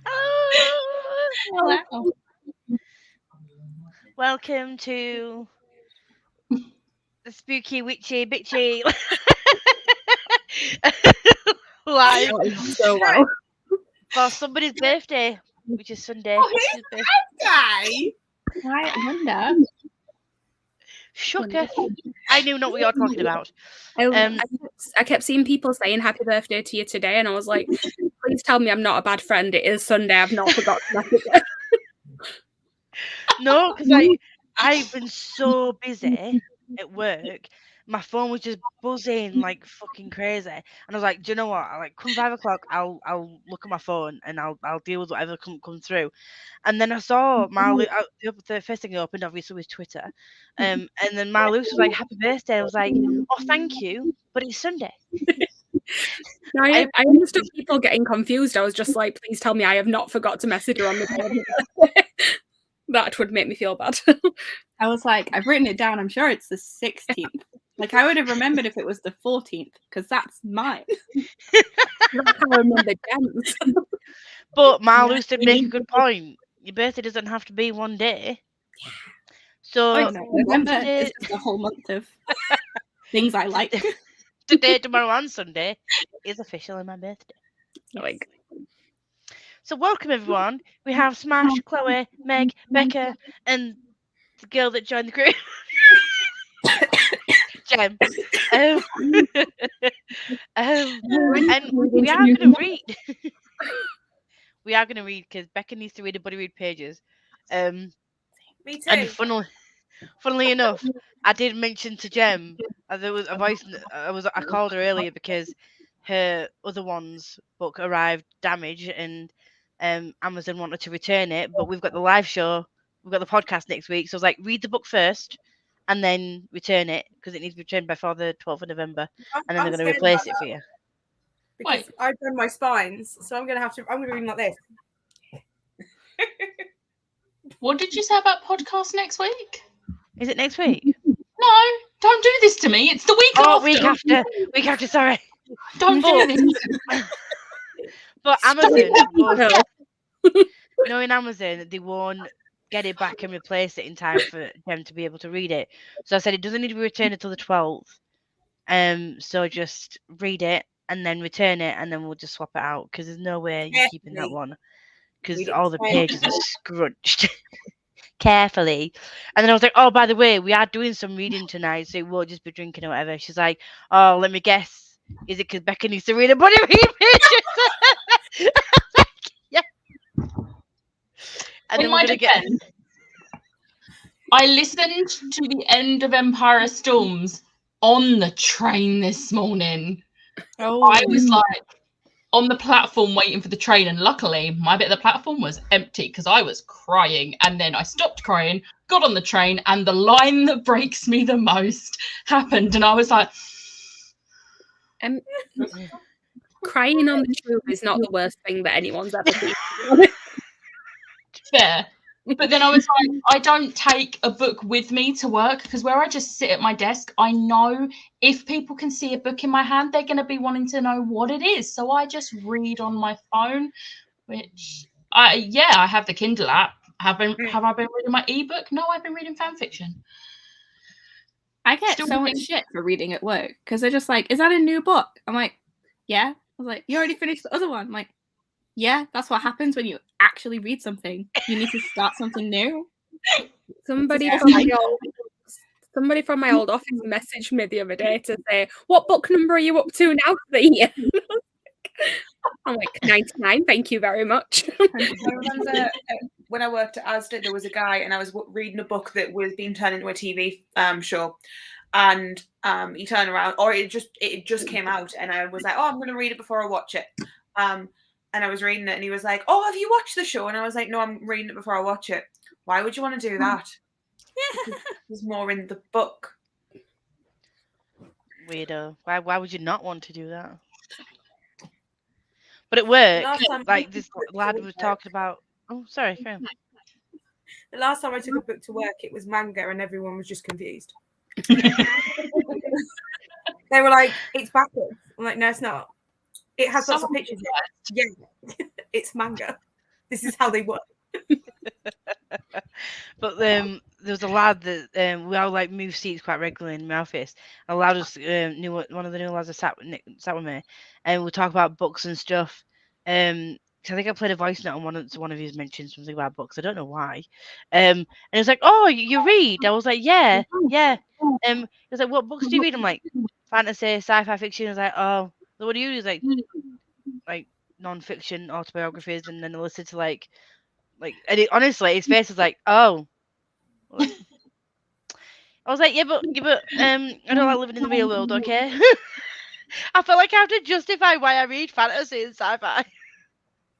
Oh, Wow. welcome to the spooky, witchy, bitchy live So well. for somebody's birthday, which is Sunday. Oh, Witch's birthday. Guy. I wonder. Shocker! I knew not what you're talking about. I kept seeing people saying happy birthday to you today, and I was like, please tell me I'm not a bad friend. It is Sunday. I've not forgotten that. No, because I've been so busy at work. My phone was just buzzing like fucking crazy, and I was like, "Do you know what? Come 5 o'clock, I'll look at my phone and I'll deal with whatever comes through." And then I saw the first thing I opened obviously was Twitter, and then Marluce was like, "Happy birthday!" I was like, "Oh, thank you," but it's Sunday. No, I understood people getting confused. I was just like, please tell me I have not forgot to message her on the day of her birthday. That would make me feel bad. I was like, I've written it down. I'm sure it's the 16th. Like, I would have remembered if it was the 14th, because that's mine. That's how I remember Jen's. But Marluce did make a good point. Your birthday doesn't have to be one day. So November is just a whole month of things I like. Today, tomorrow, and Sunday is officially my birthday. Like, so welcome everyone. We have Smash, Chloe, Meg, Becca, and the girl that joined the group, Jem. And we are going to read. We are going to read because Becca needs to read a buddy read pages. Me too. And funnily enough, I did mention to Jem there was a voice. I called her earlier because her other one's book arrived damaged, and Amazon wanted to return it. But we've got the live show, we've got the podcast next week, so I was like, read the book first, and then return it because it needs to be returned before the 12th of November, and then they're going to replace it for you. Because I've done my spines, so I'm going to read them like this. What did you say about podcast next week? Is it next week? No, don't do this to me. It's the week after. Week after, sorry. Don't do this. But Amazon, knowing Amazon, they won't get it back and replace it in time for them to be able to read it. So I said it doesn't need to be returned until the 12th. So just read it and then return it, and then we'll just swap it out because there's no way you're keeping that one because all the pages are scrunched carefully. And then I was like, oh, by the way, we are doing some reading tonight, so it won't just be drinking or whatever. She's like, oh, let me guess. Is it because Becca needs to read a buddy read pages? Yeah. And then we're gonna get. I listened to the end of Empire of Storms on the train this morning. Oh. I was like on the platform waiting for the train, and luckily my bit of the platform was empty because I was crying, and then I stopped crying, got on the train, and the line that breaks me the most happened, and I was like, crying on the tube is not the worst thing that anyone's ever seen. fair. But then I was like, I don't take a book with me to work because where I just sit at my desk, I know if people can see a book in my hand, they're going to be wanting to know what it is. So I just read on my phone, which I have the Kindle app. Have I been reading my ebook? No, I've been reading fan fiction. I get so much shit for reading at work because they're just like, is that a new book? I'm like, yeah. I was like, you already finished the other one. I'm like, yeah, that's what happens when you actually read something. You need to start something new. Somebody from my old office messaged me the other day to say, what book number are you up to now for the year? I'm like, 99, thank you very much. I remember when I worked at Asda, there was a guy, and I was reading a book that was being turned into a TV show, and he turned around, or it just came out, and I was like, oh, I'm going to read it before I watch it. And I was reading it, and he was like, oh, have you watched the show? And I was like, no, I'm reading it before I watch it. Why would you want to do that? There's more in the book. Weirdo. Why would you not want to do that? But at work, like this lad was talking about. Oh, sorry. The last time I took a book to work, it was manga, and everyone was just confused. They were like, "It's backwards." I'm like, "No, it's not. It has lots of Someone pictures. Yeah, it's manga. This is how they work. But there was a lad that we all like moved seats quite regularly in my office. A lad was knew one of the new lads that sat with me, and we talk about books and stuff. So I think I played a voice note on one of his mentioned something about books. I don't know why. And he was like, "Oh, you read?" I was like, "Yeah, yeah." He was like, "What books do you read?" I'm like, "Fantasy, sci-fi fiction." I was like, "Oh, so what do you do?" He's like non-fiction autobiographies, and then I listened to like, and honestly, his face was like, "Oh." Like, I was like, yeah, but I don't like living in the real world, okay? I felt like I have to justify why I read fantasy and sci-fi.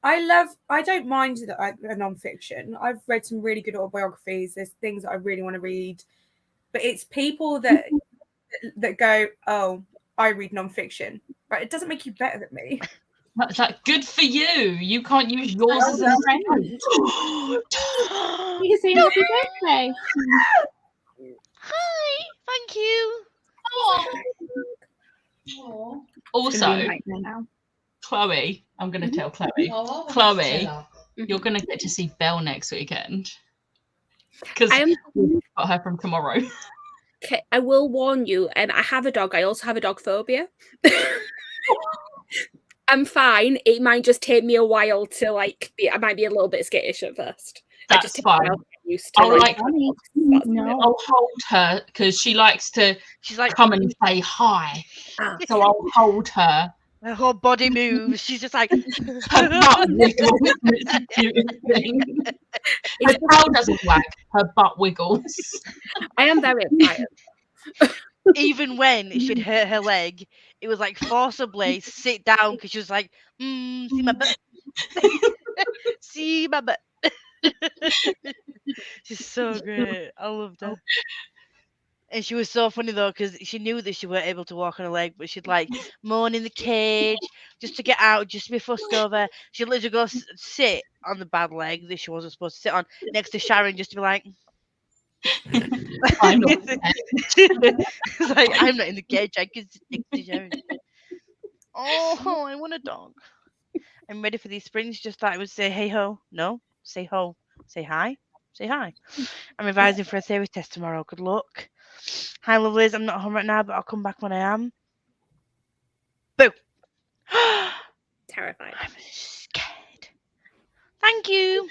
I don't mind a non-fiction. I've read some really good autobiographies. There's things that I really want to read, but it's people that go, "Oh, I read non-fiction." Right? It doesn't make you better than me. That's like good for you. You can't use yours as a friend. You can say happy birthday. Hi, thank you. Also, Chloe, I'm going to tell Chloe. Chloe, you're going to get to see Belle next weekend. Because we've got her from tomorrow. Okay, I will warn you, I have a dog. I also have a dog phobia. I'm fine. It might just take me a while to I might be a little bit skittish at first. That's fine. Used to, I'll hold her because she's like come and say hi. So I'll hold her. Her whole body moves. She's just like her butt wiggles. It's the cutest thing. Her tail doesn't wag. Her butt wiggles. I am very excited. Even when she'd hurt her leg, it was like forcibly sit down because she was like, see my butt. See my butt. She's so great. I loved her. And she was so funny though because she knew that she weren't able to walk on her leg, but she'd like moan in the cage just to get out, just to be fussed over. She'd literally go sit on the bad leg that she wasn't supposed to sit on next to Sharon just to be like, I'm not. It's like, I'm not in the cage. I can sit next to Sharon. Oh, I want a dog. I'm ready for these springs. Just thought I would say, hey ho. No, say ho. Say hi. Say hi. I'm revising for a theory test tomorrow. Good luck. Hi, lovelies. I'm not home right now, but I'll come back when I am. Boo. Terrified. I'm scared. Thank you.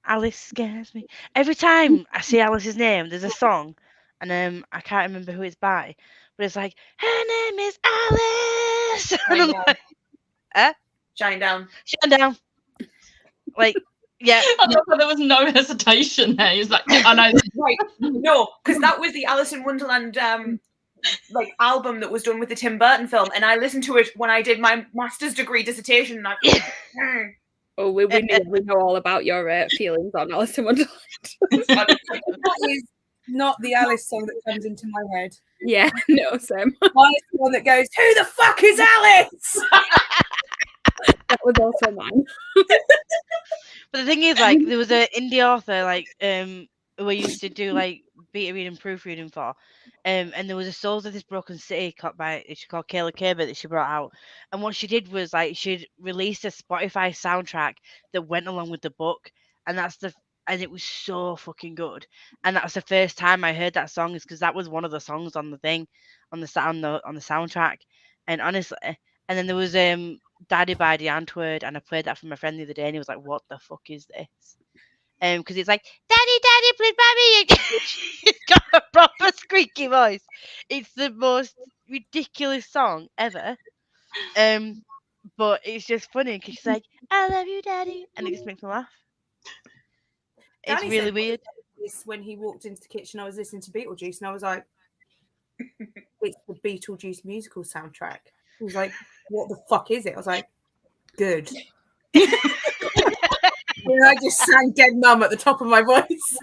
Alice scares me. Every time I see Alice's name, there's a song, and I can't remember who it's by, but it's like, her name is Alice. And I'm like, Shine down. Shine down. Like, yeah. I love that there was no hesitation there. He was like, I know. Right. No, because that was the Alice in Wonderland album that was done with the Tim Burton film, and I listened to it when I did my master's degree dissertation. And Oh, we know all about your feelings on Alice in Wonderland. That is not the Alice song that comes into my head. Yeah, no, Sam. Mine is the one that goes, "Who the fuck is Alice?" That was also mine. But the thing is, like, there was an indie author, like, who I used to do, like, beta reading, proofreading for. And there was a Souls of This Broken City called Kayla Kerber that she brought out. And what she did was, like, she'd released a Spotify soundtrack that went along with the book. And it was so fucking good. And that's the first time I heard that song, is because that was one of the songs on the thing, on the soundtrack. And honestly, and then there was Daddy by the Antwoord, and I played that for my friend the other day, and he was like, "What the fuck is this?" Because it's like, "Daddy, please buy me." It's got a proper squeaky voice. It's the most ridiculous song ever. But it's just funny because she's like, "I love you, Daddy," and it just makes me laugh. It's Danny really said weird. this when he walked into the kitchen. I was listening to Beetlejuice, and I was like, "It's the Beetlejuice musical soundtrack." He was like, "What the fuck is it?" I was like, "Good." And I just sang Dead Mum at the top of my voice.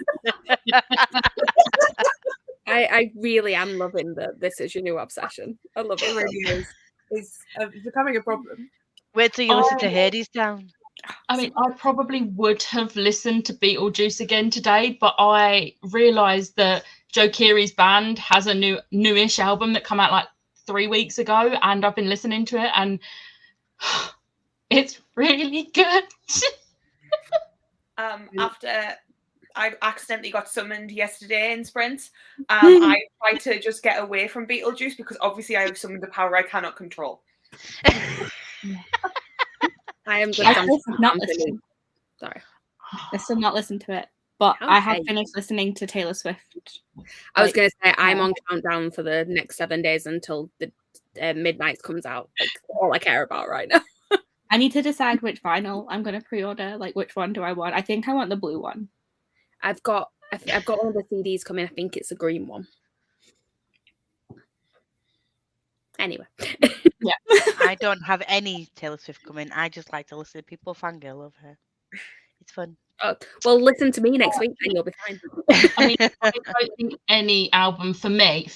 I really am loving This Is Your New Obsession. I love it. It really is. It's becoming a problem. Wait till you listen to Hades Town. I mean, I probably would have listened to Beetlejuice again today, but I realised that Joe Keery's band has a newish album that came out like 3 weeks ago, and I've been listening to it, and it's really good. After I accidentally got summoned yesterday in Sprint, I tried to just get away from Beetlejuice because obviously I have summoned a power I cannot control. I am just not listening. Sorry. I still not listen to it, but I have finished listening to Taylor Swift. I was going to say I'm on countdown for the next 7 days until the Midnight comes out. Like all I care about right now. I need to decide which vinyl I'm going to pre-order. Like, which one do I want? I think I want the blue one. I've got all the CDs coming. I think it's a green one. Anyway. Yeah. I don't have any Taylor Swift coming. I just like to listen to people fangirl over her. It's fun. Oh, well, listen to me next week and you'll be fine. I mean, I don't think any album for me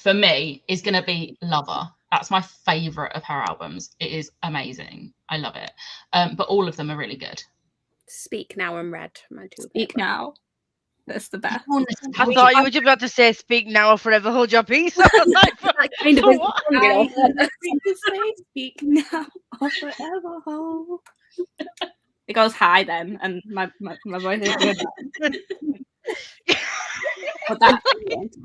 is going to be Lover. That's my favourite of her albums. It is amazing. I love it. But all of them are really good. Speak Now and Red. My two Speak Now. That's the best. I thought you were just about to say "Speak Now or Forever Hold Your Peace." I was like, kind of what? Speak now or forever hold. It goes high then, and my voice is good. But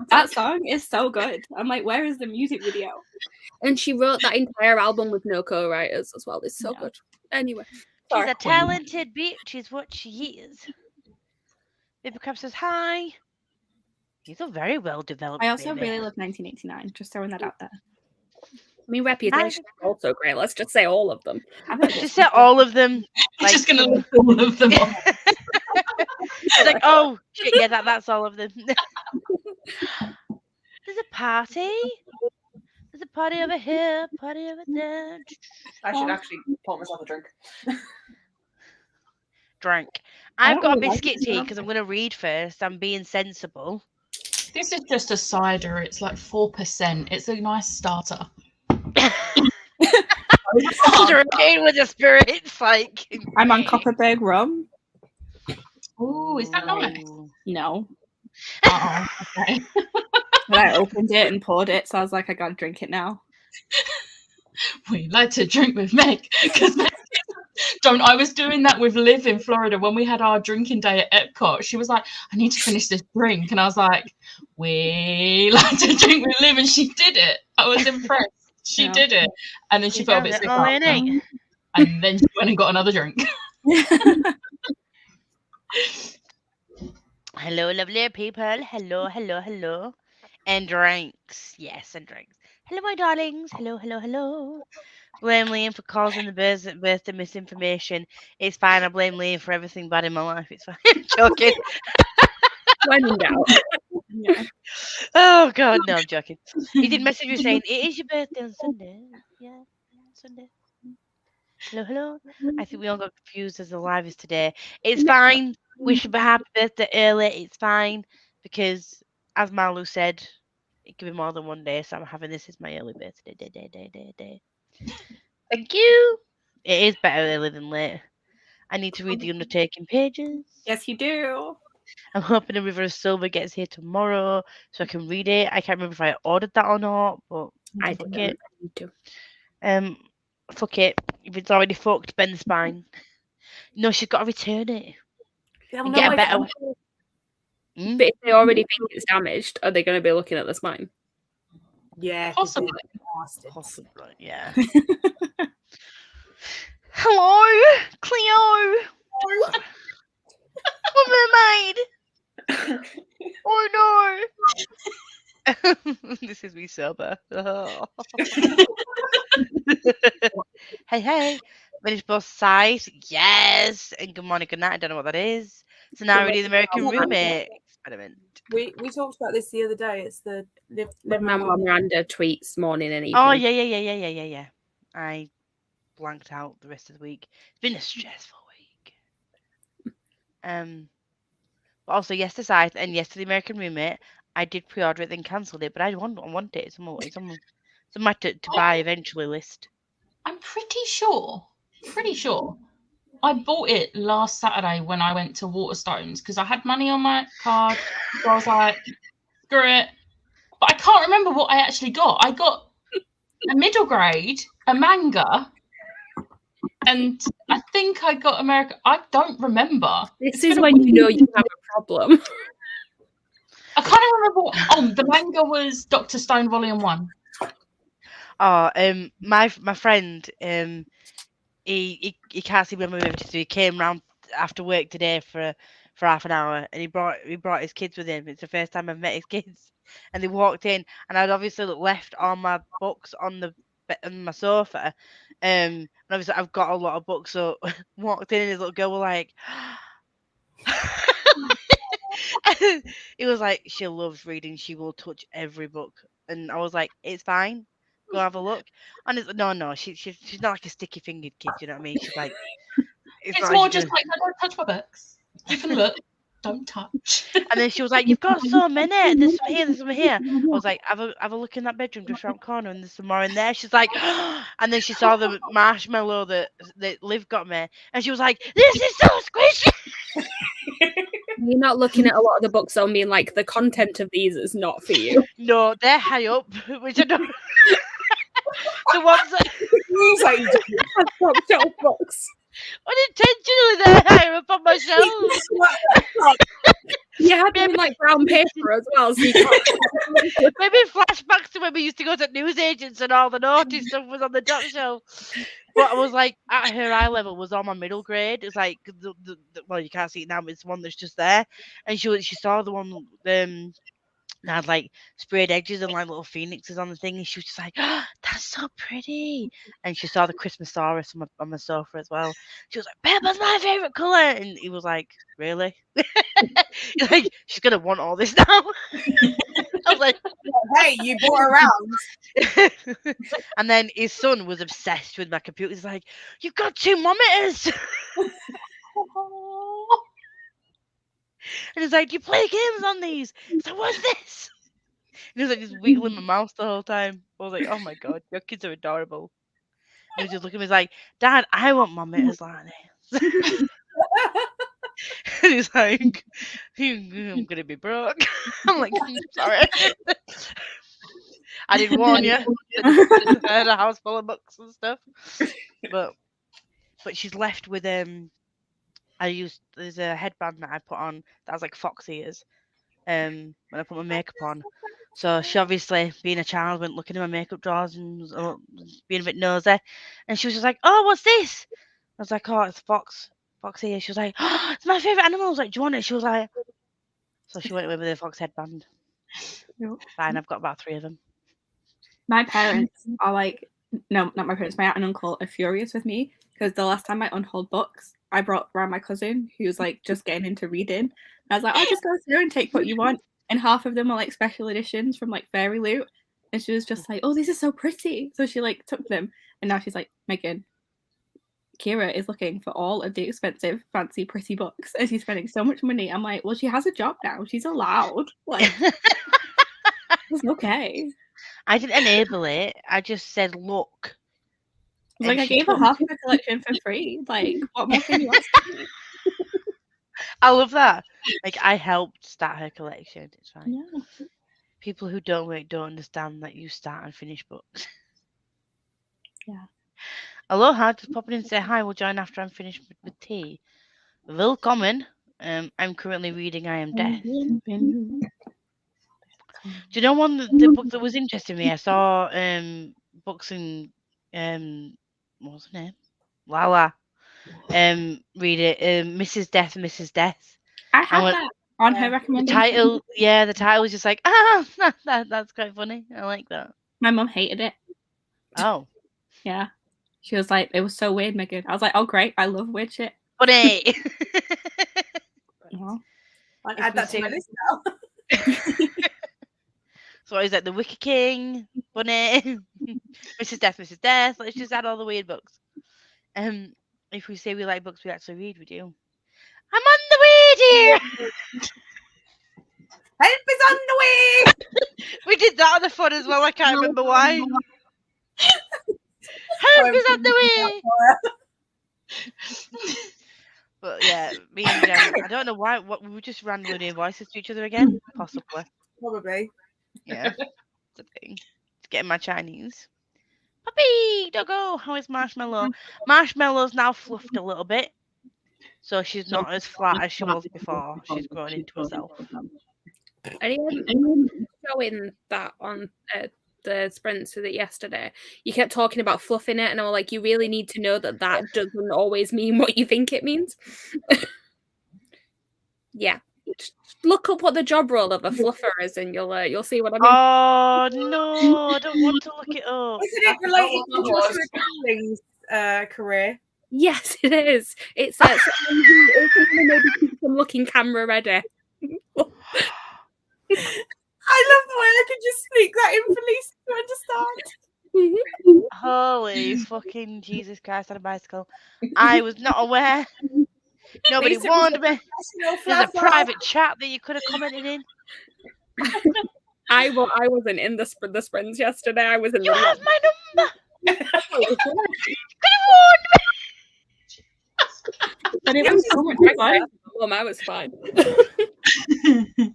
that song is so good. I'm like, where is the music video? And she wrote that entire album with no co-writers as well. It's so good. Anyway, she's a talented bitch, is what she is. Baby Crab says hi. He's a very well developed. I also really love 1989. Just throwing that out there. I mean, Reputation is also great. Let's just say all of them. Just say all of them. I'm just going to list all of them off. It's like, oh, shit, yeah, that's all of them. There's a party. There's a party over here, party over there. I should actually pour myself a drink. Drink. I've got a biscuit tea because I'm going to read first. I'm being sensible. This is just a cider. It's like 4%. It's a nice starter. Drinking with the spirits, like I'm on Copperberg rum. Oh, is that nice? No. Oh, okay. But I opened it and poured it, so I was like, I gotta drink it now. We like to drink with Meg because I was doing that with Liv in Florida when we had our drinking day at Epcot. She was like, I need to finish this drink, and I was like, we like to drink with Liv, and she did it. I was impressed. She did it, and then she felt a bit sick after, and then she went and got another drink. Hello, lovely people. Hello, hello, hello. And drinks. Yes, and drinks. Hello, my darlings. Hello, hello, hello. Blame Liam for causing the birthday misinformation. It's fine. I blame Liam for everything bad in my life. It's fine. I'm joking. When in doubt. Yeah. Oh, God. No, I'm joking. He did message me saying, it is your birthday on Sunday. Yeah, Sunday. Hello, hello. I think we all got confused as the live is today. It's fine. We should be happy birthday early. It's fine because, as Malu said, it could be more than one day. So I'm having this as my early birthday day. Thank you. It is better early than late. I need to read the Undertaking pages. Yes, you do. I'm hoping a River of Silver gets here tomorrow so I can read it. I can't remember if I ordered that or not, but I fuck it. Fuck it. If it's already fucked, bend the spine. No, she's got to return it. And get a better one. But if they already think it's damaged, are they going to be looking at the spine? Yeah, possibly. Possibly, yeah. Hello, Cleo. Mermaid. Oh no. This is me sober. Oh. Hey. Finished both sides. Yes. And good morning, good night. I don't know what that is. So now we do the American Roommate experiment. We talked about this the other day. It's the Lin-Manuel Miranda tweets morning and evening. Oh yeah. I blanked out the rest of the week. It's been a stressful week. But also yes to Scythe and yes to the American Roommate. I did pre-order it, then cancelled it, but I want it. It's on my to buy eventually list. I'm pretty sure I bought it last Saturday when I went to Waterstones because I had money on my card. So I was like, screw it. But I can't remember what I actually got. I got a middle grade, a manga, and I think I got America. I don't remember. This is when you know you have a problem. I can't remember what. Oh, the manga was Dr. Stone Volume 1. Oh, my friend, he can't see when we went to, so he came round after work today for half an hour, and he brought his kids with him. It's the first time I've met his kids, and they walked in, and I'd obviously left all my books on my sofa, and obviously I've got a lot of books, so walked in, and his little girl were like. It was like, she loves reading, she will touch every book, and I was like, it's fine, go have a look. And it's no, she's not like a sticky fingered kid, you know what I mean? She's like, It's not more like just like, I don't touch my books. You can look, don't touch. And then she was like, you've got so many, there's some here, there's some here. I was like, have a look in that bedroom just around the corner, and there's some more in there. She's like, and then she saw the marshmallow that Liv got me, and she was like, this is so squishy. You're not looking at a lot of the books on being like, the content of these is not for you. No, they're high up, which I don't. The ones that like, Top shelf books. unintentionally they're higher up on my shelf. You had them in like brown paper as well, so you can't. Maybe flashbacks to when we used to go to newsagents and all the naughty stuff was on the top shelf. But I was like, at her eye level was on my middle grade. It's like, well, you can't see it now, but it's the one that's just there. And she saw the one that had like sprayed edges and like little phoenixes on the thing, and she was just like, oh, that's so pretty. And she saw the Christmasaurus on my sofa as well. She was like, babe, that's my favourite colour. And he was like, really? Like, she's gonna want all this now. I was like, hey, you brought around. And then his son was obsessed with my computer. He's like, you've got 2 monitors. And he's like, you play games on these? So what's this? And he was like just wiggling my mouse the whole time. I was like, oh my god, your kids are adorable. And he was just looking at me, he's like, Dad, I want monitors like this. And he's like, I'm gonna be broke. I'm like, sorry. I didn't warn you. I had a house full of books and stuff. But she's left with there's a headband that I put on that has like fox ears when I put my makeup on. So she obviously, being a child, went looking in my makeup drawers and was being a bit nosy. And she was just like, oh, what's this? I was like, oh, it's fox ears. She was like, oh, it's my favourite animal. I was like, do you want it? She was like, so she went away with a fox headband. Nope. Fine, I've got about 3 of them. My parents are like, no, not my parents, my aunt and uncle are furious with me because the last time I unhauled books, I brought around my cousin who was like just getting into reading. And I was like, oh, just go through and take what you want. And half of them are like special editions from like Fairy Loot. And she was just like, oh, these are so pretty. So she like took them. And now she's like, Megan, Kira is looking for all of the expensive, fancy, pretty books. And she's spending so much money. I'm like, well, she has a job now. She's allowed. Like, it's okay. I didn't enable it. I just said, look. Like, I gave her half of the collection for free. Like, what more can you ask me? I love that. Like, I helped start her collection. It's fine. Yeah. People who don't work don't understand that you start and finish books. Yeah. Aloha, just pop in and say hi. We'll join after I'm finished with tea. Willkommen. I'm currently reading I Am Death. Do you know the book that was interesting me? I saw books in what was her name? Lala. Read it. Mrs. Death, Mrs. Death. I had that on her recommendation. The title was just like, that's quite funny. I like that. My mum hated it. Oh. Yeah. She was like, it was so weird, Megan. I was like, oh great, I love weird shit. Funny. Yeah. I'll add that to my list now. So is that the Wicker King, Bunny, Mrs. Death, Mrs. Death? Let's just add all the weird books. If we say we like books we actually read, we do. I'm on the way, dear. Help is on the way. We did that on the phone as well. I can't remember why. Help is on the way. But yeah, me and Jen, I don't know why. What we were just randomly doing voices to each other again, possibly. Probably. Yeah, it's a thing. It's getting my Chinese. Puppy, doggo. How is Marshmallow? Marshmallow's now fluffed a little bit, so she's not as flat as she was before. She's grown into herself. Anyone showing that on the sprints with it yesterday? You kept talking about fluffing it, and I was like, you really need to know that doesn't always mean what you think it means. Yeah. Just look up what the job role of a fluffer is, and you'll see what I mean. Oh no, I don't want to look it up. Isn't it related to Joshua Darling's career? Yes, it is. It's someone who maybe keeps them looking camera ready. I love the way I can just speak that in for Lisa to understand. Holy fucking Jesus Christ on a bicycle. I was not aware. Nobody Lisa warned me. Professional There's a fluffer. private chat that you could have commented in. I wasn't in the sprints yesterday. I was in You the have my number. Could have warned me. But it was so much fun. I was fine. It's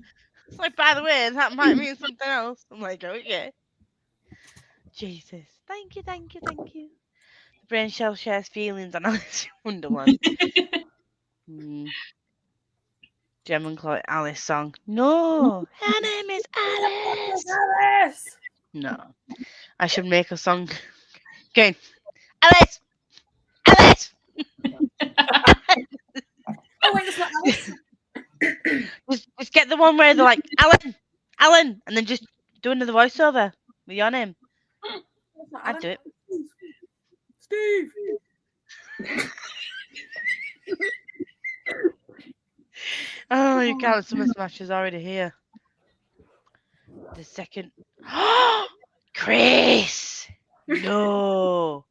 like, by the way, that might mean something else. I'm like, okay. Jesus. Thank you. The brain shell shares feelings on Alice in Wonderland. Gem and Chloe Alice song. No, her name is Alice. Alice. No, I should make a song. Okay, Alice. Alice. Oh wait, it's not Alice. Just get the one where they're like Alan, and then just do another voiceover with your name. I'd do it. Steve. Oh, you can't. Summer Smash is already here. The second. Chris! No!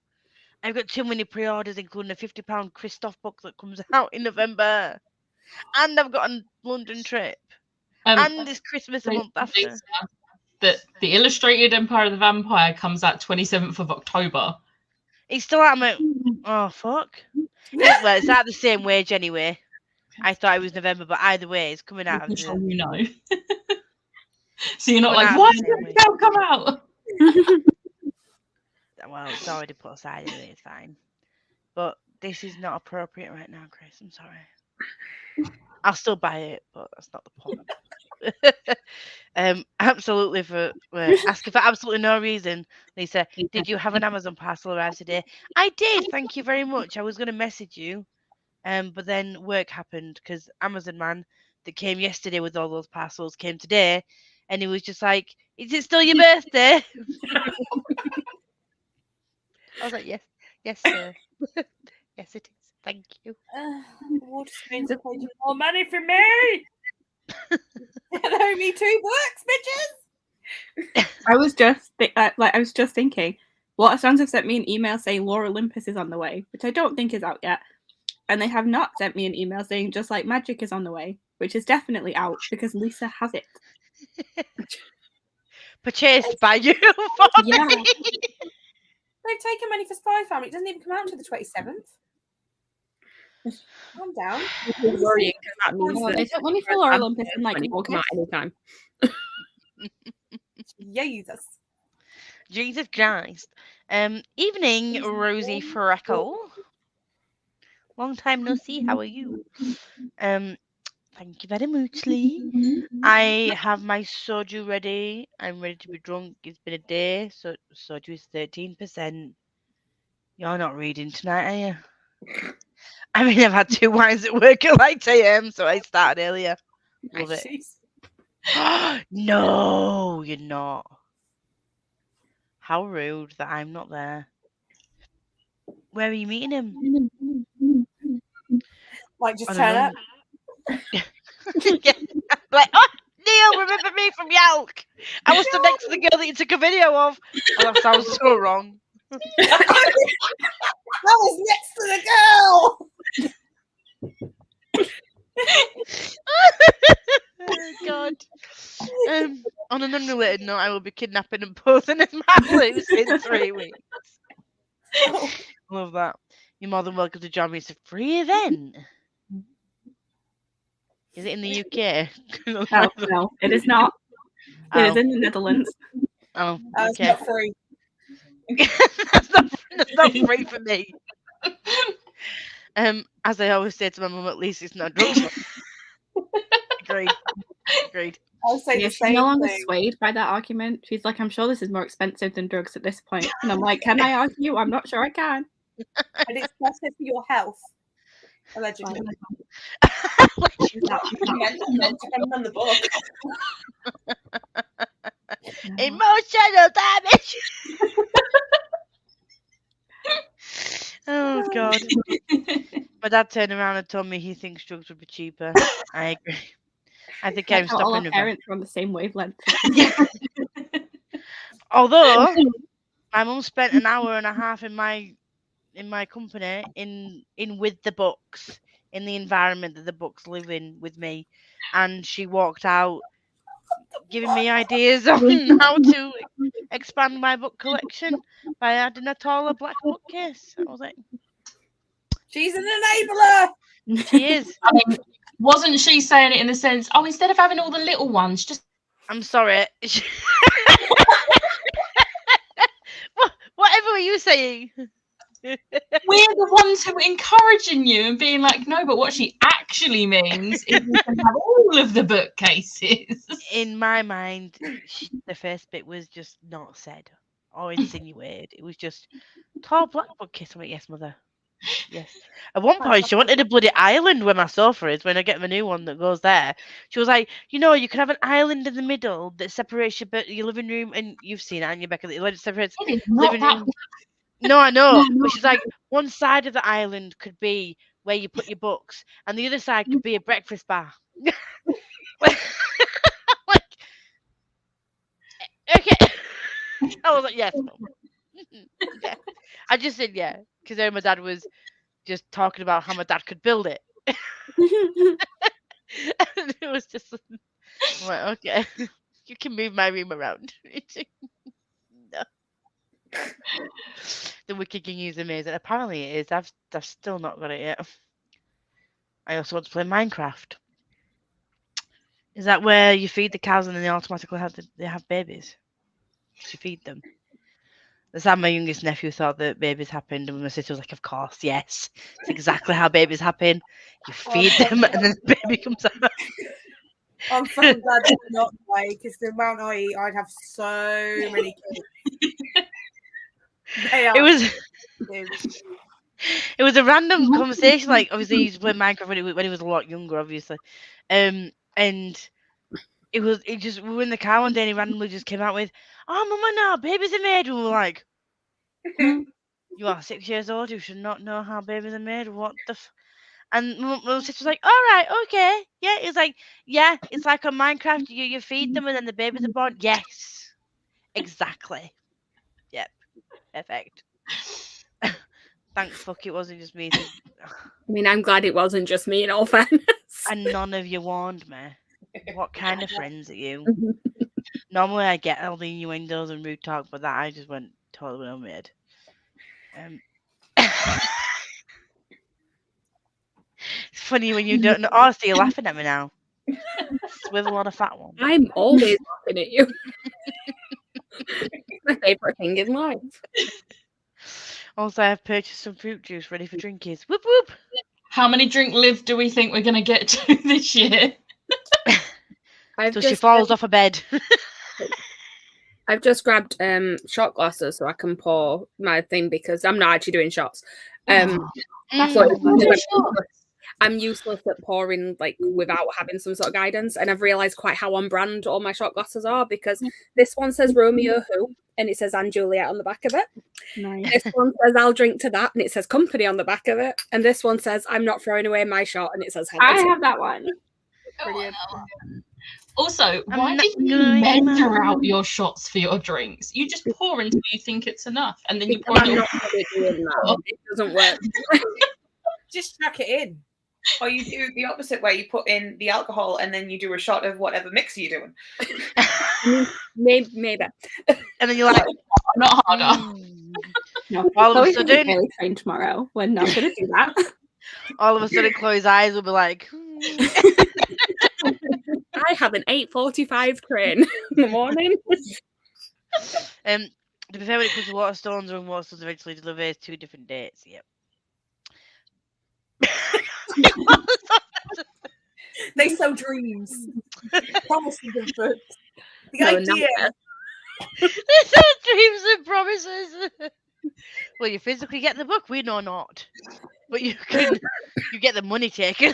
I've got too many pre-orders, including a £50 Christoph book that comes out in November. And I've got a London trip. And it's Christmas a month after. The illustrated Empire of the Vampire comes out 27th of October. It's still out. Oh, fuck. Well, it's at the same wage anyway. I thought it was November, but either way, it's coming out. So you know. So you're not like, Coming out why of the did same it still come out? Well, it's already put aside anyway, it's fine. But this is not appropriate right now, Chris. I'm sorry. I'll still buy it, but that's not the point. Absolutely asking for absolutely no reason. Lisa, did you have an Amazon parcel arrive today? I did. Thank you very much. I was going to message you, but then work happened because Amazon man that came yesterday with all those parcels came today, and he was just like, "Is it still your birthday?" I was like, yes, sir. Yes, it is. Thank you. Waterspoons are paid more money for me. Owe me 2 books, bitches. I was just thinking, Waterstones have sent me an email saying Lore Olympus is on the way, which I don't think is out yet. And they have not sent me an email saying Just Like Magic is on the way, which is definitely out because Lisa has it. Purchased by you for me. They've taken money for Spy Family. It doesn't even come out until the 27th. Calm down. Worrying because that means They took money for Lore Olympus in like August. anytime. Jesus Christ. Evening, Rosie Freckle. Long time no see. How are you? Thank you very much, Lee. I have my soju ready. I'm ready to be drunk. It's been a day, so soju is 13%. You're not reading tonight, are you? I mean, I've had 2 wines at work at like 8 a.m, so I started earlier. Love it. No, you're not. How rude that I'm not there. Where are you meeting him? Might just turn up. Yeah. Like, oh, Neil, remember me from Yalk? I was stood next to the girl that you took a video of. Oh, that sounds so wrong. I was next to the girl. Oh, God. On an unrelated note, I will be kidnapping and posing as Matt Loose in 3 weeks. Love that. You're more than welcome to join me. It's a free event. Is it in the UK? No, it is not. It is in the Netherlands. Oh, It's okay. not free. that's not free for me. As I always say to my mum, at least it's not drugs. Agreed. I'll say Yeah, the she's same no longer thing. swayed by that argument. She's like, I'm sure this is more expensive than drugs at this point. And I'm like, can I argue? I'm not sure I can. And it's better for your health, allegedly. Depending on the book. Emotional damage. Oh God. My dad turned around and told me he thinks drugs would be cheaper. I agree. I think I'm Like how all stopping our parents are on the same wavelength. Although my mum spent an hour and a half in my company in with the books, in the environment that the books live in with me, and she walked out giving me ideas on how to expand my book collection by adding a taller black bookcase. I was like, she's an enabler. she is. I mean, wasn't she saying it in the sense, oh, instead of having all the little ones, just I'm sorry. Whatever were you saying? we're the ones who are encouraging you and being like, no, but what she actually means is you can have all of the bookcases. In my mind, the first bit was just not said or insinuated. It was just tall black bookcase. I'm like, yes, mother. Yes. At one point, she wanted a bloody island where my sofa is. When I get my new one that goes there, she was like, you know, you can have an island in the middle that separates your living room, and you've seen it, and Rebecca, that separates It is not living that room. No, I know. But she's like, one side of the island could be where you put your books, and the other side could be a breakfast bar. Like, okay. I was like, yes. Yeah. I just said yeah, because then my dad was just talking about how my dad could build it. And it was just I'm like, okay, you can move my room around. No. The Wicked King is amazing. Apparently it is. I've still not got it yet. I also want to play Minecraft. Is that where you feed the cows and then they automatically have babies? You feed them. That's how my youngest nephew thought that babies happened, and my sister was like, "Of course, yes, it's exactly how babies happen. You feed them, and then the baby comes out." I'm so glad it's not way, because the amount I eat, I'd have so many kids. It was a random conversation. Like, obviously, he used to play Minecraft when he was a lot younger, obviously. And we were in the car one day, and he randomly just came out with, "Oh, Mama, no, babies are made." And we were like, "You are 6 years old. You should not know how babies are made. What the?" And my sister was like, "All right, okay, yeah." It's like, yeah, it's like on Minecraft. You feed them, and then the babies are born. Yes, exactly. Yep, perfect. Thank fuck it wasn't just me. I mean, I'm glad it wasn't just me, in all fairness. And none of you warned me. What kind of friends are you? Normally I get all the innuendos and rude talk, but that I just went totally homemade. It's funny when you don't know. Oh, so you're laughing at me now. Swivel on a fat one. I'm always laughing at you. My favourite thing in life. Also, I've purchased some fruit juice ready for drinkies. Whoop whoop. How many drink live do we think we're going to get to this year? So she falls off a bed. I've just grabbed shot glasses so I can pour my thing because I'm not actually doing shots. I'm useless at pouring like without having some sort of guidance, and I've realised quite how on brand all my shot glasses are because this one says Romeo Who and it says Anne Juliet on the back of it. Nice. This one says I'll drink to that and it says company on the back of it, and this one says I'm not throwing away my shot and it says I have that one. Brilliant. Also, why did you measure out your shots for your drinks? You just pour until you think it's enough, and then you pour I'm not doing that. It doesn't work. Just chuck it in. Or you do the opposite way, you put in the alcohol and then you do a shot of whatever mix you're doing. Maybe. And then you're like, not harder. No, all of a Chloe's gonna be sudden, really trained tomorrow. We're not going to do that. all of a sudden, Chloe's eyes will be like. I have an 8:45 train in the morning. To be fair, when it comes to Waterstones and Waterstones eventually deliver, it's 2 different dates. Yep. They sell dreams. Promises of books. The No, idea. They sell dreams and promises. Well, you physically get the book, we know not. But you get the money taken.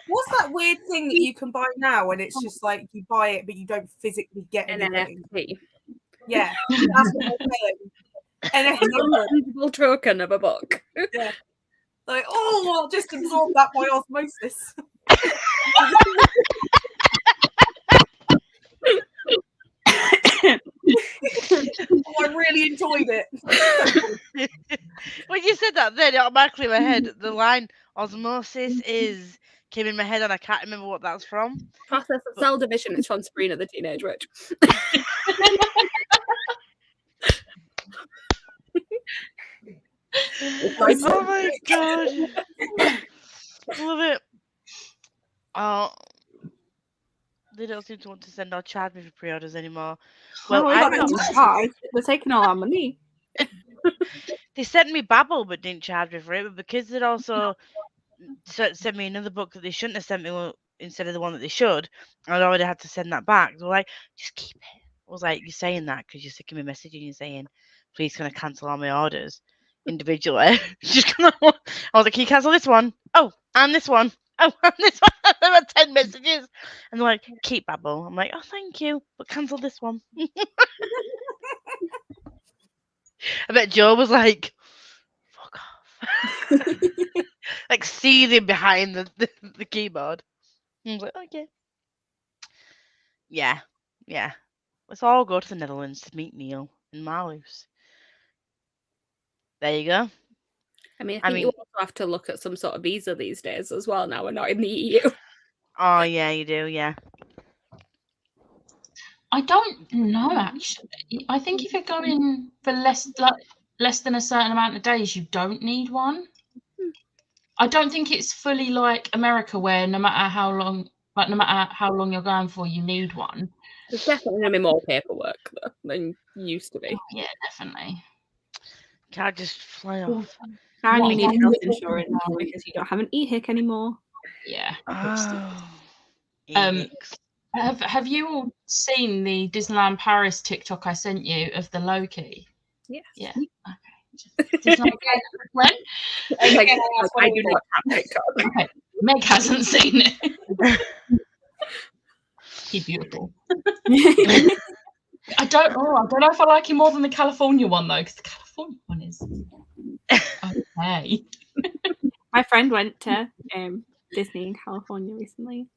What's that weird thing that you can buy now and it's just like you buy it but you don't physically get An anything? NFT. Yeah, that's what I'm saying. A tangible token of a book. Yeah. Like, oh, I'll just absorb that by osmosis. Oh, I really enjoyed it. When you said that, then it automatically in my head, the line osmosis came in my head, and I can't remember what that's from. Process of cell division is from Sabrina the Teenage Witch. Oh my god. Love it. Oh, they don't seem to want to send or charge me for pre-orders anymore. Well, they're taking all our money. They sent me Babel but didn't charge me for it, but because they'd also sent me another book that they shouldn't have sent me instead of the one that they should, I'd already had to send that back. They were like, just keep it. I was like, you're saying that because you're sick of me messaging you saying, please can I cancel all my orders individually? I was like, can you cancel this one? Oh, and this one. Oh, and this one. There were 10 messages. And they're like, keep Babel. I'm like, oh, thank you, but cancel this one. I bet Joe was like, fuck off. Like seething behind the keyboard. I was like, okay. Yeah. Let's all go to the Netherlands to meet Neil and Marloes. There you go. I mean, you also have to look at some sort of visa these days as well. Now we're not in the EU. Oh, yeah, you do, yeah. I don't know, actually. I think if you're going for less than a certain amount of days, you don't need one. I don't think it's fully like America, where no matter how long you're going for, you need one. There's definitely going to be more paperwork though, than used to be. Yeah, definitely. Can't just fly off. And you need health insurance because you don't have an e-hic anymore. Yeah. Oh. Have you all seen the Disneyland Paris TikTok I sent you of the Loki? Yes. Yeah. Okay. I do not have TikTok. Okay. Meg hasn't seen it. He's beautiful. I don't know if I like him more than the California one though, because the California one is okay. My friend went to Disney in California recently.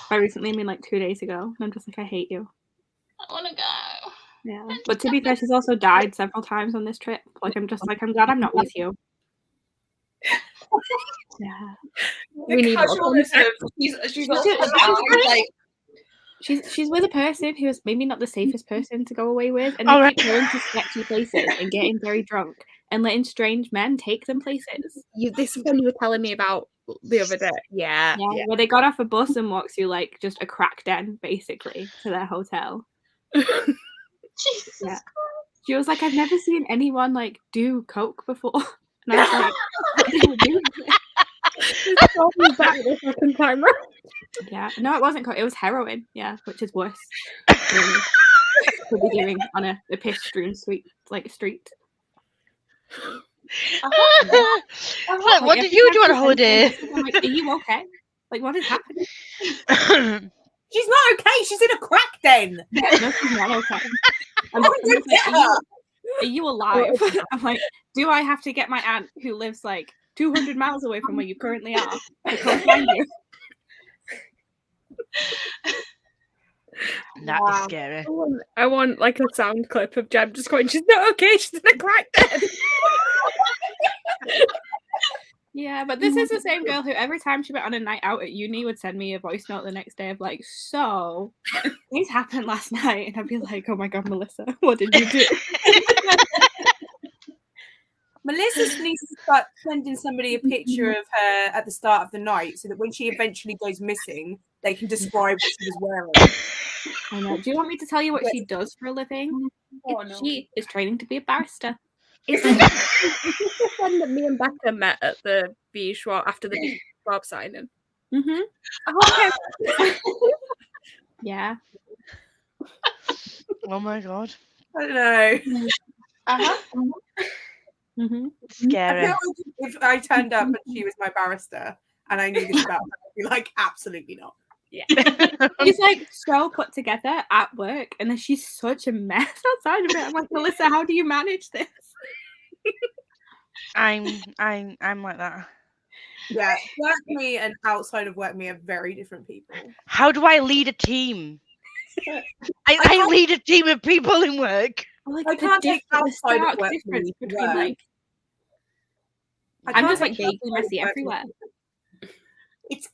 By recently, I mean like 2 days ago. And I'm just like, I hate you. I want to go. Yeah. But to be fair, she's also died several times on this trip. Like, I'm just like, I'm glad I'm not with you. Yeah. The casualness of she's also like she's with a person who is maybe not the safest person to go away with, and they keep going to sketchy places and getting very drunk and letting strange men take them places. This is what you were telling me about the other day. Yeah. Where they got off a bus and walked through like just a crack den basically to their hotel. Jesus Christ. She was like, I've never seen anyone like do coke before. And I was like, what did you do? Yeah, no, it wasn't coke. It was heroin. Yeah, which is worse. Could be doing on a piss-strewn street. Like, what did you do on holiday? I'm like, are you okay? Like, what is happening? She's not okay. She's in a crack den. No, she's not okay. Are you alive? I'm like, do I have to get my aunt who lives like 200 miles away from where you currently are to come find you? That is scary. I want like a sound clip of Jem just going, she's not okay, she's in a crack den. Yeah, but this is the same girl who every time she went on a night out at uni would send me a voice note the next day of like, so things happened last night, and I'd be like, oh my god, Melissa, what did you do? Melissa needs to start sending somebody a picture of her at the start of the night so that when she eventually goes missing, they can describe what she was wearing. I know. Do you want me to tell you what she does for a living? Oh, no. She is training to be a barrister. Is this the one that me and Becca met at the B Schwab after the B Schwab signing? Mm-hmm. Okay. Yeah. Oh my god. I don't know. Uh-huh. Mm-hmm. I Scary. feel like if I turned up and she was my barrister and I knew this about her, I'd be like, absolutely not. She's like so put together at work, and then she's such a mess outside of it. I'm like, Melissa, how do you manage this? I'm like that. Yeah, work me and outside of work me are very different people. How do I lead a team? I lead a team of people in work. Like, I can't take the outside of stark work difference me to between work. like I I'm can't just like take vaguely outside of messy work everywhere. It's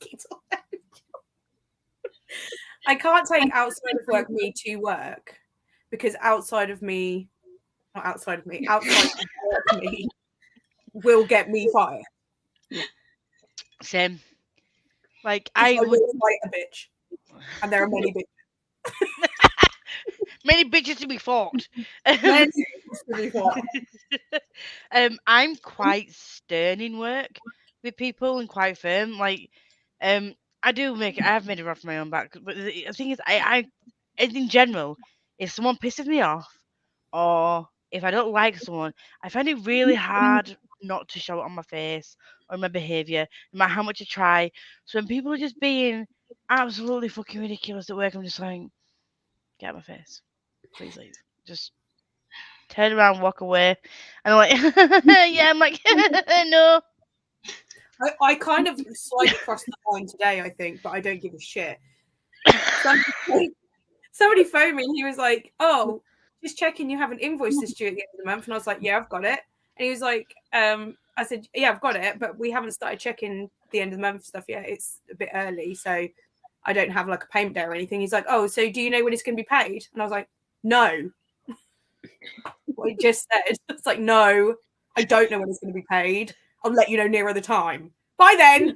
I can't take outside of work me to work because outside of me outside of work me will get me fired. Same. Like I I would will fight a bitch, and there are many bitches. many bitches to be fought. Many bitches to be fought. I'm quite stern in work with people and quite firm. Like, I have made it off my own back. But the thing is, I in general, if someone pisses me off or if I don't like someone, I find it really hard not to show it on my face or my behaviour, no matter how much I try. So when people are just being absolutely fucking ridiculous at work, I'm just like, get out of my face. Please leave. Just turn around, walk away. And I'm like, yeah, I'm like, no. I kind of slightly crossed the line today, I think, but I don't give a shit. Somebody phoned me and he was like, oh, just checking you have an invoice that's due at the end of the month. And I was like, yeah, I've got it. And he was like, I said, yeah, I've got it, but we haven't started checking the end of the month stuff yet. It's a bit early, so I don't have like a payment day or anything. He's like, oh, so do you know when it's going to be paid? And I was like, no. What he just said. It's like, no, I don't know when it's going to be paid. I'll let you know nearer the time. Bye then.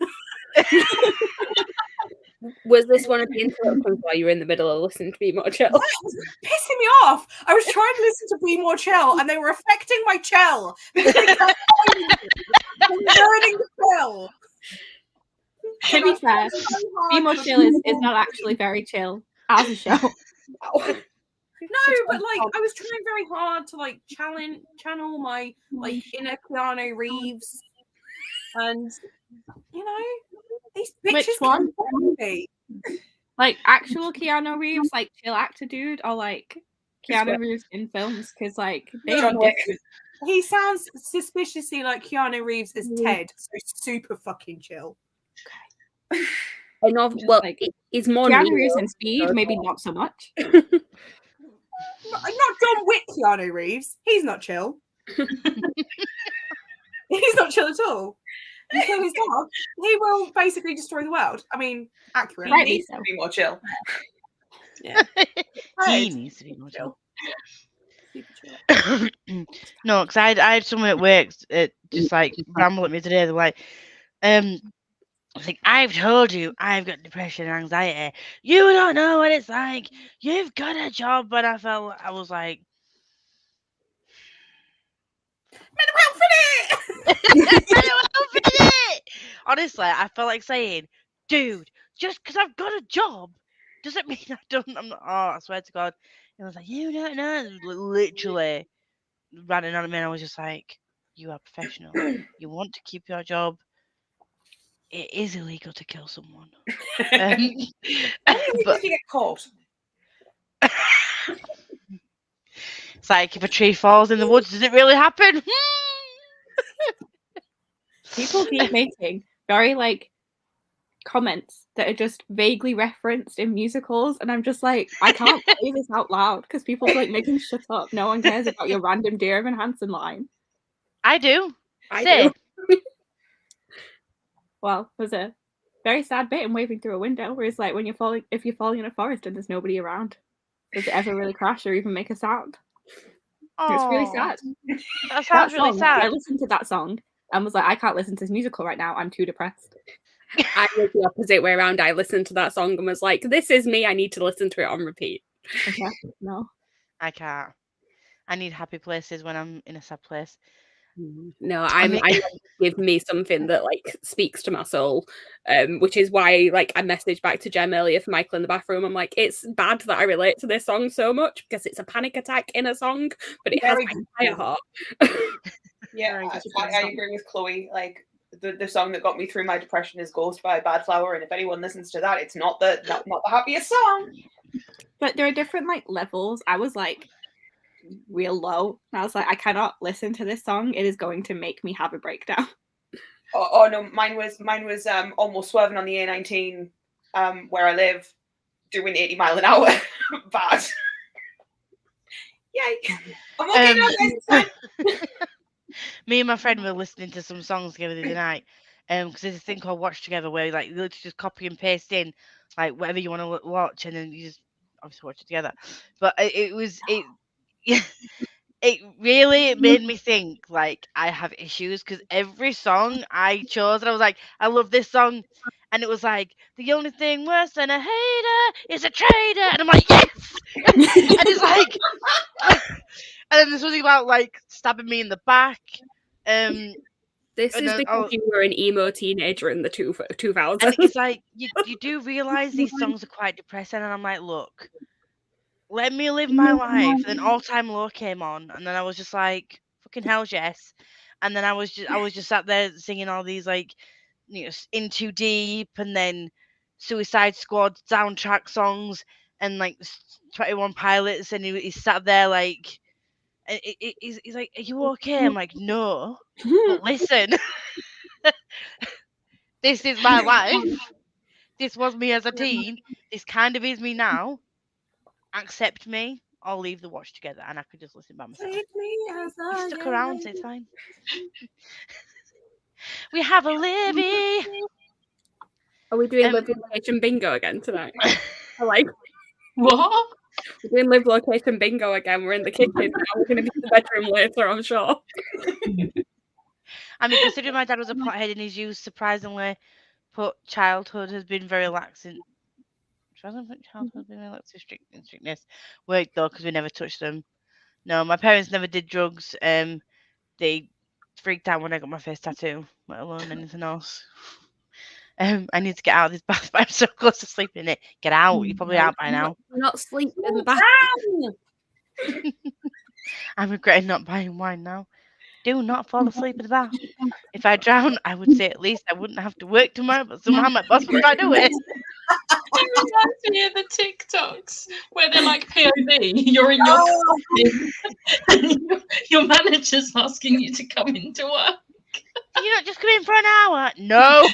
Was this one of the interruptions while you were in the middle of listening to Be More Chill? It was pissing me off. I was trying to listen to Be More Chill, and they were affecting my chill. Because they kept ruining the chill. To be fair, Be More Chill is not actually very chill as a show. No, but like I was trying very hard to like channel my like inner Keanu Reeves, and you know these bitches. Which one? Me. Like actual Keanu Reeves, like chill actor dude, or like Keanu Reeves in films? Because like they are different. He sounds suspiciously like Keanu Reeves as Ted, so super fucking chill. I know. Well, like, he's more Keanu Reeves in Speed, maybe not so much. Not John Wick Keanu Reeves. He's not chill. He's not chill at all. Until his dog, he will basically destroy the world. I mean, accurate. Right. He needs to be more chill. Yeah. He needs to be more chill. Super chill. No, because I had someone at work just like ramble at me today. They're like, I was like, I've told you I've got depression and anxiety. You don't know what it's like. You've got a job. But I was like, Mental health in it! mental health in it! Honestly, I felt like saying, dude, just because I've got a job doesn't mean I'm not. Oh, I swear to God. And I was like, you don't know. Literally running on me. And I was just like, you are professional. You want to keep your job. It is illegal to kill someone. How many did you get caught? It's like if a tree falls in the woods, does it really happen? People keep making very like comments that are just vaguely referenced in musicals, and I'm just like, I can't say this out loud because people are like making shut up. No one cares about your random Dear Evan Hansen line. I do. I do. Well, there's a very sad bit in Waving Through a Window where it's like when if you're falling in a forest and there's nobody around, does it ever really crash or even make a sound? It's really sad. That sounds really song, sad. I listened to that song and was like, I can't listen to this musical right now. I'm too depressed. I was the opposite way around. I listened to that song and was like, this is me. I need to listen to it on repeat. Okay. No. I can't. I need happy places when I'm in a sad place. No, I give me something that like speaks to my soul, which is why like I messaged back to Jem earlier for Michael in the bathroom. I'm like, it's bad that I relate to this song so much because it's a panic attack in a song, but it has my entire heart. Yeah, I agree with Chloe. Like the song that got me through my depression is "Ghost" by Bad Flower, and if anyone listens to that, it's not the happiest song. But there are different like levels. I was like real low. I was like, I cannot listen to this song. It is going to make me have a breakdown. Oh no, mine was almost swerving on the A19 where I live, doing 80 mile an hour. Bad. Yay. I'm okay now, guys. It's fine. Me and my friend were listening to some songs together the other night. Because there's a thing called Watch Together where like you literally just copy and paste in like whatever you want to watch, and then you just obviously watch it together. But it really made me think like I have issues because every song I chose, and I was like, I love this song, and it was like the only thing worse than a hater is a traitor, and I'm like, yes, and it's like, and then there's something about like stabbing me in the back. This is because you were an emo teenager in the 2000s. And it's like you do realize these songs are quite depressing, and I'm like, look, let me live my life. And then All Time Low came on, and then I was just like, fucking hell, yes. And then I was just sat there singing all these like, you know, In Too Deep, and then Suicide Squad soundtrack songs, and like 21 Pilots, and he sat there like, and he's like, are you okay? I'm like, no, but listen, this is my life. This was me as a teen. This kind of is me now. Accept me, or leave the watch together, and I could just listen by myself. He stuck around, so it's fine. We have a Libby. Are we doing live location bingo again tonight? I like what? We're doing live location bingo again. We're in the kitchen now. We're going to be in the bedroom later, I'm sure. I mean, considering my dad was a pothead in his youth, surprisingly, childhood has been very lax in. Childhood has been very lax in strictness. Worked though, because we never touched them. No, my parents never did drugs. They freaked out when I got my first tattoo, let alone anything else. I need to get out of this bath, but I'm so close to sleeping in it. Get out. You're probably out by now. Not sleep in the bath. I'm regretting not buying wine now. Do not fall asleep in the bath. If I drown, I would say at least I wouldn't have to work tomorrow, but somehow my boss would try to do it. It reminds me of the TikToks where they're like POV, you're in your costume, and your manager's asking you to come into work. Can you not just come in for an hour? No.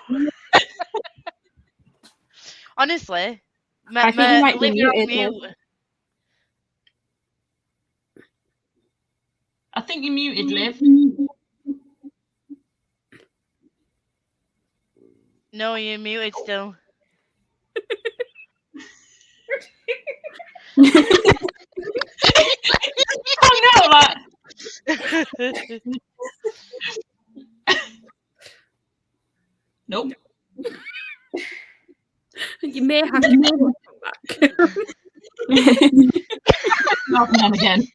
Honestly, Olivia on mute. I think you muted, Liv. No, you're muted still. Oh no, like. Nope. You may have to come back. Not on again.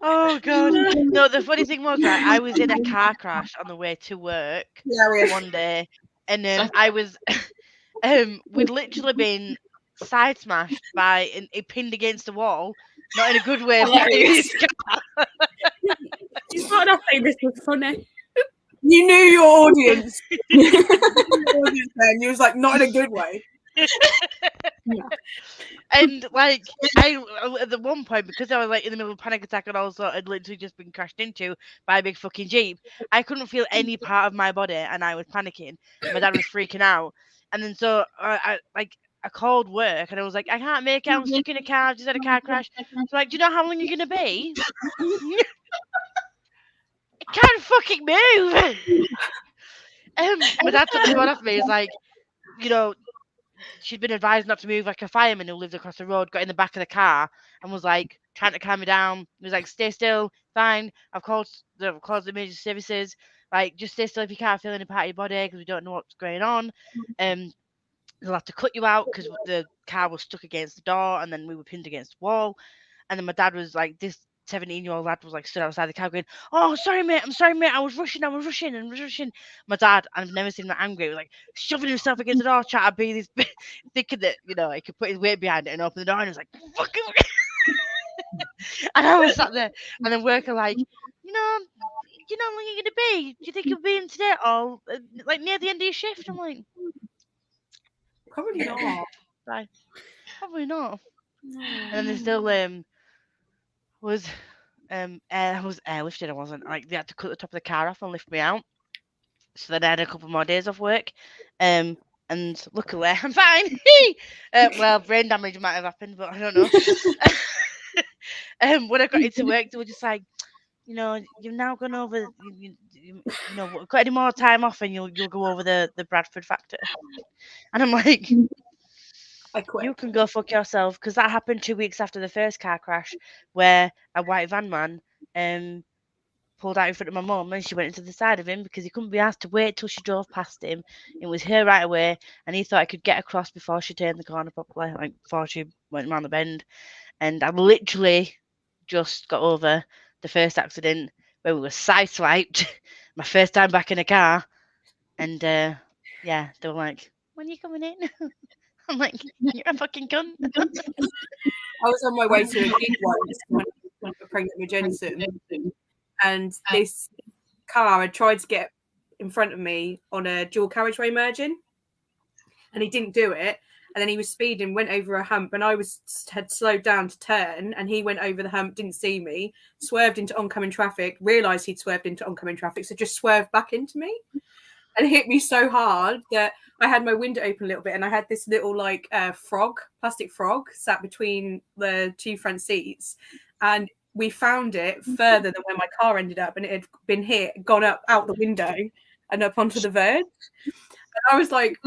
Oh god. No, the funny thing was, right, I was in a car crash on the way to work one day, and I was we'd literally been side smashed by a pinned against the wall, not in a good way. You started off saying this was funny. You knew your audience. Then you was like, not in a good way. Yeah. And like I at the one point, because I was like in the middle of a panic attack and also had literally just been crashed into by a big fucking Jeep, I couldn't feel any part of my body and I was panicking. My dad was freaking out, and then so I called work and I was like, I can't make it, I'm stuck in a car, I've just had a car crash. So like, do you know how long you're gonna be? I can't fucking move. My dad took the phone off me. He's like, you know, she'd been advised not to move, like a fireman who lived across the road got in the back of the car and was like trying to calm me down. He was like, stay still, fine. I've called the emergency services. Like, just stay still if you can't feel any part of your body because we don't know what's going on. they'll have to cut you out because the car was stuck against the door, and then we were pinned against the wall. And then my dad was like, this 17-year-old lad was like stood outside the car going, "Oh, sorry mate, I'm sorry mate, I was rushing. My dad, I've never seen him that angry, was like shoving himself against the door, trying to be this thinking that, you know, he could put his weight behind it and open the door, and he was like, fucking and I was sat there, and then worker like, you know how long you're gonna be? Do you think you'll be in today or like near the end of your shift? I'm like, Probably not. right, probably not. No. And then there still was airlifted. I wasn't like, they had to cut the top of the car off and lift me out. So then I had a couple more days off work. And luckily I'm fine. Well, brain damage might have happened, but I don't know. When I got into work, they were just like, you know, you've now gone over, you know, got any more time off, and you'll go over the Bradford factor. And I'm like, I quit. you can go fuck yourself, because that happened 2 weeks after the first car crash, where a white van man pulled out in front of my mum, and she went into the side of him because he couldn't be asked to wait till she drove past him. It was her right away, and he thought I could get across before she turned the corner properly, like before she went round the bend. And I literally just got over the first accident where we were sideswiped. My first time back in a car, and yeah, they were like, "When are you coming in?" I'm like, "You're a fucking cunt." I was on my way to a gig once when I was pregnant with Jensen, and this car had tried to get in front of me on a dual carriageway merging, and he didn't do it. And then he was speeding, went over a hump, and I had slowed down to turn, and he went over the hump, didn't see me, swerved into oncoming traffic, realised he'd swerved into oncoming traffic, so just swerved back into me, and hit me so hard that I had my window open a little bit, and I had this little like plastic frog sat between the two front seats, and we found it further than where my car ended up, and it had been hit, gone up out the window and up onto the verge. And I was like,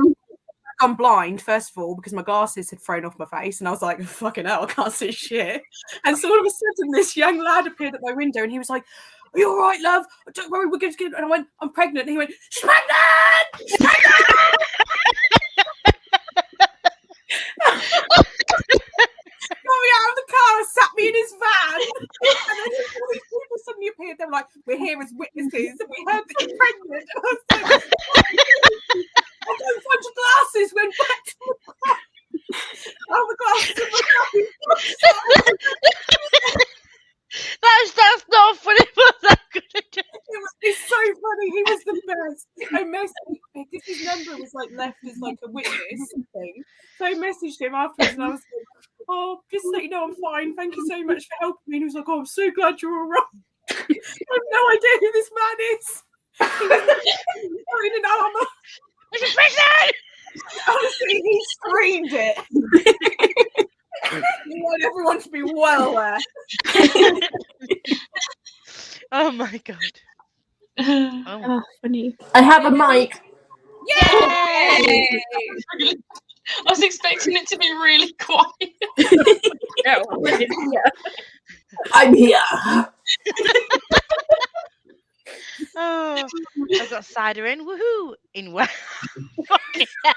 I'm blind, first of all, because my glasses had thrown off my face, and I was like, fucking hell, I can't see shit. And so all of a sudden, this young lad appeared at my window, and he was like, "Are you all right, love? Don't worry, we're going to get." And I went, "I'm pregnant." And he went, "She's pregnant! She's pregnant!" Got me out of the car and sat me in his van. And then all these people suddenly appeared. They were like, "We're here as witnesses, and we heard that you're pregnant." And I was like, I don't find your glasses, went back to the car. Oh, the glasses are That's not funny, but that's good. It's so funny. He was the best. I messaged because his number was like left as like a witness thing. So I messaged him afterwards, and I was like, "Oh, just so you know, I'm fine. Thank you so much for helping me." And he was like, "Oh, I'm so glad you're all right." I have no idea who this man is. He was wearing an armor. She's pregnant! Honestly, he screamed it. You want everyone to be well aware. Oh my god. Oh, funny. I have a mic. Yay! I was expecting it to be really quiet. I'm here. Oh, I've got cider in. Woohoo! In where? Fucking hell.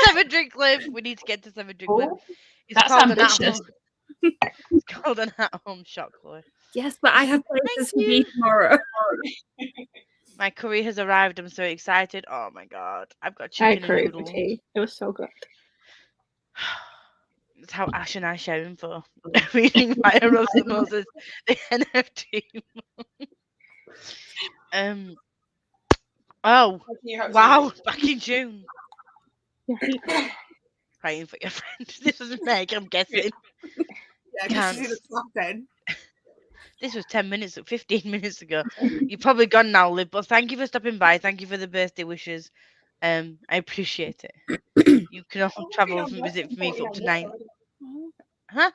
7 drink live. We need to get to 7 drink live. It's That's called ambitious. It's called an at-home shot, Chloe. Yes, but I have places to be tomorrow. My curry has arrived. I'm so excited. Oh my god. I've got I chicken agree and with noodles. tea. It was so good. That's how Ash and I share info. Reading Fire Rose and Moses, the NFT. Oh, wow. Back in June. Yeah. Praying for your friend. This was Meg, I'm guessing. Yeah, this is the top then. This was 15 minutes ago. You're probably gone now, Liv, but thank you for stopping by. Thank you for the birthday wishes. I appreciate it. You can also travel and visit me for up to 9. Huh?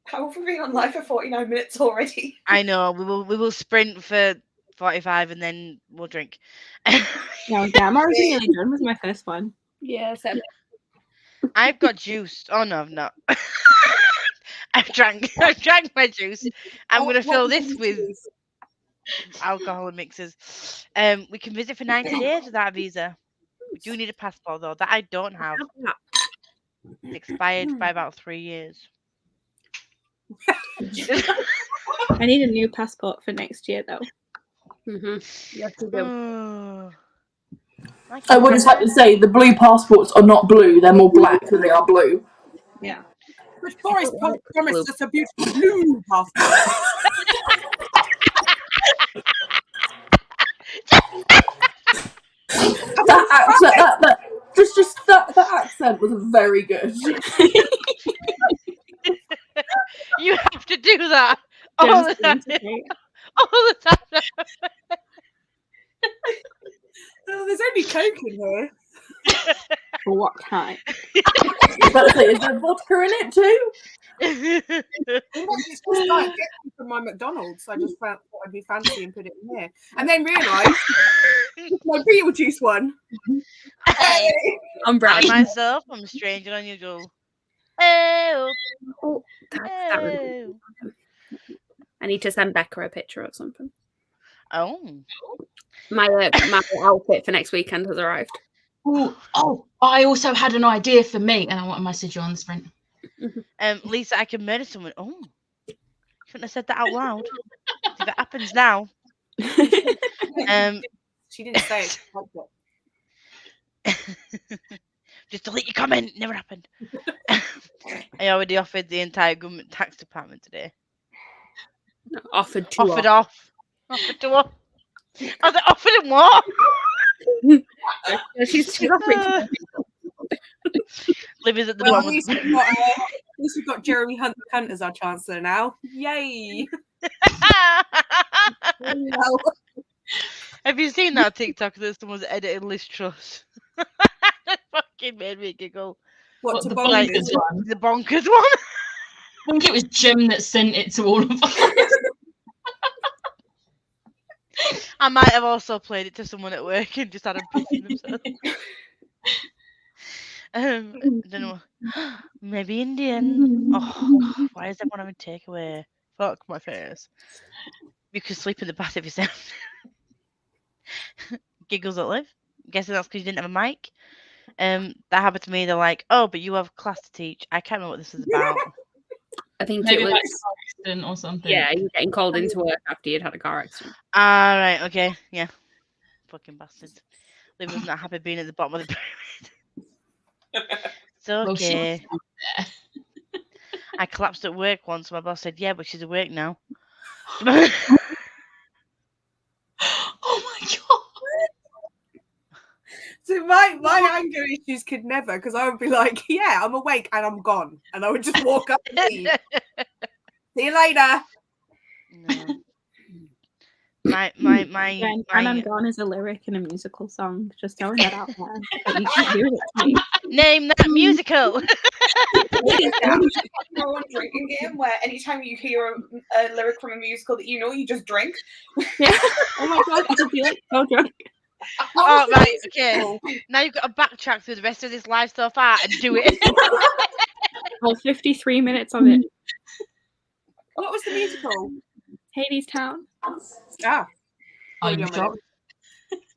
How have we been on live for 49 minutes already? I know. We will sprint for 45 and then we'll drink. No, yeah, I'm already nearly done with my first one. Yes. I've got juice. Oh no, I've not. I've drank my juice. I'm gonna fill this with alcohol and mixers. We can visit for 90 days without a visa. We do need a passport though, that I don't have. It's expired by about 3 years. I need a new passport for next year, though. Yes, you do. I would just like to say the blue passports are not blue; they're more black than they are blue. Yeah. But Boris promised us a beautiful blue passport. That accent was very good. You have to do that all the time. All the time. Oh, there's only Coke in here. For what kind? Is there vodka in it too? It's just like getting from my McDonald's. I just thought I'd be fancy and put it in here, and then realised it's my Beetlejuice one. I'm Brad. Myself, I'm strange and unusual. Oh, that really I need to send Becca a picture of something. Oh, my outfit for next weekend has arrived. Oh, I also had an idea for me, and I want to message you on the Sprint. Lisa, I can murder someone. Oh, you shouldn't have said that out loud. If it happens now. She didn't say it. Just delete your comment. Never happened. I already offered the entire government tax department today. Offered to off. I was offered him what? She's offering. Liv is at the Well, bottom. at least we've got Jeremy Hunt as our chancellor now. Yay! Have you seen that TikTok that someone's edited Liz Truss? That fucking made me giggle. What, the bonkers one? The bonkers one? I think it was Jim that sent it to all of us. I might have also played it to someone at work and just had them pissing themselves. I don't know. Maybe Indian. Oh, God, why is everyone having takeaway? Fuck my face. You could sleep in the bath if you said. Giggles at Liv. I'm guessing that's because you didn't have a mic. That happened to me. They're like, "Oh, but you have class to teach." I can't remember what this is about. I think Maybe it was like a car accident or something. Yeah, you're getting called into work after you'd had a car accident. Ah, right, okay, yeah. Fucking bastards. Liv was not happy being at the bottom of the pyramid. It's okay. I collapsed at work once. My boss said, "Yeah, but she's at work now." Oh my god. So my anger issues could never, because I would be like, "Yeah, I'm awake and I'm gone," and I would just walk up and leave. See you later. No. My and I'm gone is a lyric in a musical song. Just throwing that out there. But you keep doing it to me. Name that musical. One drinking game where anytime you hear a lyric from a musical that you know, you just drink. Yeah. Oh my god, I could be like so drunk. Oh, right, okay. Now you've got to backtrack through the rest of this live so far and do it. All 53 minutes of it. What was the musical? Hades Town. Ah. I'm drunk.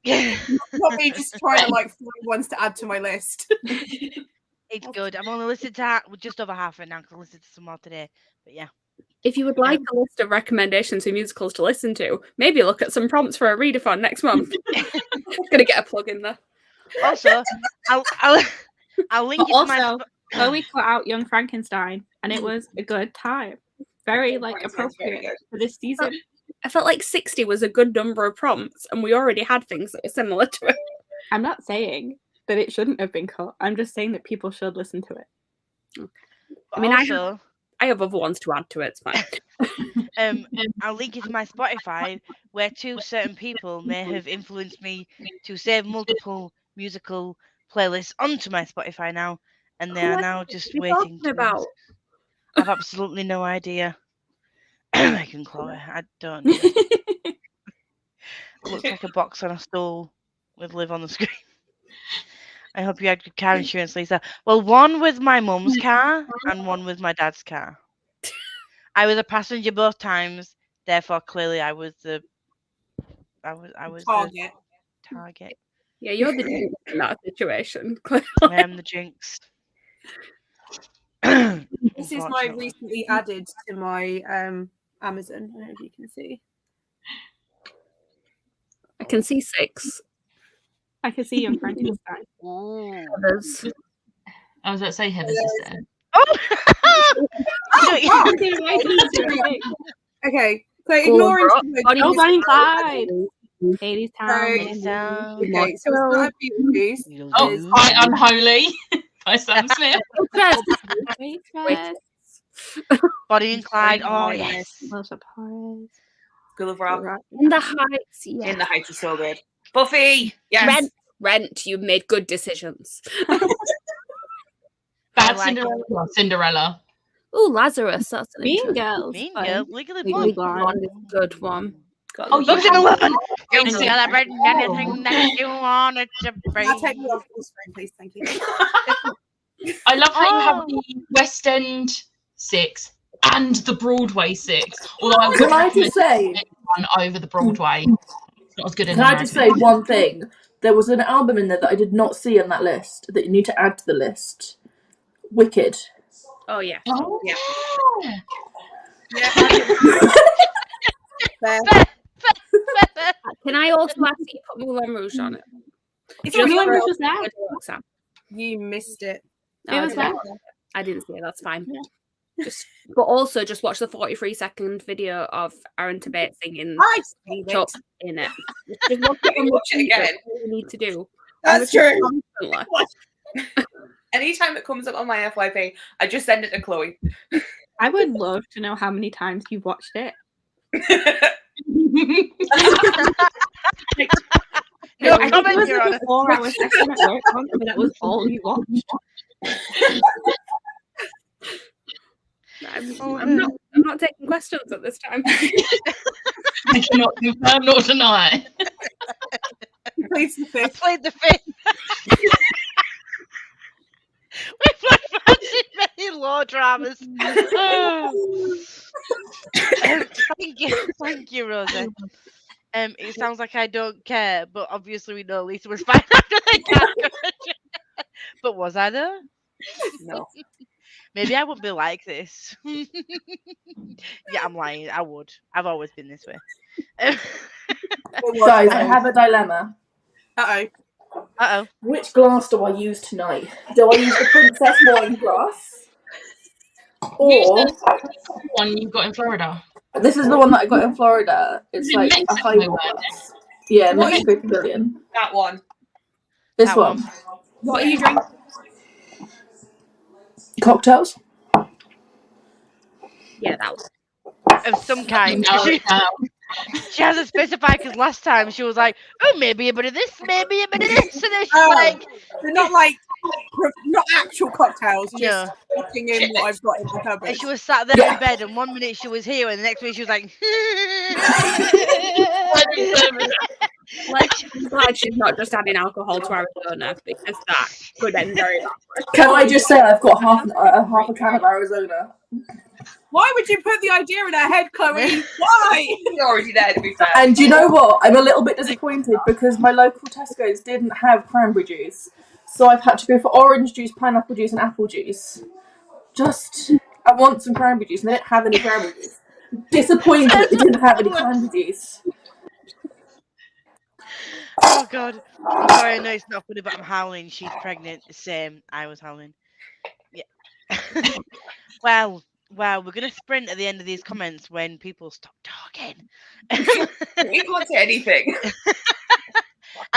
Yeah. Not me just trying to like find ones to add to my list. It's good. I'm only listening to just over half right now. I can listen to some more today. But yeah. If you would like a list of recommendations for musicals to listen to, maybe look at some prompts for a readathon next month. Gonna get a plug in there. Also, I'll link it to my. Chloe put out Young Frankenstein, and it was a good time. Very appropriate for this season. I felt like 60 was a good number of prompts, and we already had things that were similar to it. I'm not saying that it shouldn't have been cut. I'm just saying that people should listen to it. Okay. I mean, also, I have other ones to add to it. It's fine. I'll link it to my Spotify, where two certain people may have influenced me to save multiple musical playlists onto my Spotify now, and they are now just waiting. About? I've absolutely no idea. I can Chloe. I don't know. It looks like a box on a stool with Liv on the screen. I hope you had good car insurance, Lisa. Well, one with my mum's car and one with my dad's car. I was a passenger both times, therefore clearly I was the I was Target. the target. Yeah, you're the jinx in that situation. I am the jinx. This is my recently added to my Amazon. I don't know if you can see. I can see 6. I can see you in front of the sky. Ooh. Others. I was about to say Heather's is there. Oh! Okay, so ignoring. Oh, Bonnie and Clyde. Hades Town. Okay, so it's not a Beetlejuice. Oh, quite unholy by Sam Smith. Bonnie and Clyde. Oh yes. School of Rock. In the Heights. Yeah. In the Heights is so good. Buffy. Yes. Rent. You've made good decisions. Bad Cinderella. Cinderella. Oh, Lazarus. That's an Mean Girls. Mean Girls. Legally Legally Blonde. Blonde. Good one. Oh, you Books in have- 11. You celebrate anything that you want it to bring. I'll take me off full screen, please. Thank you. I love how you have the West End 6 and the Broadway 6. Although I would Can I just recommend say? one over the Broadway. It's not as good in Can I just say one thing? There was an album in there that I did not see on that list that you need to add to the list. Wicked. Oh, yeah. Oh, Yeah. yeah. Fair. Can I also ask you to put Moulin Rouge on it? It's Just Moulin for- Rouge was there. You missed it. No, It I was didn't. there. I didn't see it. That's fine. But also just watch the 43-second video of Aaron Tabate singing I've seen Chuck it. in it. Just watch it and Watch it again. That's all you need to do. That's true. Constantly. Anytime it comes up on my FYP, I just send it to Chloe. I would love to know how many times you've watched it. No I think comment, it was Your like Honour. a 4-hour session at work once, but that was all you watched. I'm not taking questions at this time. I cannot confirm nor deny. Please the I fifth. played the fifth. We played fancy many law dramas. Thank you, Rosa. It sounds like I don't care, but obviously we know Lisa was fine after the car crash. But was I though? No. Maybe I would be like this. Yeah, I'm lying. I would. I've always been this way. Guys, I have a dilemma. Uh-oh. Uh-oh. Which glass do I use tonight? Do I use the Princess Wine glass? Or One you got in Florida. this is the one that I got in Florida. It's Is it like a Mexico, highball wasn't glass. Yeah, What Mexico Pavilion. That one. This That one. one. What are you drinking? Cocktails. Yeah, that was. Of some kind. No, no. She hasn't specified because last time she was like, oh, maybe a bit of this, maybe a bit of this. And then she's Oh. like, They're not like not actual cocktails, just no. putting in what I've got in the cupboard. And she was sat there in bed, and 1 minute she was here, and the next minute she was like, Like, I'm glad she's not just adding alcohol to Arizona because that could end very badly. Can I just say I've got half a can of Arizona? Why would you put the idea in her head, Chloe? Why? You're already there, to be fair. And you know what? I'm a little bit disappointed because my local Tesco's didn't have cranberry juice. So I've had to go for orange juice, pineapple juice, and apple juice. I want some cranberry juice, and they didn't have any cranberry juice. Disappointed that they didn't have any cranberry juice. oh, God. I'm sorry, I know it's not funny, but I'm howling. She's pregnant. Same. I was howling. Yeah. Well, we're going to sprint at the end of these comments when people stop talking. We can't say anything.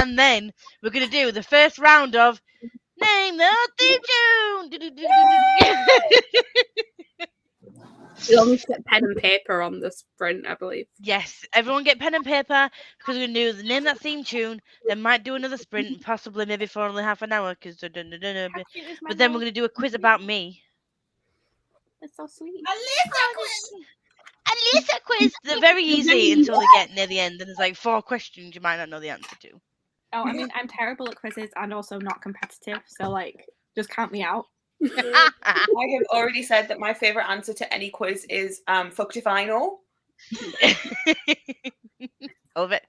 And then we're going to do the first round of Name the Theme Tune. You'll need to get pen and paper on the sprint, I believe. Yes, everyone get pen and paper because we're going to do the Name That Theme Tune. Then might do another sprint, possibly maybe for only half an hour. But then we're going to do a quiz about me. It's so sweet. Alisa quiz. They're very easy until they get near the end, and there's like 4 questions you might not know the answer to. Oh, I mean, I'm terrible at quizzes and also not competitive, so like, just count me out. I have already said that my favourite answer to any quiz is fucked if I know. Love it.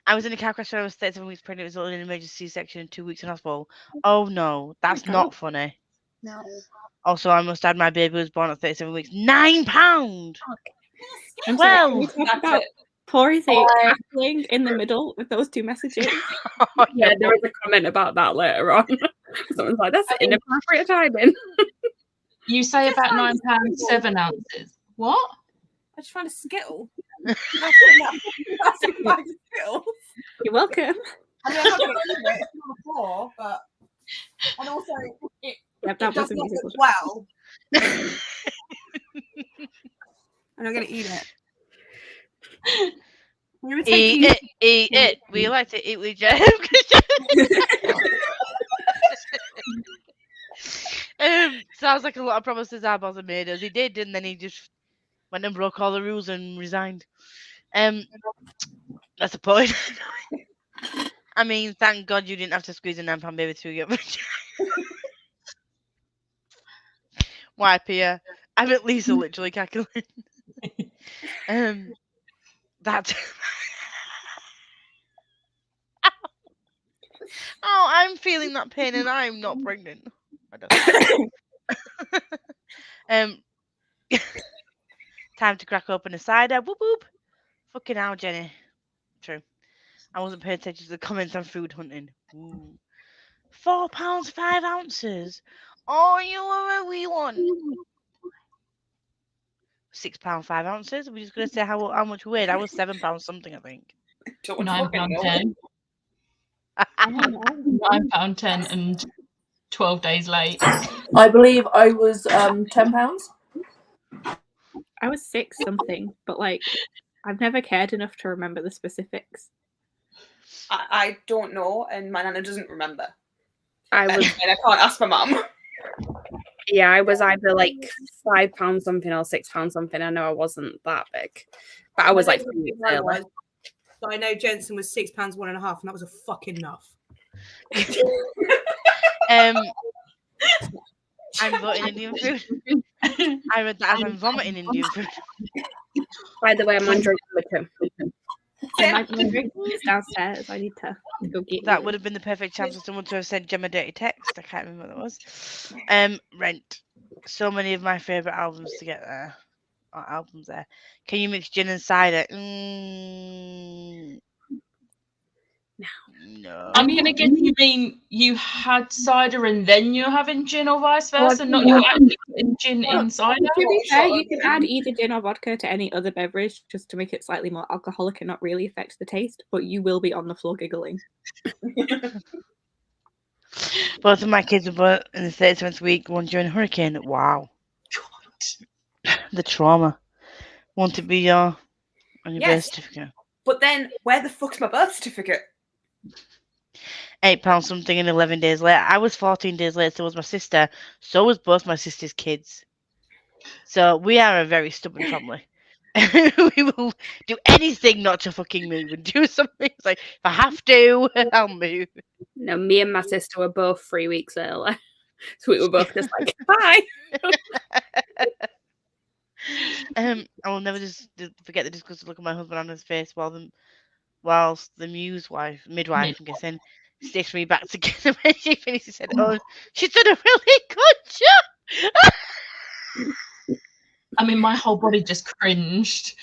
I was in a car crash when I was 37 weeks pregnant. It was only an emergency C-section and 2 weeks in hospital. Oh no, that's God. not funny. No. Also, I must add my baby was born at 37 weeks. £9. I'm sorry. Can we Well, talk That's about it. Porisy cackling in the middle with those two messages? Yeah, there is a comment about that later on. Someone's like, "That's inappropriate timing." You say about £9 7 ounces. What? I just found a Skittle. That's a bag of Skittles. You're welcome. I mean, I'm not going to eat it. It's on the floor, but and also it Yep, that does was a not musical. look well. I'm not going to eat it. I'm gonna take you- eat it. We like to eat with jam. Sounds like a lot of promises our boss had made us. He did, and then he just went and broke all the rules and resigned. That's the point. I mean, thank God you didn't have to squeeze a £9 baby through your vagina. Why, Pia? I'm at least literally cackling. That. Oh, I'm feeling that pain, and I'm not pregnant. I don't. Time to crack open a cider. Whoop whoop. Fucking hell, Jenny. True. I wasn't paying attention to the comments on food hunting. Ooh. £4 5 ounces. Oh, you were a wee one. £6 5 ounces. Are we just gonna say how much we weighed? I was £7 something, I think. Don't fucking know. £9.10. £9.10 and 12 days late. I believe I was £10. I was 6 something, but like I've never cared enough to remember the specifics. I don't know, and my nana doesn't remember. I was, And I can't ask my mum. yeah, I was either like £5 something or £6 something. I know I wasn't that big, but I was like 3 weeks early. So I know Jensen was £6 1.5, and that was a fucking enough. I'm voting Indian food. I read that as I'm vomiting Indian food. By the way, I'm on drink number 2. My drink is downstairs. I need to go get That it. would have been the perfect chance for someone to have sent Gem a dirty text. I can't remember what that was. Rent. So many of my favourite albums to get there. Or albums there. Can you mix gin and cider? No. I'm going to guess you mean you had cider and then you're having gin or vice versa, not you're actually putting gin in cider? To be fair, you can add either gin or vodka to any other beverage just to make it slightly more alcoholic and not really affect the taste, but you will be on the floor giggling. Both of my kids were born in the 37th week, one during a hurricane. Wow. The trauma. Want to be on your birth certificate. But then, where the fuck's my birth certificate? £8 something and 11 days later. I was 14 days late, so was my sister. So was both my sister's kids. So we are a very stubborn family. We will do anything not to fucking move and do something. It's like, if I have to, I'll move. No, me and my sister were both 3 weeks early. So we were both just like, bye. I will never just forget the disgusted look of my husband on his face whilst the midwife, I'm guessing, stitched me back together when she finished. She said, "Oh, she's done a really good job." I mean, my whole body just cringed.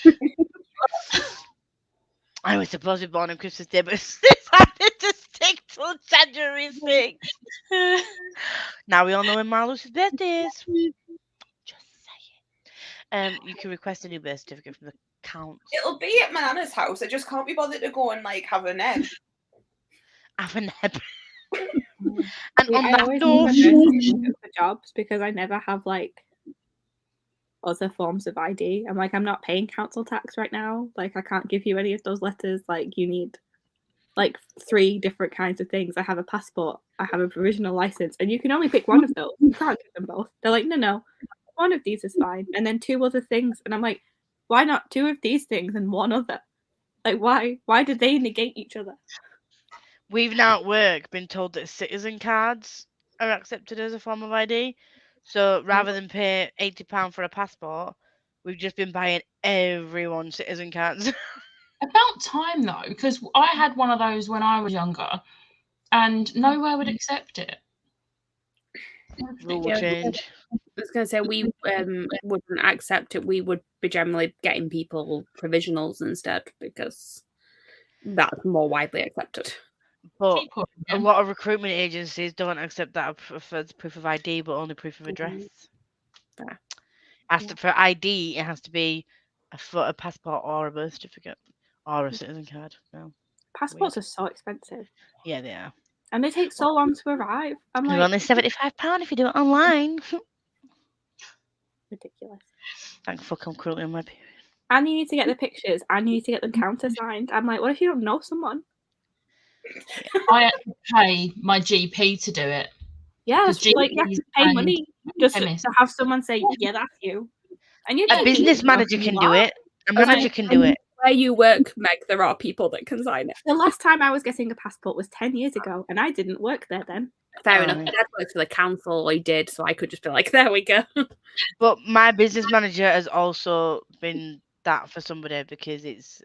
I was supposed to be born on Christmas Day, but decided to stick till January 6th. Now we all know when Marluce's birthday is. Just saying. You can request a new birth certificate from the council. It'll be at my nana's house. I just can't be bothered to go and like have a neb. Have a neb. And See, on I that always note, need for jobs because I never have like other forms of ID. I'm like, I'm not paying council tax right now. Like, I can't give you any of those letters. Like, you need like 3 different kinds of things. I have a passport, I have a provisional license, and you can only pick one of those. You can't get them both. They're like, no, one of these is fine, and then 2 other things. And I'm like, why not 2 of these things and 1 other? Like, why did they negate each other? we've now at work been told that citizen cards are accepted as a form of ID. So rather than pay £80 for a passport, we've just been buying everyone citizen cards. About time though, because I had one of those when I was younger, and nowhere would accept it. Rule Yeah. change. I was going to say we wouldn't accept it. We would be generally getting people provisionals instead because that's more widely accepted. But People, a lot of recruitment agencies don't accept that for proof of ID, but only proof of address. Fair. For ID, it has to be a passport or a birth certificate or a citizen card. No, Passports are so expensive. yeah, they are. And they take so long to arrive. I'm They're like, only £75 if you do it online. ridiculous. Thank fuck, I'm currently on my period. And you need to get the pictures and you need to get them countersigned. I'm like, what if you don't know someone? I had to pay my GP to do it. Yeah, 'Cause like you have to pay and money just to chemists. have someone say, yeah, that's you. And you A don't business need to know manager who can you do are. it. A manager can do it. Where you work, Meg, there are people that can sign it. The last time I was getting a passport was 10 years ago, and I didn't work there then. Fair Oh, enough. yeah. My dad works for the council, I did, so I could just be like, there we go. But my business manager has also been that for somebody because it's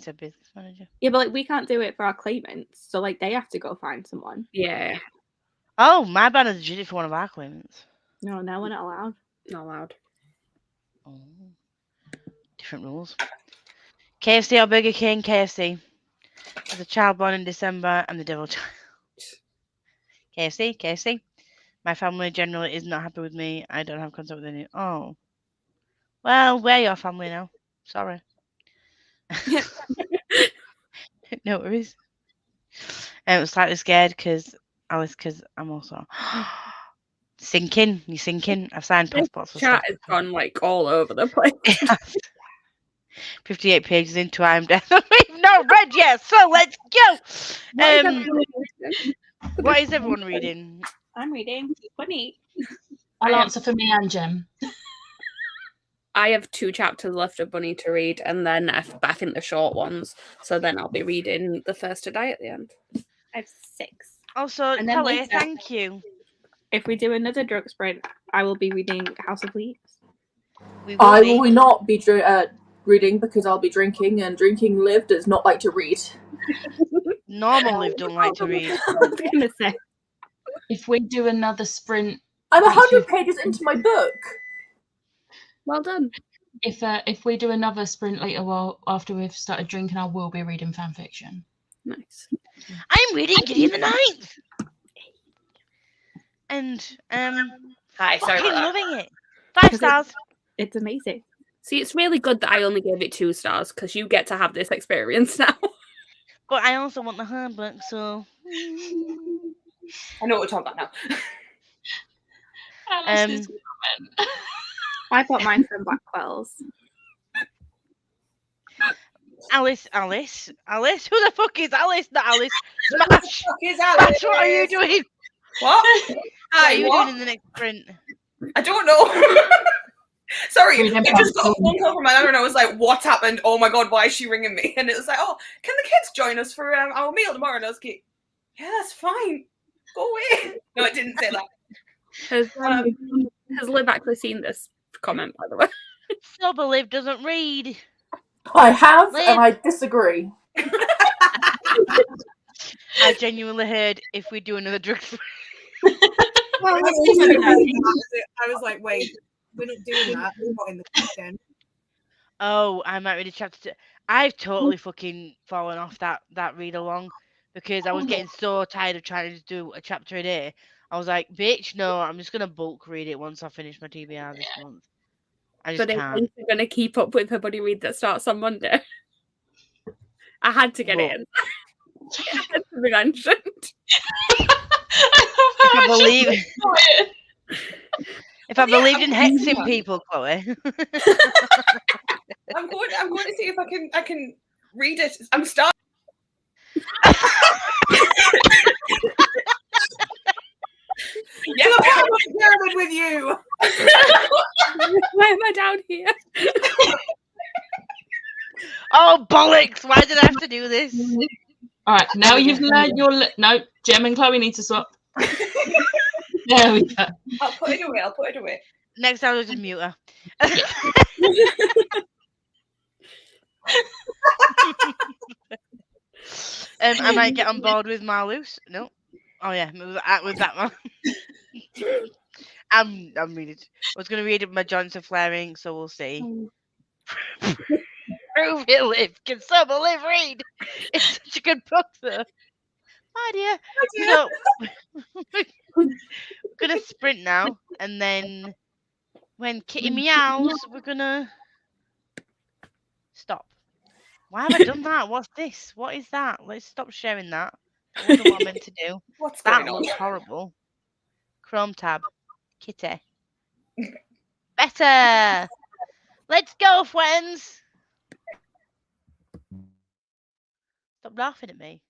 a business manager. Yeah, but like we can't do it for our claimants, so like they have to go find someone. Yeah, Oh, my manager did it for one of our claimants. No, we're not allowed. not allowed. Oh. Different rules. KFC or Burger King? KFC. As a child born in December, I'm the devil child. KFC. My family generally is not happy with me. I don't have contact with any. Oh. Well, we're your family now. Sorry. No worries. I was slightly scared because I'm also sinking. You sinking? I've signed passports for Chat stuff. has gone like all over the place. 58 pages into I'm dead. We've not read yet, so let's go. What is everyone reading? I'm reading Bunny. I'll answer for me and Jem. I have 2 chapters left of Bunny to read, and then I think the short ones. So then I'll be reading The First to Die at the end. I have 6. Also, And then Chloe, later- thank you. If we do another drug sprint, I will be reading House of Leaves. I will not be reading because I'll be drinking, and drinking Liv does not like to read. Normal Liv don't like to read. I was gonna say. If we do another sprint, I'm 100 pages into my book. Well done. if we do another sprint later, well, after we've started drinking, I will be reading fan fiction. Nice. I'm reading Gideon the Ninth. And Hi, sorry fucking about that. loving it. 5 stars. It's amazing. See, it's really good that I only gave it 2 stars because you get to have this experience now. But I also want the hard book, so I know what we're talking about now. Alice is comment. I bought mine from Blackwell's. Alice. Who the fuck is Alice? Not Alice. Smash. Fuck is Alice? Smash, what are you doing? What? What are Hi, you what? doing in the next sprint? I don't know. Sorry, Reading I just got a fan phone call from my mother and I was like, what happened? Oh my god, why is she ringing me? And it was like, oh, can the kids join us for our meal tomorrow? And I was like, yeah, that's fine. Go away. No, it didn't say that. Has Liv actually seen this comment, by the way? Sober Liv doesn't read. I have, Liv. and I disagree. I genuinely heard if we do another drug sprint. Well, I was like, wait, we're not doing that. We're not in the kitchen. Oh, I might read a chapter 2. I've totally fucking fallen off that read along because I was getting so tired of trying to do a chapter a day. I was like, bitch, no, I'm just gonna bulk read it once I finish my TBR this month. I just But can't. I'm going to keep up with her buddy read that starts on Monday. I had to get it in. It had to be mentioned. If I believed in hexing people, Chloe. I'm going to see if I can read it. I'm starting. Yeah, I'm on the pyramid with you. Why am I down here? Oh bollocks! Why did I have to do this? All right, now you've learned your no. Jem and Chloe need to swap. There we go. I'll put it away. Next time I'll just mute her. I might get on board with Marloose. No. Oh yeah, with that one. I'm reading. I was going to read it. My joints are flaring, so we'll see. Prove it, live. Can someone live read? It's such a good book, though. Oh dear. So we're gonna sprint now, and then when Kitty meows, we're gonna stop. Why have I done that? What's this? What is that? Let's stop sharing that. That wasn't what I meant to do. What's That going on? looks horrible. Chrome tab. Kitty. Better. Let's go, friends. Stop laughing at me.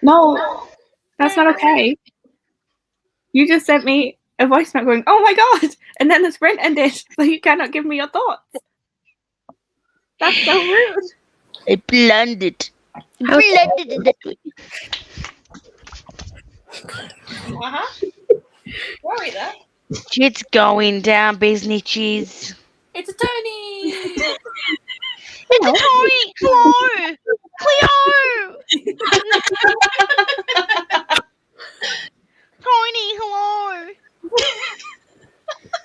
No, that's not okay. You just sent me a voice note going, "Oh my god!" and then the sprint ended, so you cannot give me your thoughts. That's so rude. I planned it. Blended it that way. Where are we there? Shit's going down, business cheese. It's a Tony! It's a Tony! Hello! Cleo! Tony, hello!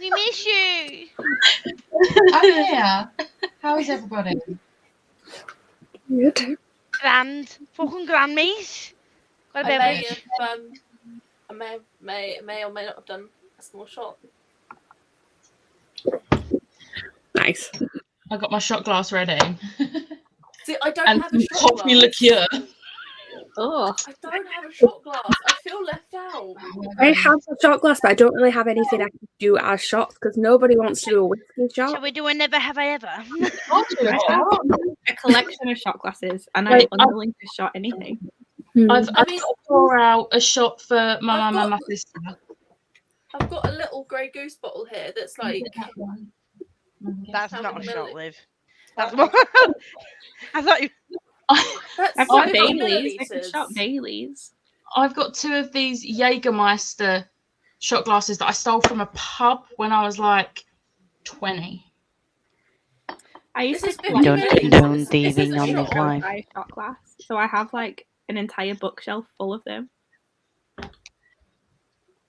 We miss you! I'm here. How is everybody? Good. Grand. Fucking grand, mate. Got a I may beverage. have, I may or may not have done a small shot. Nice. I got my shot glass ready. See, I don't And have a shot coffee glass. liqueur. Oh, I don't have a shot glass. I feel left out. I have a shot glass, but I don't really have anything I can do as shots because nobody wants to do a whiskey shot. Shall we do a never have I ever? I'll do a I shot. have a collection of shot glasses, and I'm Wait, unwilling to shot anything. I've I got mean- to pour out a shot for my I've mum and my got- sister. I've got a little Grey Goose bottle here that's like. That's How not a many shot, milliliters? Liv. That's more. I thought you. That's I've Oh, got 50 Baileys. I can milliliters. shot Baileys. I've got 2 of these Jägermeister shot glasses that I stole from a pub when I was like 20. I used This to is collect Don't milliliters. condone This is thieving a on this shot. line. a shot glass, so I have like an entire bookshelf full of them.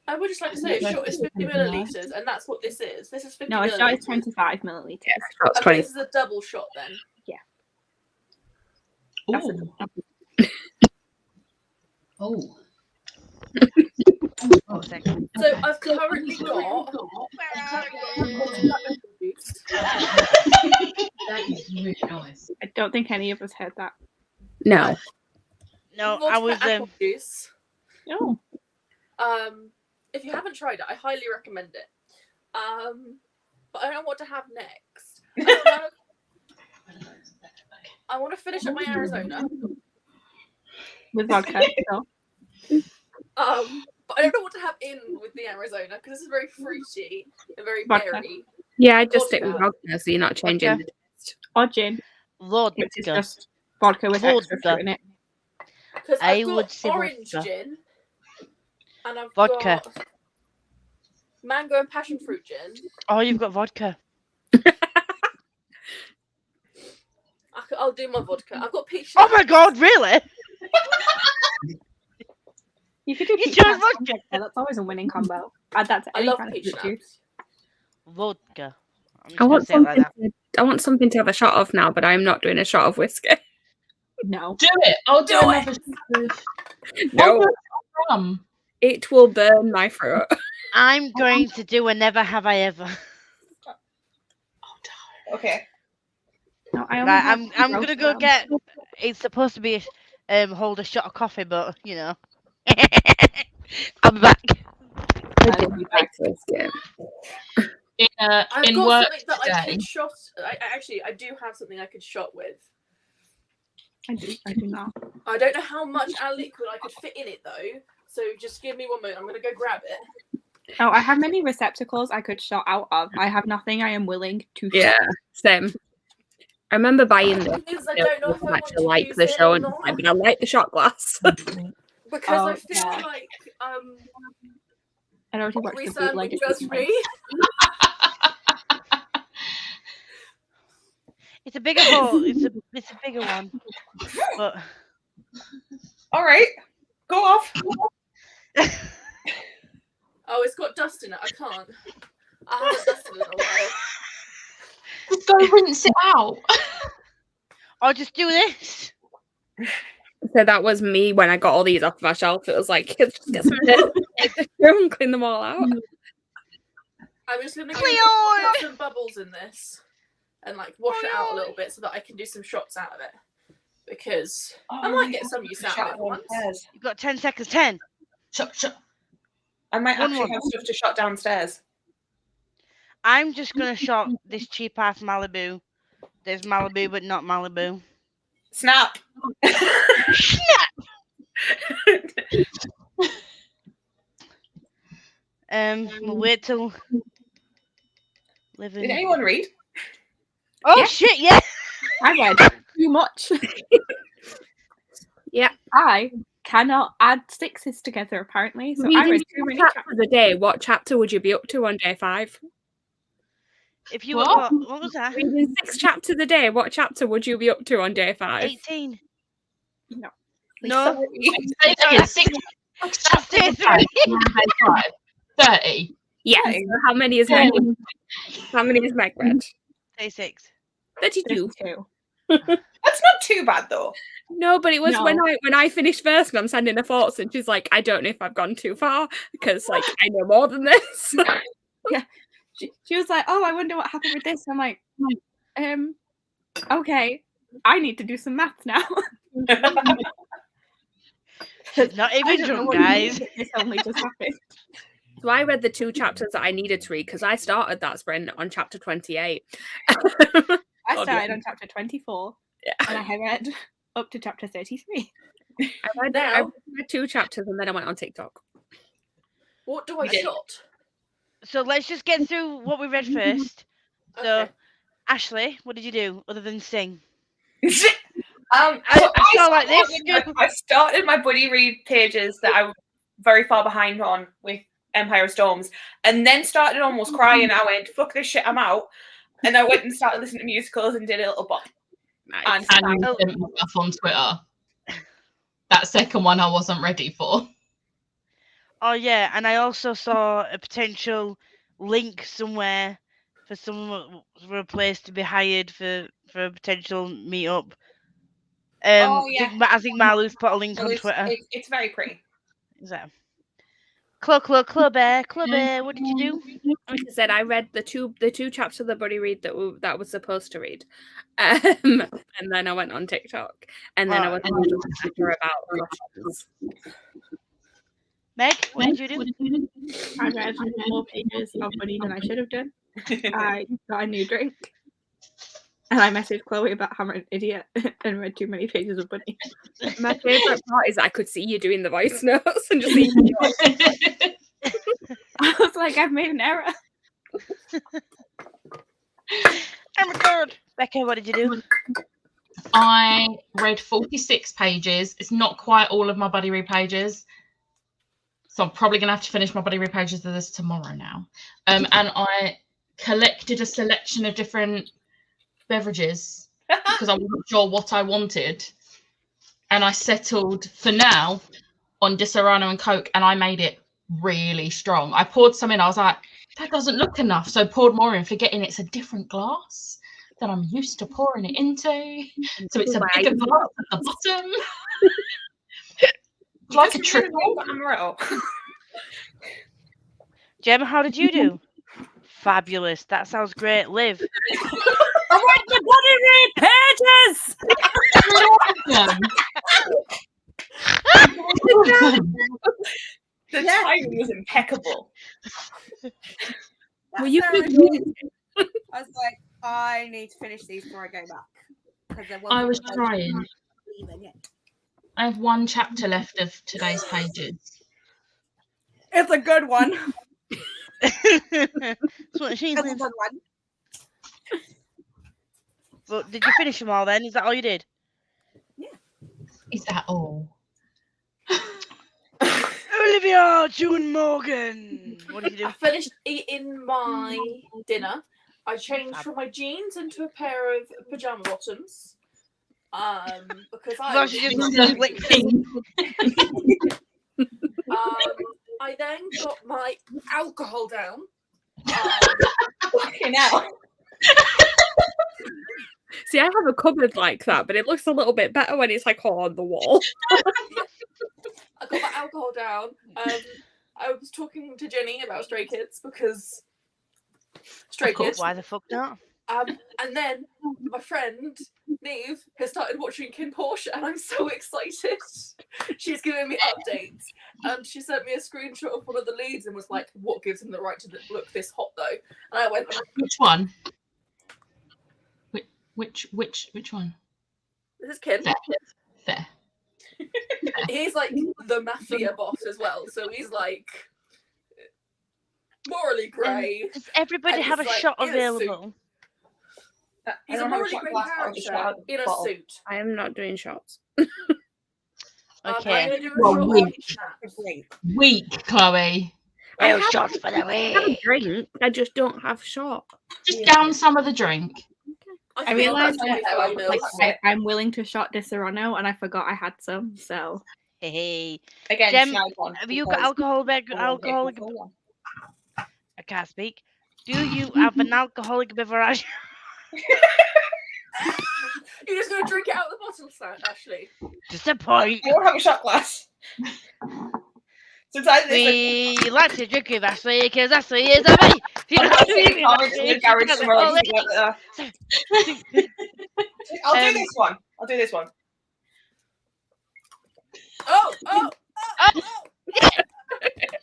I would just like to say a shot is 50 milliliters, and that's what this is. This is 50 No, a milliliters. shot is 25 milliliters. Shot's Okay, 20. this is a double shot then. That's Ooh. Oh. Oh, thank you. So I've currently got. That is really nice. I don't think any of us heard that. No. No, vodka I was. apple juice. No. If you haven't tried it, I highly recommend it. But I don't know what to have next. I want to finish up my Arizona. With vodka. So. But I don't know what to have in with the Arizona because this is very fruity and very Vodka. berry. Yeah, I just stick with Vodka. vodka, so you're not changing Vodka. the taste. Or gin, Vodka. which is just vodka with extra Vodka. fruit in it. Because I I've would got say orange vodka. gin, and I've Vodka. got mango and passion fruit gin. Oh, you've got vodka. I'll do my vodka. I've got peach. Oh my god, really? You could do You peach chose schnapps. vodka. Yeah, that's always a winning combo. Add that to I any love kind of peach fruit juice. schnapps. Vodka. I'm just I gonna want say it like something. that. I want something to have a shot of now, but I'm not doing a shot of whiskey. No. Do it. I'll do Do another shot. No, Rum. it will burn my throat. I'm going to do a never have I ever. Okay. No, I only Right, have I'm roast gonna go rum. get. It's supposed to be hold a shot of coffee, but you know. I'll be back. I I'll didn't be like whiskey. I've In got work something that I today. could shot. I do have something I could shot with. I do not. I don't know how much liquid I could fit in it though. So just give me one moment. I'm gonna go grab it. Oh, I have many receptacles I could shot out of. I have nothing I am willing to shot. Yeah, same. I remember buying The this. thing is, I don't know if I want to to like use the it show, or and not. but I like the shot glass. Because Oh, I feel yeah. like I already watched the Resan bootleg. would judge me. It's a bigger hole. It's a bigger one. But All right. Go off. Oh, it's got dust in it. I can't. I haven't dusted it in a while. Just go rinse it out. I'll just do this. So that was me when I got all these off my shelf. It was like, just get some and clean them all out. I'm just gonna Cleo! put some bubbles in this and like wash it out a little bit so that I can do some shots out of it. Because I might get some use out of it once. You've got 10 seconds. 10. Shut. I might One actually more. have stuff to shot downstairs. I'm just gonna shot this cheap ass Malibu. There's Malibu, but not Malibu. Snap. Snap! We'll wait till living. Did anyone read? Oh Yeah. shit! Yeah. I read too much. Yeah. I cannot add sixes together, apparently. So I Reading read too many chapters a day. What chapter would you be up to on day 5? If you What? what was that? Reading 6 chapters a day. What chapter would you be up to on day 5? 18. No. No. Say that again, 6 chapters a day. 30. Yes. Right. So how many is Meg? How many is Meg read? 36. 32. 32. That's not too bad though. No, but it was No. when I finished first and I'm sending her thoughts and she's like, I don't know if I've gone too far because like I know more than this. She was like, oh, I wonder what happened with this. I'm like, okay, I need to do some maths now. She's not I even don't know drunk, what you mean guys. that this only just happened. So I read the 2 chapters that I needed to read because I started that sprint on chapter 28. I Oh, started dear. on chapter 24 Yeah. and I have read up to chapter 33. I read 2 chapters and then I went on TikTok. What do I Yeah. shot? So let's just get through what we read first. So, Okay. Ashley, what did you do other than sing? I felt like this. I started my buddy read pages that I was very far behind on with Empire of Storms, and then started almost crying. I went, "Fuck this shit, I'm out." And I went and started listening to musicals and did a little bop. Nice. And And you sent me stuff on Twitter. That second one I wasn't ready for. Oh yeah, and I also saw a potential link somewhere for for a place to be hired for a potential meetup. Oh, yeah. I think Marlu's put a link on Twitter. It's very pretty. Is that Clubber? What did you do? Like I said, I read the two chapters of Buddy Read that was supposed to read, and then I went on TikTok, and then I went on Twitter about Russians. Meg, what did you do? I read more pages of Bunny than I should have done. I got a new drink. And I messaged Chloe about how I'm an idiot and read too many pages of Bunny. My favourite part is I could see you doing the voice notes and just seeing you. I was like, I've made an error. I'm recorded. Becca, what did you do? I read 46 pages. It's not quite all of my Buddy Read pages. So I'm probably going to have to finish my Buddy Read pages of this tomorrow now. And I collected a selection of different beverages because I wasn't sure what I wanted. And I settled for now on Disaronno and Coke, and I made it really strong. I poured some in. I was like, that doesn't look enough. So I poured more in, forgetting it's a different glass that I'm used to pouring it into. So it's a bigger glass at the bottom. Like a triple. Gemma, how did you do? Fabulous. That sounds great. Liv. I read the Buddy Read pages. The timing was impeccable. Well, you could. I was like, I need to finish these before I go back. I was trying. I have 1 chapter left of today's pages. It's a good one. That's what she It's a said. good one. But did you finish them all then? Is that all you did? Is that all? Olivia June Morgan. What did you I do? finished eating my dinner. I changed from my jeans into a pair of pajama bottoms. Because Well, she just flicked it. I then got my alcohol down. Fucking hell. See, I have a cupboard like that, but it looks a little bit better when it's like all on the wall. I got my alcohol down. I was talking to Jenny about Stray Kids because Stray Kids. Why the fuck not? And then my friend Neve has started watching Kin Porsche, and I'm so excited. She's giving me updates, and she sent me a screenshot of one of the leads and was like, "What gives him the right to look this hot, though?" And I went, Which one? Which one? "This is Kin." Fair. He's like the mafia boss as well, so he's like morally grey. Does everybody and have a he's, like, shot in a suit. available? He's a don't have morally shot grey glass, I'll just character shot in a bottle. suit. I am not doing shots. I'm Okay. going to do a Well, shot weak. of each snaps. Weak, Chloe. I Real have- shots for the I have a week. drink. I just don't have shot. Just down some of the drink. I forgot realised that's that only 5 mils. I'm willing to shot Di Serrano, and I forgot I had some. So Hey, Again, Jem, snide one. have you got because alcoholic? I won't take my Alcoholic? full one. I can't speak. Do you have an alcoholic beverage? You're just going to drink it out of the bottle, Ashley. Just a point. I won't have a shot glass. Sometimes it's We like to drink with Ashley because Ashley is a me. She like, loves me I'll with in the Ashley, garage she's tomorrow. alcoholic. I'll do Um, this one. I'll do this one. Oh!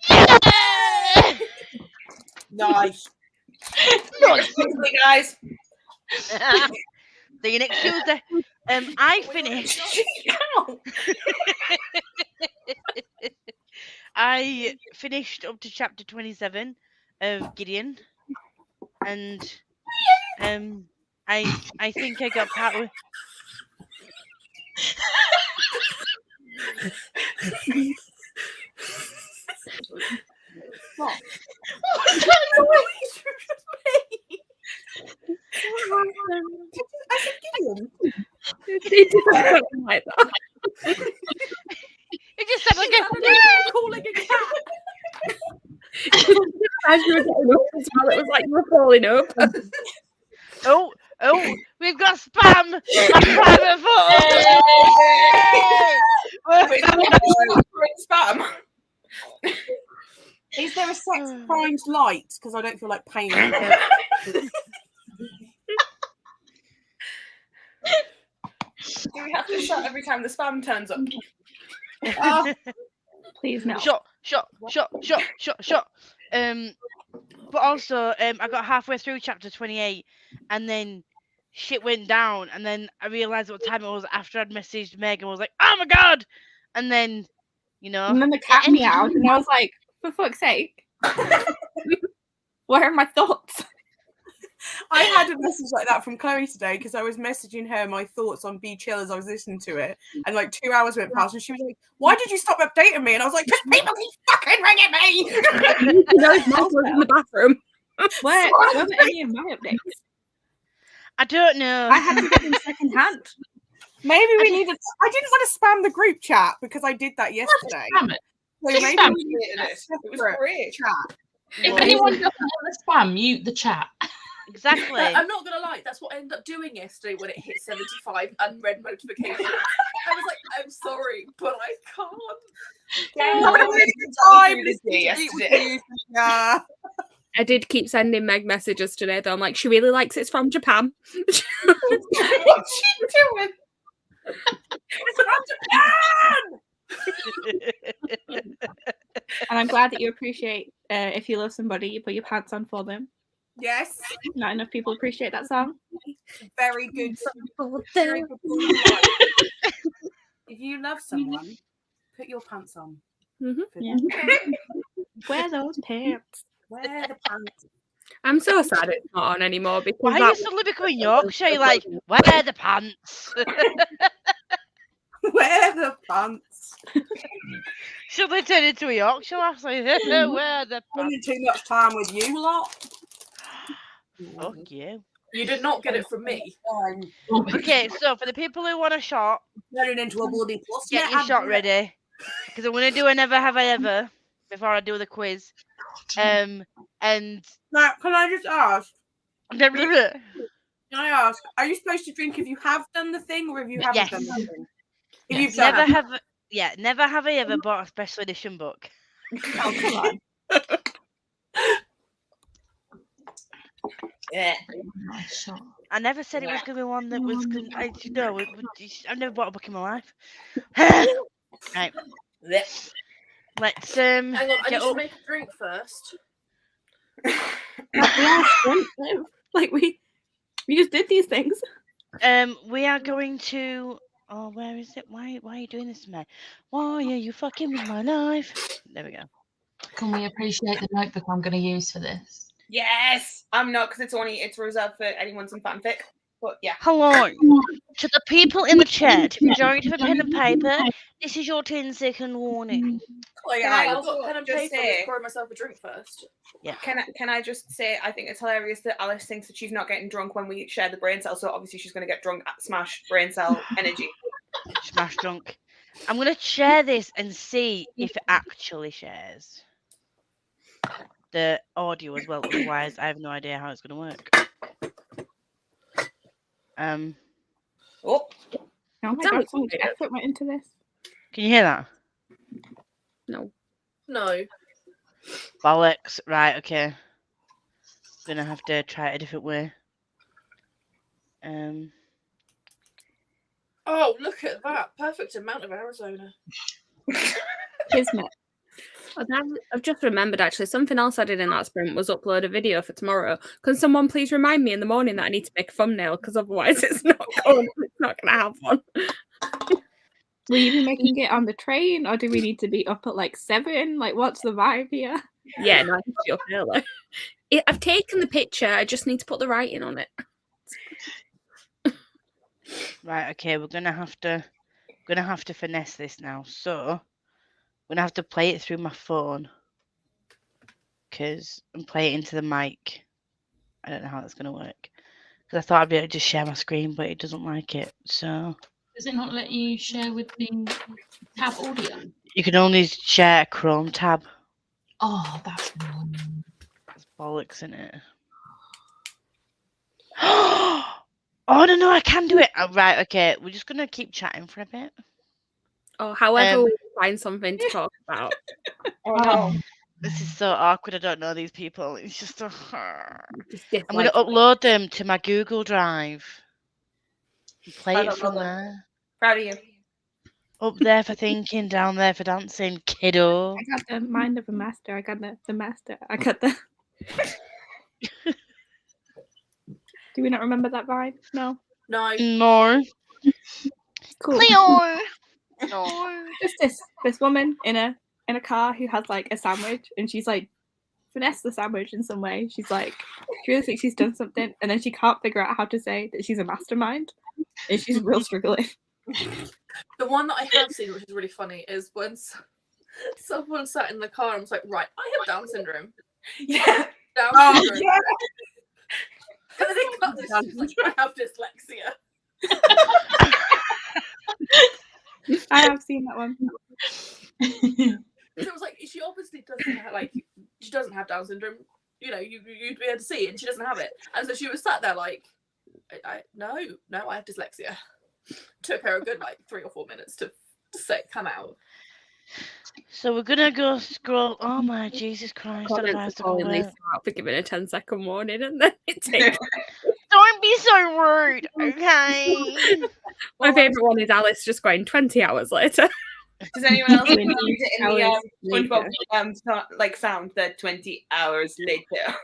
Yeah! Nice. Quickly, guys. See you next Tuesday. I finished. Ow. I finished up to chapter 27 of Gideon, and I think I got part with. It didn't happen like that. It just sounded like Calling a cat. As you were getting up as well, it was like you were falling over. oh, we've got spam on private Wait, spam. Is there a sex crimes light? Because I don't feel like paying. Do we have to shut every time the spam turns up? please no. Shot. But also, I got halfway through chapter 28, and then shit went down, and then I realised what time it was after I'd messaged Meg, and was like, "Oh my god!" And then, And then the cat meowed, and I was like, for fuck's sake. What are my thoughts? I had a message like that from Chloe today because I was messaging her my thoughts on Be Chill as I was listening to it, and like 2 hours went past, and she was like, "Why did you stop updating me?" And I was like, "Because people keep fucking ringing me." Mum was in the bathroom. Where wasn't any of my updates? I don't know. I had to get them second hand. Maybe we needed. I didn't want to spam the group chat because I did that yesterday. Spam it. So Just maybe spam we needed a It was separate great. chat. If anyone doesn't want to spam, mute the chat. Exactly. I'm not gonna lie, that's what I ended up doing yesterday when it hit 75 unread notifications. I was like, I'm sorry, but I can't. I'm having a really good time listening to it with you. Yeah. I did keep sending Meg messages today, though. I'm like, she really likes it's from Japan. What's she doing? And I'm glad that you appreciate if you love somebody, you put your pants on for them. Yes. Not enough people appreciate that song. Very good. Very good point. If you love someone, put your pants on. Mhm. Yeah. Wear those pants. Wear the pants. I'm so sad it's not on anymore because Why are you suddenly becoming Yorkshire? You're like, wear the pants. Wear the pants. Should they turn into a Yorkshire lass? Like, wear the pants. Spending too much time with you lot. Fuck you. You did not get it from me. Okay, so for the people who want a shot, Turning into a bloody plus. get your shot ready. Because I'm going to do a never have I ever before I do the quiz. And Now, can I just ask? never Can I ask? Are you supposed to drink if you have done the thing or if you haven't Yes. done the thing? If you've done never it. have I ever bought a special edition book. Oh, come on. Yeah. I never said it was going to be one that was going to... I've never bought a book in my life. Right. Let's Hang on, I need get to up. make a drink first. Like we just did these things. We are going to Oh, where is it? Why are you doing this to me? Why are you fucking with my life? There we go. Can we appreciate the notebook I'm going to use for this? Yes, I'm not because it's reserved for anyone some fanfic. But yeah. Hello to the people in the chat. If you're going to have a pen and paper, this is your 10-second warning. Oh, yeah, Can I I've got pen and just paper. say- Let's pour myself a drink first. Yeah. Can I just say I think it's hilarious that Alice thinks that she's not getting drunk when we share the brain cell, so obviously she's going to get drunk at Smash brain cell energy. Smash drunk. I'm going to share this and see if it actually shares the audio as well. Otherwise, I have no idea how it's going to work. Oh, Oh my That god, was so much weird. effort went into this. Can you hear that? No. No. Bollocks. Right, okay. Gonna have to try it a different way. Oh, look at that. Perfect amount of Arizona. Kismet. I've just remembered actually something else I did in that sprint was upload a video for tomorrow. Can someone please remind me in the morning that I need to make a thumbnail because otherwise it's not going to have one. Will you be making it on the train, or do we need to be up at like 7? Like, what's the vibe here? Yeah, no, I need to be up early. I've taken the picture. I just need to put the writing on it. Right, okay, we're gonna have to finesse this now. So I'm gonna have to play it through my phone and play it into the mic. I don't know how that's gonna work because I thought I'd be able to just share my screen, but it doesn't like it. So Does it not let you share with the tab audio? you can only share a Chrome tab. Oh, that's annoying. There's bollocks in it. Oh no, I can do it. Oh, right, okay. We're just gonna keep chatting for a bit. Oh, however, we find something to talk about. oh no. This is so awkward. I don't know these people. It's just so. Just I'm gonna dislike it. upload them to my Google Drive. And play I it don't from know there. Proud of you. Up there for thinking, down there for dancing, kiddo. I got the mind of a master. I got the master. I got the. Do we not remember that vibe? No. No. No. Cool. Cleo. No. Just this woman in a car who has like a sandwich, and she's like finesse the sandwich in some way. She's like, she really thinks she's done something, and then she can't figure out how to say that she's a mastermind, and she's real struggling. The one that I have seen, which is really funny, is when someone sat in the car and was like, right, I have Down syndrome. Yeah. Down syndrome. Yeah. And then it got this, she's like, I have dyslexia. I have seen that one. It was like, she obviously doesn't have, like, she doesn't have Down syndrome. You know, you'd be able to see it, and she doesn't have it. And so she was sat there like, no, I have dyslexia. Took her a good like 3 or 4 minutes to say come out. So we're gonna go scroll. Oh my Jesus Christ! I Comments are calling Lisa out for giving a 10-second warning, and then it takes. Don't be so rude, okay? My favourite one is Alice just going 20 hours later. Does anyone else Twenty use it in the hours SpongeBob like sound? The 20 hours later.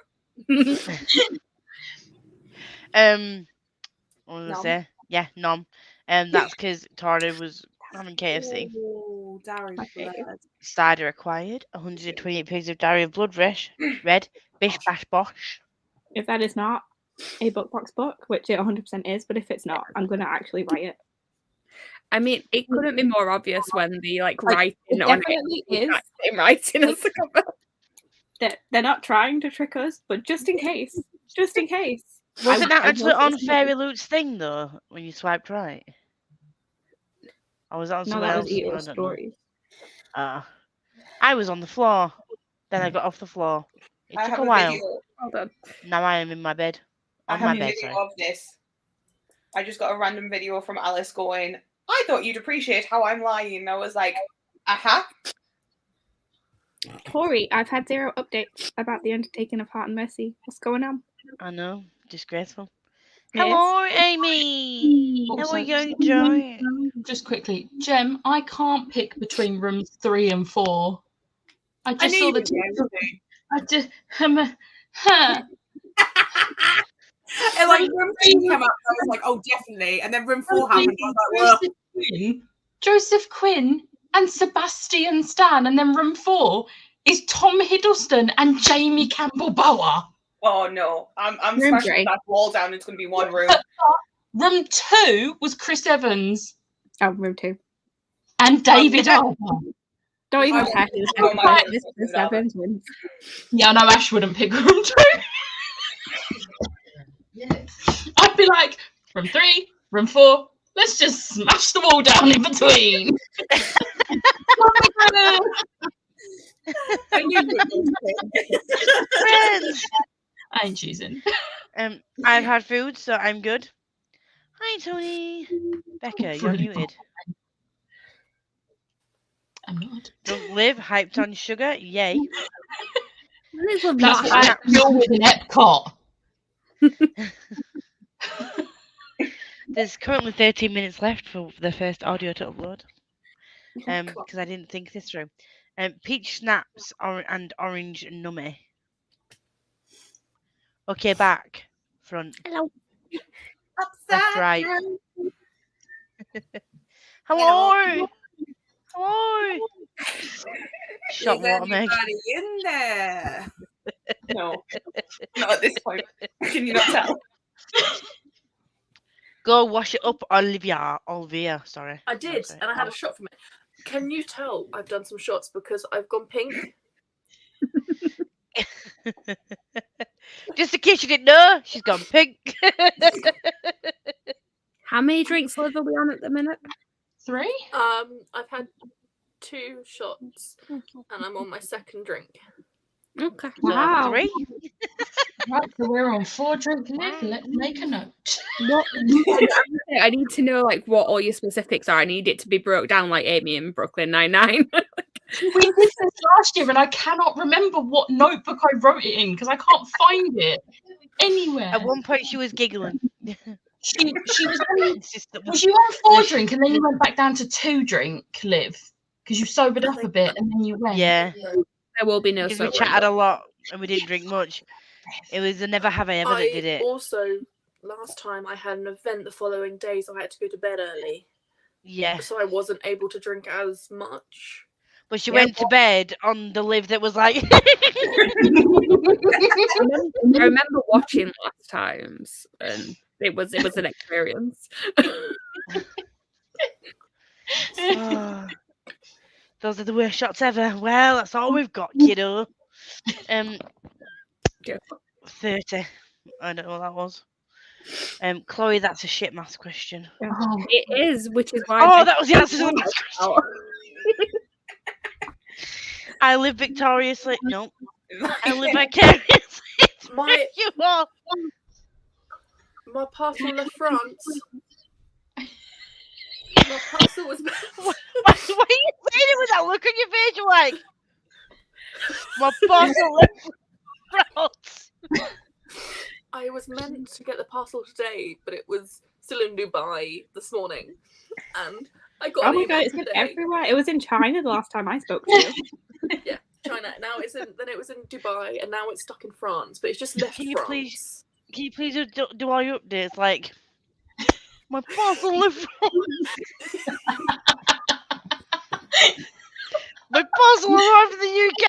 What was I say? Yeah, nom. That's because Tara was having KFC. Oh, Dairy Bread. Cider acquired. 128 pigs of Diary of Blood Red. Bish Bash Bosh. If that is not a bookbox book, which it 100% is, but if it's not, I'm going to actually write it. I mean, it couldn't be more obvious when the Like, writing it on definitely it is. same writing as the cover. They're not trying to trick us, but just in case. Wasn't that I actually was on listening. Fairy Loot's thing though, when you swiped right? Or was that on No, someone that else? was Eagle Stories. I was on the floor. Then I got off the floor. It I took have a while. video. Well done. Now I am in my bed. I On have my a bed, video sorry. of this. I just got a random video from Alice going, I thought you'd appreciate how I'm lying. I was like, aha. Tori, I've had 0 updates about the undertaking of Heart and Mercy. What's going on? I know. Disgraceful. It is. Hello, Amy. How Also, are you doing? just quickly, Jem, I can't pick between rooms 3 and 4. I just saw the I just And like room 2 came up, I was like, oh, definitely. And then room 4 happened. I was like, well, Joseph Quinn and Sebastian Stan, and then room 4 is Tom Hiddleston and Jamie Campbell Bower. Oh no, I'm Room smashing 3. that wall down. It's going to be one room. Room 2 was Chris Evans Oh, room 2. and David Harbour. Don't even I check. wouldn't go my room This for is that. 7 wins. Yeah, I know Ash wouldn't pick room 2. I'd be like, room 3, room 4, let's just smash the wall down in between. I knew you were going to Friends. I ain't choosing. I've had food, so I'm good. Hi, Tony. Becca, you're muted. I'm not. Don't live hyped on sugar. Yay. This was That's not why I deal with an Epcot. There's currently 13 minutes left for the first audio to upload. Because I didn't think this through. Peach snaps and orange nummy. Okay, back, front, Hello. left, right. Hello. Hello. Shot Is water, Meg. anybody in there? No, not at this point. Can you not tell? Go wash it up, Olivia. Sorry. I did, Okay. and I had a shot from it. Can you tell I've done some shots because I've gone pink? Just in case you didn't know, she's gone pink. How many drinks Liv are we on at the minute? 3? I've had 2 shots, and I'm on my 2nd drink. Okay. So, Wow. 3. Right, so we're on 4 drink Liv. Let's make a note. What? I need to know like what all your specifics are. I need it to be broke down like Amy in Brooklyn Nine-Nine. We did this last year, and I cannot remember what notebook I wrote it in because I can't find it anywhere. At one point, she was giggling. She was on, Sister was you on 4 drink and then you went back down to 2 drink, Liv? Because you sobered up a bit and then you went. Yeah, There will be no because we sobering chatted up. a lot and we didn't drink much. It was a never have I ever that did it. Also, last time I had an event the following day, so I had to go to bed early. Yeah, So I wasn't able to drink as much. but she went to bed on the Liv that was like. I remember watching last times, and it was an experience. Oh, those are the worst shots ever. Well, that's all we've got, kiddo. 30. I don't know what that was. Chloe, that's a shit maths question. Oh, It is, which is why. Oh, that was the answer to the maths question. I live victoriously. No, I live vicariously. My You all. my parcel left France. My parcel was. Why are you saying it with that look on your face? You're like, my parcel left France. I was meant to get the parcel today, but it was still in Dubai this morning, and I got. Oh an my email god, it's been today. everywhere. It was in China the last time I spoke to you. Yeah, China. Now it's in. Then it was in Dubai, and now it's stuck in France. But it's just left Can you France. please- Can you please do all your updates? Like, my parcel left France. My parcel arrived in the UK.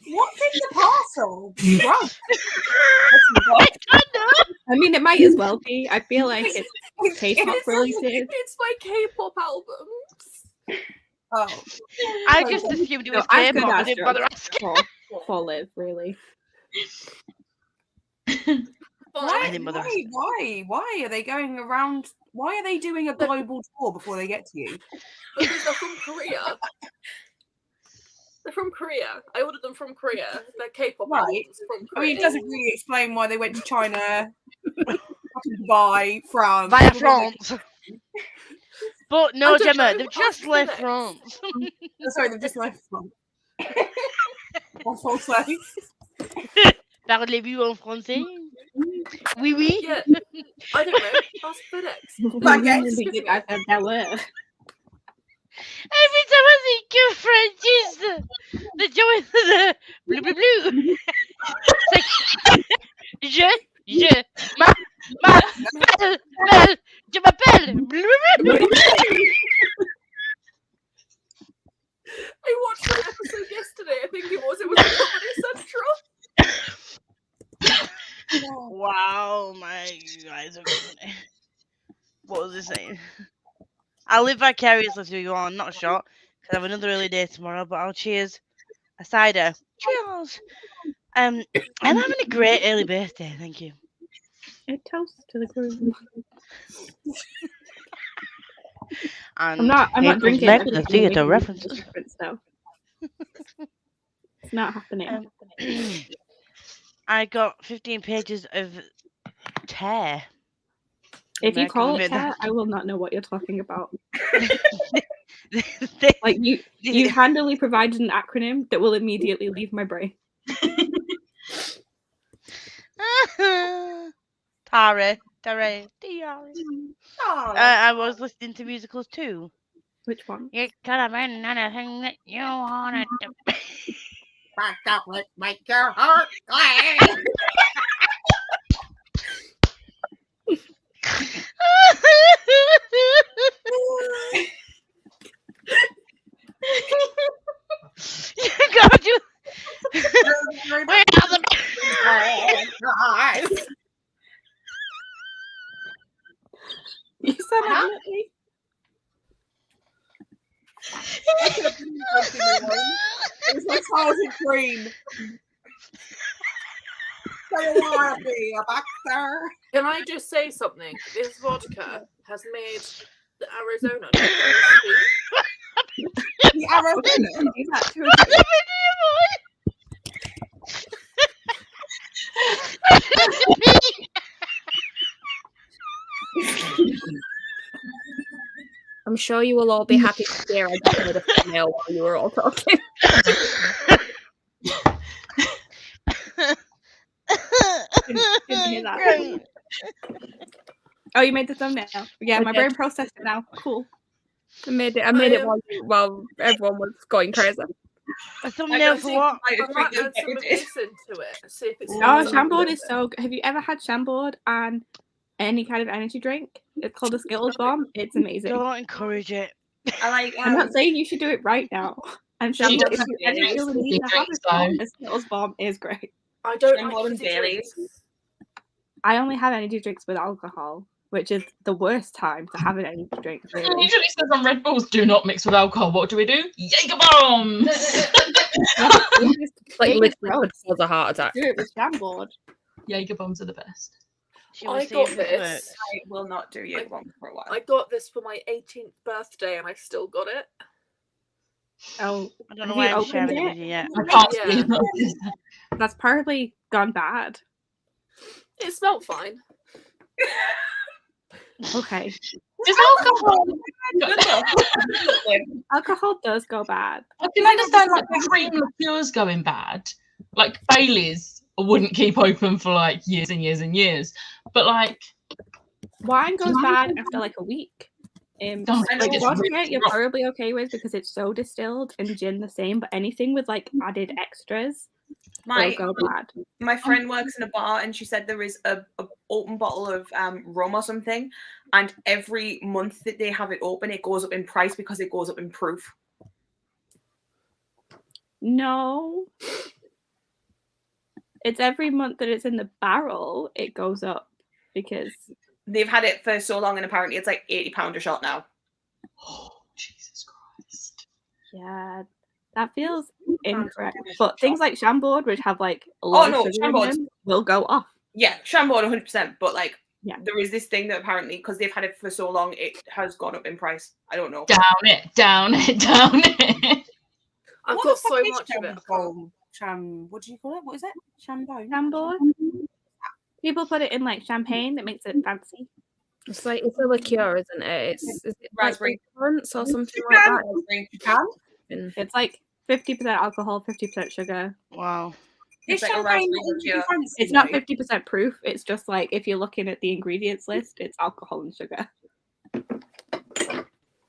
What's in the parcel? Wow. I don't know. I mean, it might as well be. I feel like it's K-pop related. It's my K-pop albums. Oh. I just assumed it was I could K-pop. I ask didn't her bother asking. for Liv, really. I didn't bother asking. Why are they going around? Why are they doing a global tour before they get to you? Because they're from Korea. They're from Korea. I ordered them from Korea. They're K-pop Right. albums from I Korea. mean, it doesn't really explain why they went to China, Dubai, France. Via France. But no, I don't Gemma, know. they've just Ask left FedEx. France. Oh, sorry, they've just left France. That's also. Parlez-vous en français? Oui, oui. Yeah, I don't know. Ask FedEx. Baguette. Every time I think of French is the joy of the blue blue blue. It's like, je Je m'appelle Belle. Je m'appelle. I watched that episode yesterday. I think it was Comedy Central. Wow, my eyes are going. What was I saying? I'll live vicariously through you all. I'm not shot because I have another early day tomorrow, but I'll cheers a cider. Cheers. I'm having a great early birthday. Thank you. A toast to the groom. And I'm not here comes drinking. Meg with the theatre references. It's not happening. I got 15 pages of tear. If you Meg, call admit it that, I will not know what you're talking about. They- Like you handily provided an acronym that will immediately leave my brain. Tare. I was listening to musicals too. Which one? You could have been anything that you wanted to be. Chocolate make your heart glad. You gotta do. Where are the You sound like Nutty. It was my Sergeant Green. Do you want to be a boxer? Can I just say something? This vodka has made the Arizona. The Arizona. Do that to I'm sure you will all be happy to hear I just made a thumbnail while you were all talking. didn't hear that. Oh, you made the thumbnail. Yeah, my brain processed it now. Cool. I made it while everyone was going crazy. A thumbnail for what? I might add some of this into it. See if it's Oh, Chambord is so good. Have you ever had Chambord and any kind of energy drink? It's called a Skittles Bomb. It's amazing. Don't encourage it. I like. I'm not saying you should do it right now. I'm She saying does if have you ever Baileys. feel the need to have a Skittles Bomb is great. I don't Chambord like and fizzy Baileys. drinks. I only have energy drinks with alcohol, which is the worst time to have an energy drink. It Really. usually says on Red Bulls, do not mix with alcohol. What do? Jaeger bombs! Like Take it literally could cause a heart attack. Do it with Chambord. Jaeger bombs are the best. Shall I we see got if it this. works? I will not do you one for a while. I got this for my 18th birthday and I still got it. Oh, I don't know have why you I'm opened sharing it it? with you yet. I can't Yeah. believe that. That's probably gone bad. It smelled fine. Okay. Does alcohol? Alcohol does go bad. I can understand like the cream liqueurs going bad. Like Baileys wouldn't keep open for like years and years and years. But like Wine goes bad after like a week. I Like think it's vodka, really you're rough. probably okay with because it's so distilled, and gin the same. But anything with like added extras will go bad. My friend works in a bar and she said there is a open bottle of rum or something, and every month that they have it open, it goes up in price because it goes up in proof. No, it's every month that it's in the barrel, it goes up because They've had it for so long, and apparently it's like £80 a shot now. Oh, Jesus Christ. yeah, that feels incorrect. But things like Chambord, which have like a Oh lot no, of sugar in Chambord. them, will go off. Yeah, Chambord 100%. But like, Yeah. there is this thing that apparently, because they've had it for so long, it has gone up in price. I don't know. Down it, down it, down it. I've What got the fuck so is much of it. What do you call it? What is it? Chambone? Chambord. People put it in like champagne that makes it fancy. It's like it's a liqueur, isn't it? Is it Raspberry. like or something like that? You can. It's like 50% alcohol, 50% sugar. Wow. Is It's like a champagne raspberry not liqueur. fancy, It's not though? 50% proof. It's just like if you're looking at the ingredients list, it's alcohol and sugar.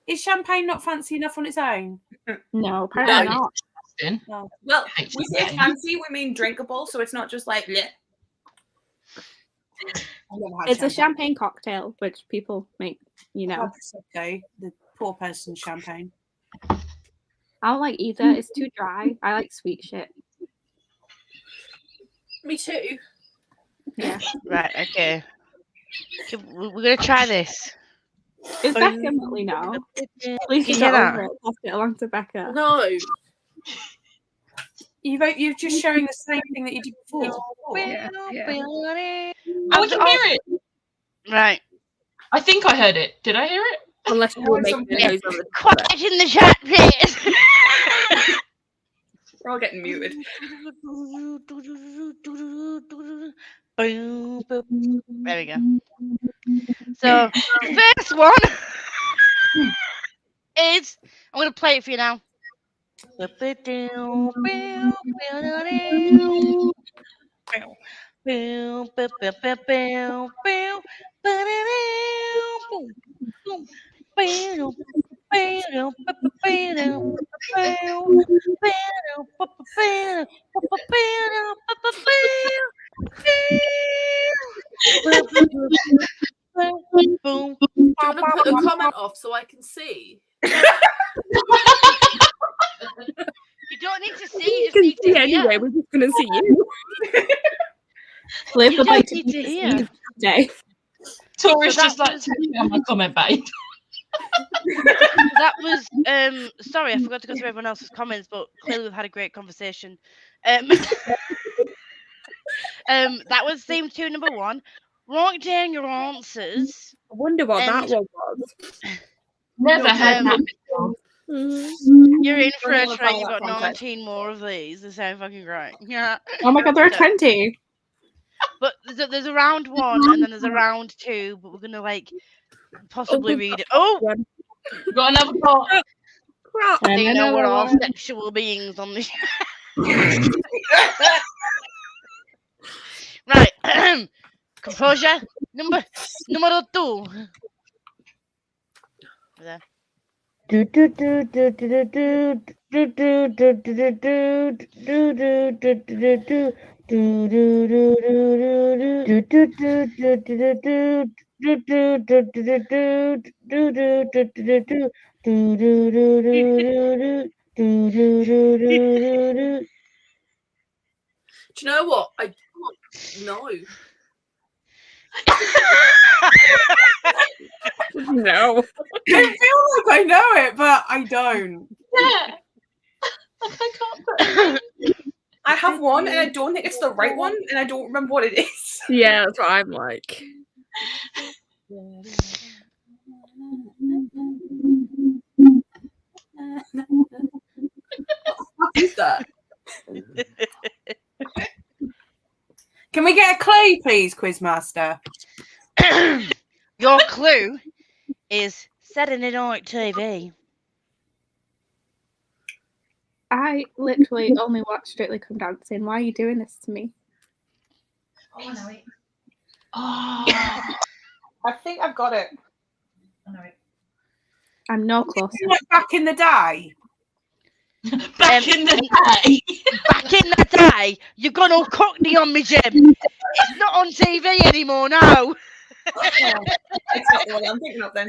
Is champagne not fancy enough on its own? No, apparently No. not. Disgusting. No. Well, Hate we say champagne. fancy, we mean drinkable, so it's not just like bleh. I've never had It's a champagne cocktail, which people make, you know. Okay, the poor person's champagne. I don't like either. It's too dry. I like sweet shit. Me too. Yeah. Right, okay. We're going to try this. Is Becca Motley now? Please Can you just hear get that? over it. Pass it along to Becca. No. You're just showing the same thing that you did before. Yeah. Oh, we can hear it. Right. I think I heard it. Did I hear it? Unless you were making a noise on the Quiet in the chat, please. We're all getting muted. There we go. So the first one is, I'm going to play it for you now. Do you want to put a comment off so I can see? You don't need to see, you just can need see to anyway. hear. We're just gonna see you. Liv You would don't like to need be to the hear. Steve today. Tori's So that just like was- taking on my comment, babe. That was sorry, I forgot to go through everyone else's comments, but clearly we've had a great conversation. That was theme 2 number 1. Write down your answers. I wonder what that And- one was. Never heard Um, that before. You're in for Don't a wanna treat. follow You've that got context. 19 more of these. They sound fucking great. Yeah. Oh my god, there are So- 20. But there's a round 1 and then there's a round 2, but we're gonna like possibly we've read it. got Oh, one. We've got another call. Crap. I didn't know we're all Another one. sexual beings on this. Right. Composure. Numero 2. There. Do you know what? No. No. I feel like I know it, but I don't. Yeah. I can't put I have one, and I don't think it's the right one, and I don't remember what it is. Yeah, that's what I'm like. What is that? Can we get a clue, please, Quizmaster? Your clue is Saturday Night TV. I literally only watch Strictly Come Dancing. Why are you doing this to me? Oh, I know it. Oh, I think I've got it. I know it. I'm no closer. Like back in the day. Back in the day. Back in the day, you've gone all cockney on me, Jim. It's not on TV anymore now. It's not the one I'm thinking of then.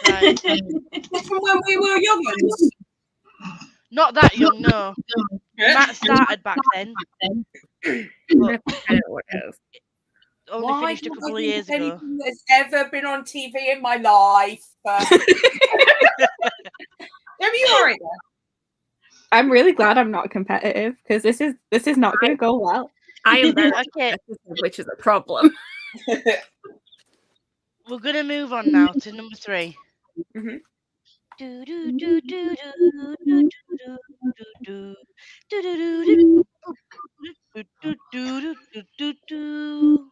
Right. From when we were young ones. Not that young, no. Matt started back then. I don't know what it is. Only Why finished a couple of years ago. anything that's ever been on TV in my life. Yeah, you all right there? I'm really glad I'm not competitive because this is not going to go well. I am very Okay, competitive, which is a problem. we're gonna move on now to number 3. Mhm. Do, do, do, do, do, do, do, do, do, do, do, do, do, do, do.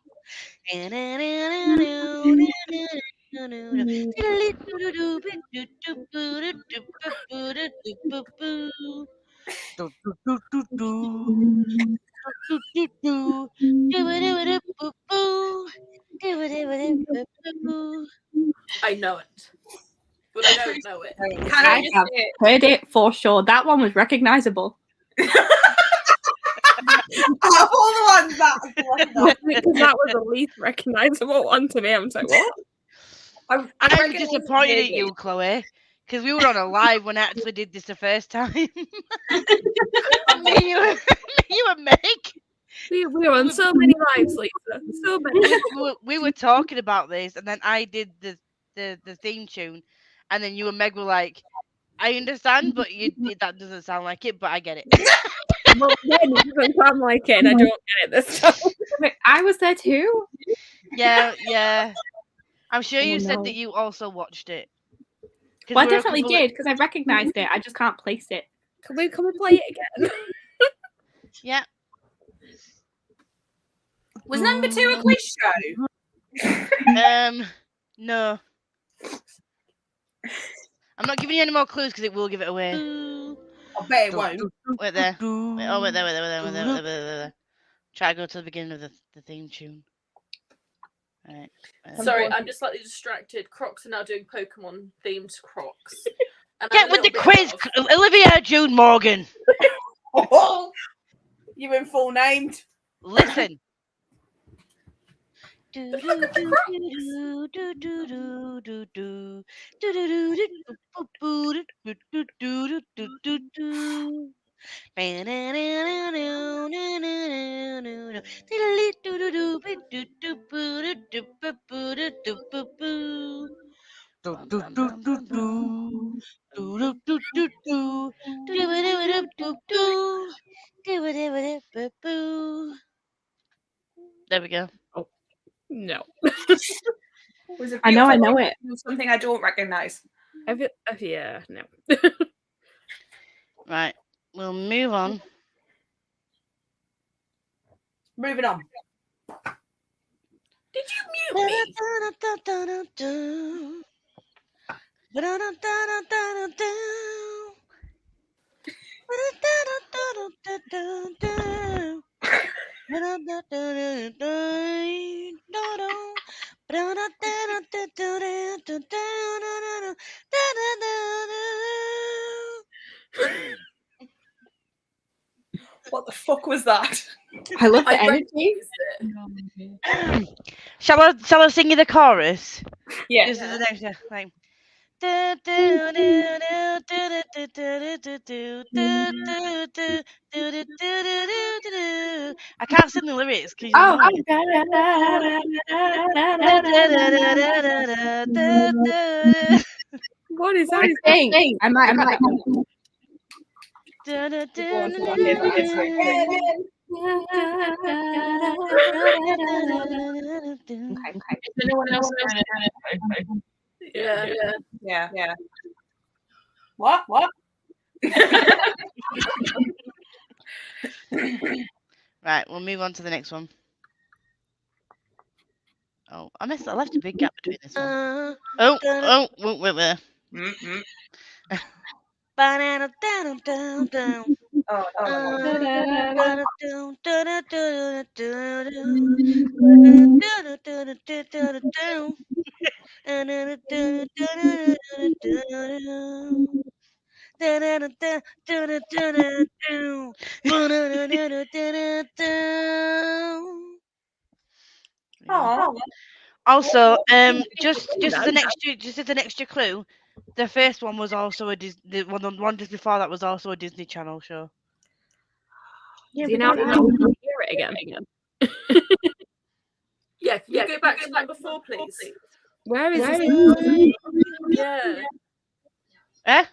I know it. But I don't know it. Can I I just have say heard it for sure. That one was recognizable. Out of all the ones that Because that was the least recognisable one to me. I'm like, what? I'm disappointed at you, Chloe, because we were on a live when I actually did this the first time. me, you and Meg. We were on so many lives, Lisa. So many. We were talking about this, and then I did the theme tune, and then you and Meg were like, I understand, but that doesn't sound like it, but I get it. Well, then it doesn't sound like it, and I don't get it this time. Wait, I was there too. Yeah. I'm sure you said that you also watched it. Well, I definitely did because I recognized it. I just can't place it. Can we play it again? Yeah. Was number 2 a quiz show? No. I'm not giving you any more clues because it will give it away. I bet it won't. Wait there. Wait there. Try to go to the beginning of the theme tune. Right. Sorry, I'm just slightly distracted. Crocs are now doing Pokemon themed Crocs. And Get with the quiz, Olivia June Morgan. Oh, you've been full named. Listen. There we go. Oh, no. I know it. Something I don't recognise. Yeah, no. Right, we'll move on. Moving on. Did you mute me? What the fuck was that? I love the I energy. recognized it. Shall I sing you the chorus? Yeah. This is the next like. I can't sing the lyrics because What is that? I think I might have got that one. Okay. Is anyone else Yeah. What? Right, we'll move on to the next one. Oh, I left a big gap between this one. Wait there. Also, just as an extra clue, the first one was also a Disney. The one just before that was also a Disney Channel show. Do you now hear it again? Yeah, can you go back to number 4, please? Where is it? Yeah. Eh?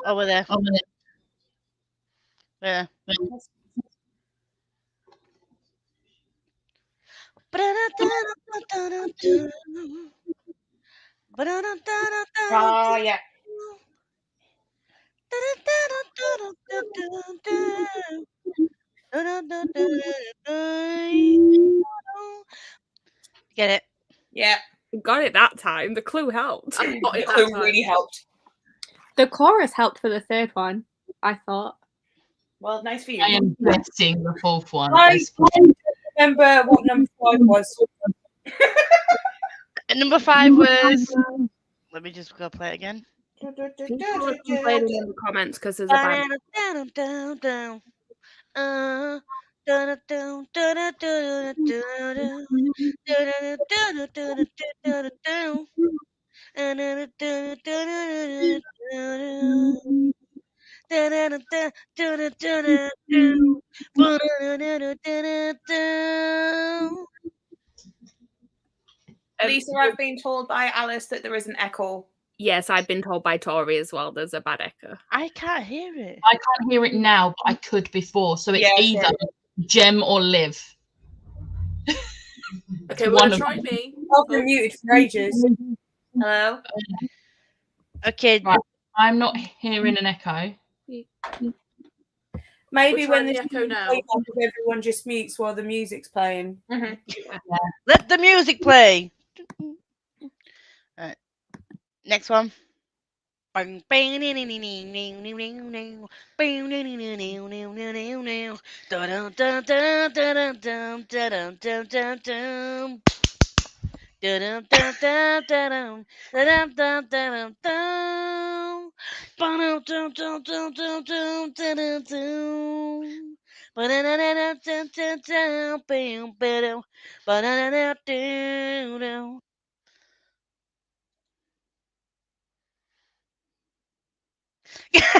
Over there. Yeah. Oh, yeah. Get it? Yeah. Got it that time. The clue helped. I got The it that clue time. really helped. The chorus helped for the third one, I thought. Well, nice for you. I am guessing the fourth one. I remember what number 5 was. Number 5 was. Let me just go play it again. People are complaining in the comments because there's a bad. Lisa, I've been told by Alice that there is an echo. Yes, I've been told by Tori as well. There's a bad echo. I can't hear it. I can't hear it now, but I could before. So it's Yeah, either Gem or Liv. Okay, we're One gonna of try them. me. I've been muted for ages. Hello? Okay. Right. I'm not hearing an echo. Maybe We're when trying the this echo now. everyone just mutes while the music's playing. Let the music play. Alright. Next one.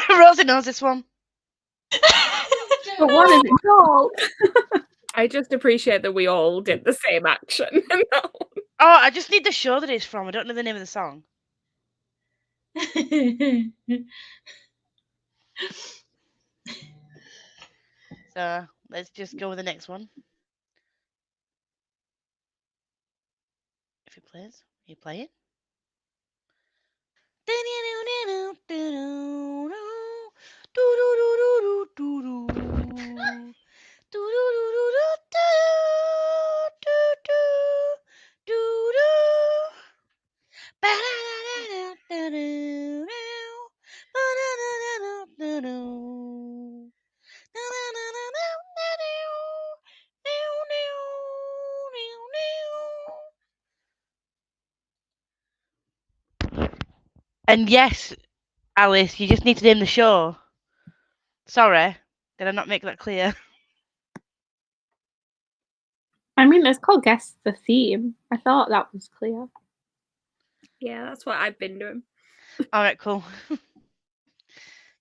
Rosie knows this one. But what is it called? I just appreciate that we all did the same action. Oh, I just need the show that it's from. I don't know the name of the song. So let's just go with the next one. If it plays, you play it. And yes, Alice, you just need to name the show. Sorry, did I not make that clear? I mean, it's called Guess the Theme. I thought that was clear. Yeah, that's what I've been doing. All right, cool.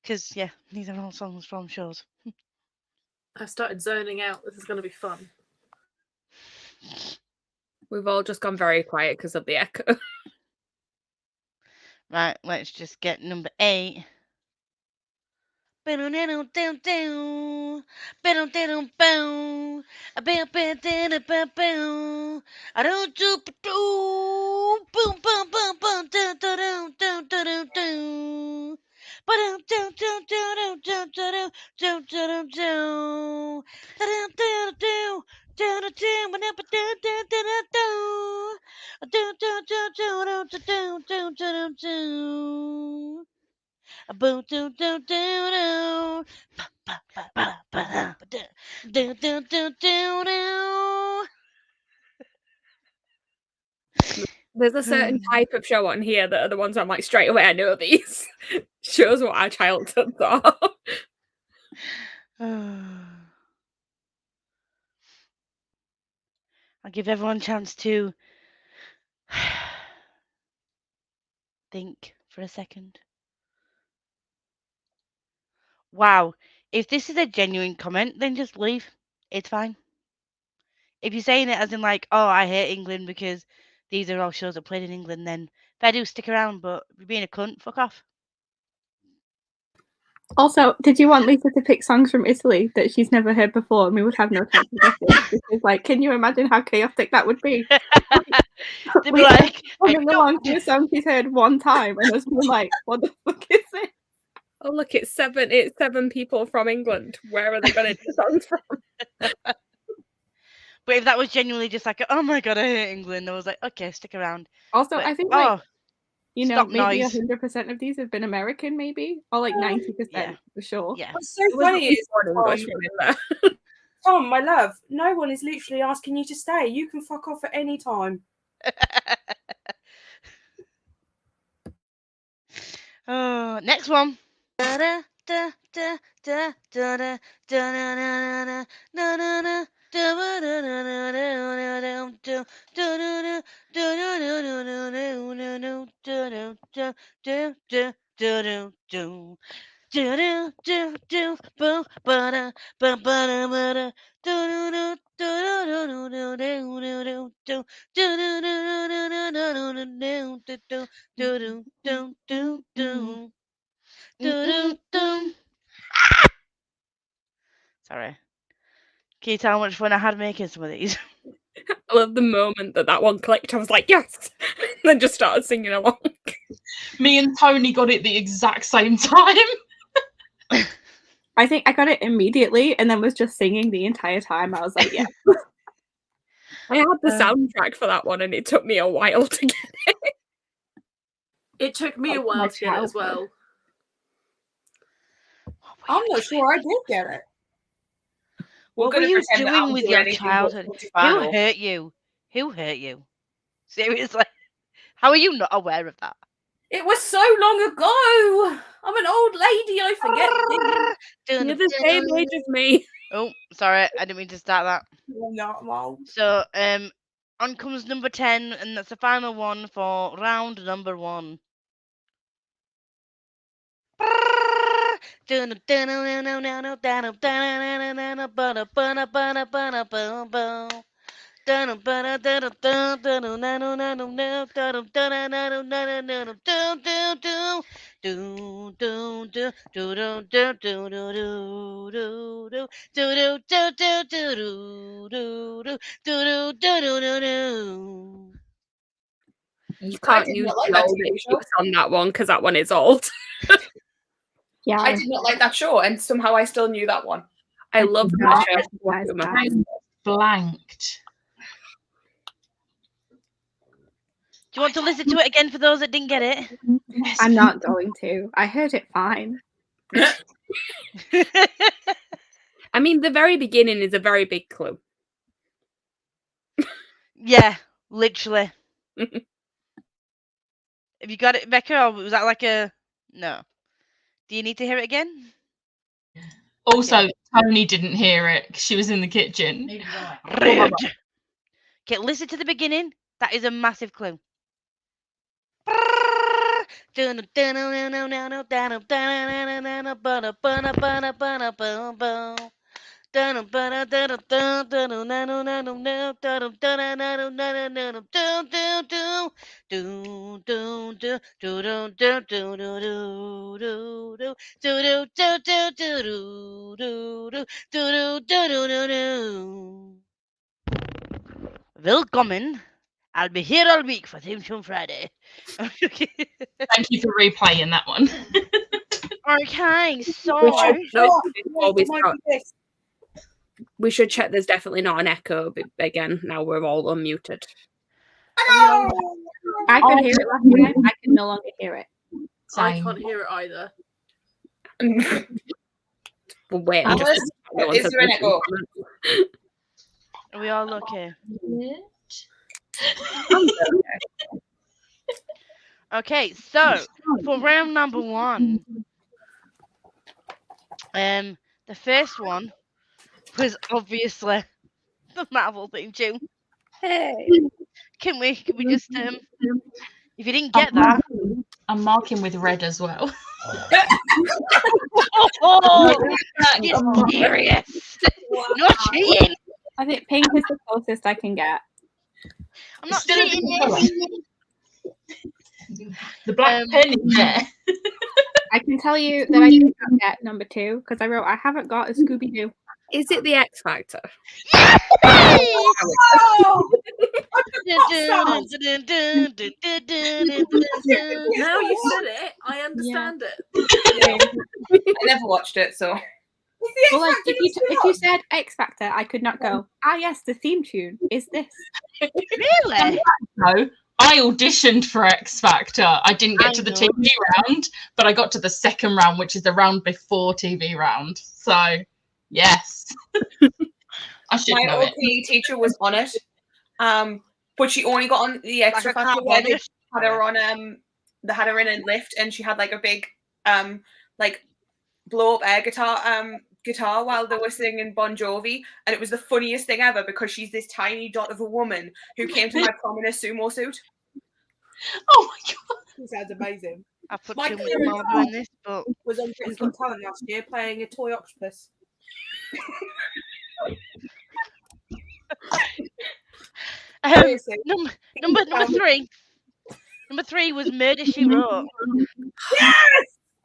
Because, yeah, these are all songs from shows. I've started zoning out. This is going to be fun. We've all just gone very quiet because of the echo. Right, let's just get number 8. There's a certain type of show on here that are the ones I'm like, straight away, I know these. Shows what our childhoods are. I'll give everyone a chance to think for a second. Wow. If this is a genuine comment, then just leave. It's fine. If you're saying it as in like, oh, I hate England because these are all shows that played in England, then fair do, stick around, but if you're being a cunt, fuck off. Also, did you want Lisa to pick songs from Italy that she's never heard before and we would have no chance of guessing? Because, like, can you imagine how chaotic that would be? They'd be like, coming along to a song she's heard one time and us being like, what the fuck is it? Oh, look, it's seven people from England. Where are they going to do songs from? But if that was genuinely just like, oh my god, I hate England, I was like, okay, stick around. Also, But, I think, like, you know, stop maybe noise. 100% of these have been American, maybe, or like 90% for sure. Yeah. What's so funny is, Tom, my love, no one is literally asking you to stay. You can fuck off at any time. Next one. Sorry. Can you tell how much fun I had making some of these? I love the moment that one clicked. I was like, yes! And then just started singing along. Me and Tony got it the exact same time. I think I got it immediately and then was just singing the entire time. I was like, yeah. I had the soundtrack for that one and it took me a while to get it. It took me a while to get it as well. I'm not sure I did get it. What were you doing with your childhood? Who hurt you? Who hurt you? Seriously? How are you not aware of that? It was so long ago. I'm an old lady. I forget things. You're the same age as me. Oh, sorry. I didn't mean to start that. No. So, on comes number 10, and that's the final one for round number 1. You can't use the old lyrics on that one because that one is old. Yeah, I did not like that show, and somehow I still knew that one. I love that show. I'm blanked. Do you want to listen to it again for those that didn't get it? Yes, I'm not going to. I heard it fine. I mean, the very beginning is a very big clue. Yeah, literally. Have you got it, Becca, or was that like a... No. Do you need to hear it again? Also, Tony didn't hear it 'cause she was in the kitchen. Rude. Okay, listen to the beginning. That is a massive clue. Willkommen. I'll be here all week for Theme Tune Friday. Thank you for replaying that one. Okay, so We should check there's definitely not an echo again. Now we're all unmuted. I could hear it last time. I can no longer hear it. I Same. can't hear it either. Well, wait, Is there an echo? are we all okay? Okay, so for round number 1, the first one was obviously the Marvel theme tune. Hey. Can we just if you didn't get that, I'm marking with red as well. oh, you're serious. No cheating. I think pink is the closest I can get. I'm not Still a cheating good colour. this. The black pen in there. I can tell you that I did not get number 2 because I wrote I haven't got a Scooby-Doo. Is it the X Factor? Now you said it, I understand it. I never watched it, so. Well, like if you said X Factor, I could not go. Ah, yes, the theme tune is this. Really? No, I auditioned for X Factor. I didn't get to the TV round, but I got to the second round, which is the round before TV round. So, yes. I should My know old it. PE teacher was on it, but she only got on the Extra Factor where they had her on they had her in a lift, and she had like a big like blow up air guitar while they were singing Bon Jovi, and it was the funniest thing ever because she's this tiny dot of a woman who came to my prom in a sumo suit. Oh my god! It sounds amazing. I put My too much clearance marble in this, but was on Britain's Got Talent last year playing a toy octopus. Seriously. number three. Number 3 was Murder, She Wrote. Yes!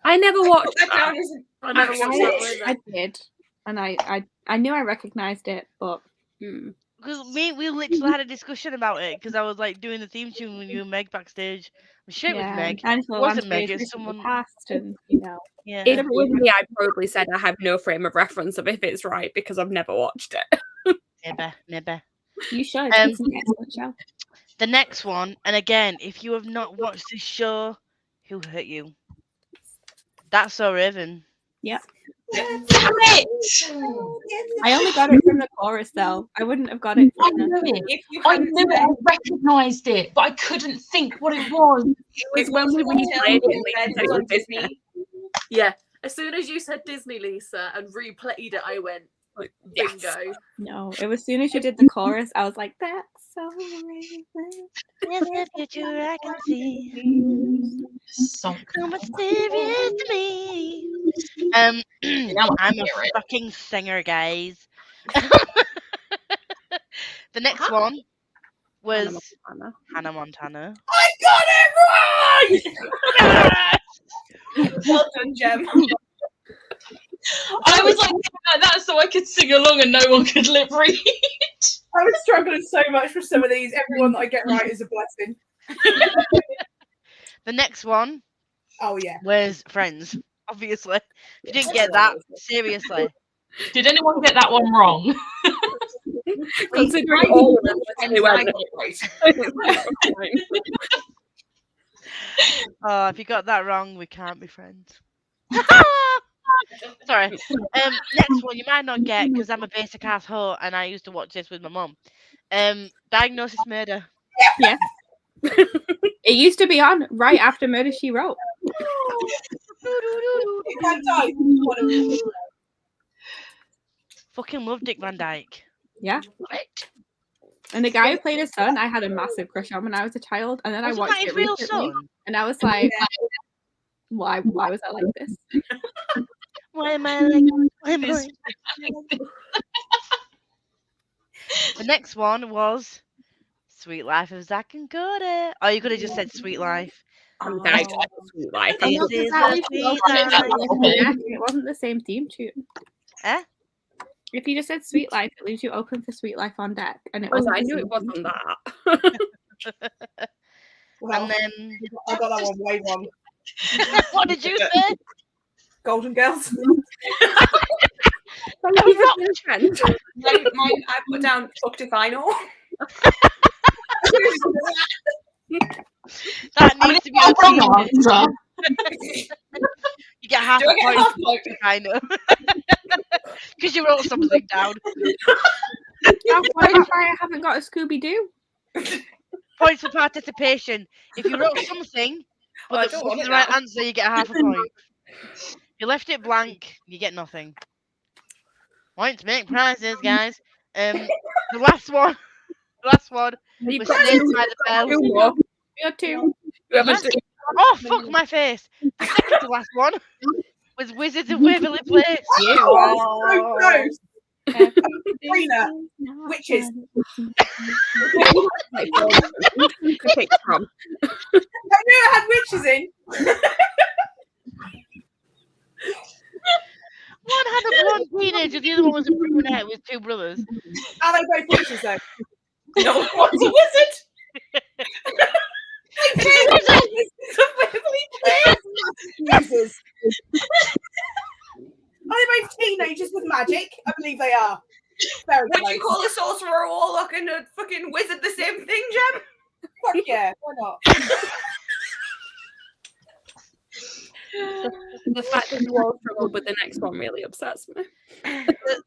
I never watched That that. down isn't I never watched that I either. did, and I knew I recognized it, but Because we literally had a discussion about it because I was like doing the theme tune with you and Meg backstage. I'm sure it was Meg. Angela It wasn't Lansbury Meg, is it's recently someone. passed, and you know. Yeah. If it was me, I probably said I have no frame of reference of if it's right because I've never watched it. Maybe. You should. It's an excellent show. The next one, and again, if you have not watched this show, who hurt you? That's So Raven. Yep. Damn it! I only got it from the chorus, though. I wouldn't have got it I from knew the... it. If you I hadn't knew it. said I recognised it, but I couldn't think what it was. It was when we until played you it, said we it said it was was Disney. Yeah. As soon as you said Disney, Lisa, and replayed it, I went, like, Yes. bingo. No, it was as soon as you did the chorus, I was like, that's so Raven. Yes, the future I can see. So So much serious to me. I'm a fucking singer, guys. The next one was Hannah Montana. I got it right! Well done, Jem. I was like that so I could sing along and no one could lip read. I was struggling so much with some of these. Everyone that I get right is a blessing. The next one Oh yeah. was Friends. Obviously, if you didn't get that, seriously. Did anyone get that one wrong? Considering all of them literally I went. got it right. Oh, if you got that wrong, we can't be friends. Sorry. Next one you might not get because I'm a basic asshole and I used to watch this with my mum. Diagnosis Murder. Yeah. It used to be on right after Murder, She Wrote. Van Dyke. Fucking love Dick Van Dyke. Yeah. And the guy who played his son, I had a massive crush on when I was a child, and then Wasn't I watched that his it real recently, son? and I was like, why was I like this? Why am I like this? The next one was Sweet Life of Zack and Cody. Oh, you could have just said Sweet Life. I'm dying to watch Sweet Life. This No, is that a was sweet the opening life. to Life on Deck, and it wasn't the same theme tune. Eh? If you just said Sweet Life, it leaves you open for Sweet Life on Deck, and it Because wasn't. I the knew same it wasn't that. Well, And then, I got that one way wrong. what did you say? Golden Girls. Mine, I put down fucked if I know. That needs to be I'm on wrong TV. answer. You get half Do a I get point half for Fucked If I Know. Because you wrote something down. What about I haven't got a Scooby Doo? Points for participation. If you wrote something, I but don't it want wasn't it the right now. answer, you get half a point. If you left it blank, you get nothing. Points make prizes, guys. The last one You've was got Saved two- by the Bell. two more. We got two. You haven't done- Oh, fuck my face. The second to last one was Wizards of Waverly Place. So close. Sabrina. Witches. to pick from. I knew it had witches in. One had a blonde teenager, the other one was a brunette with two brothers. Are they both witches though? No, what's a wizard? Users. Are they both teenagers with magic? I believe they are. Very Would close. you call a sorcerer, a warlock, and a fucking wizard the same thing, Jem? Fuck yeah, why not? The fact that you all struggled with the next one really upsets me.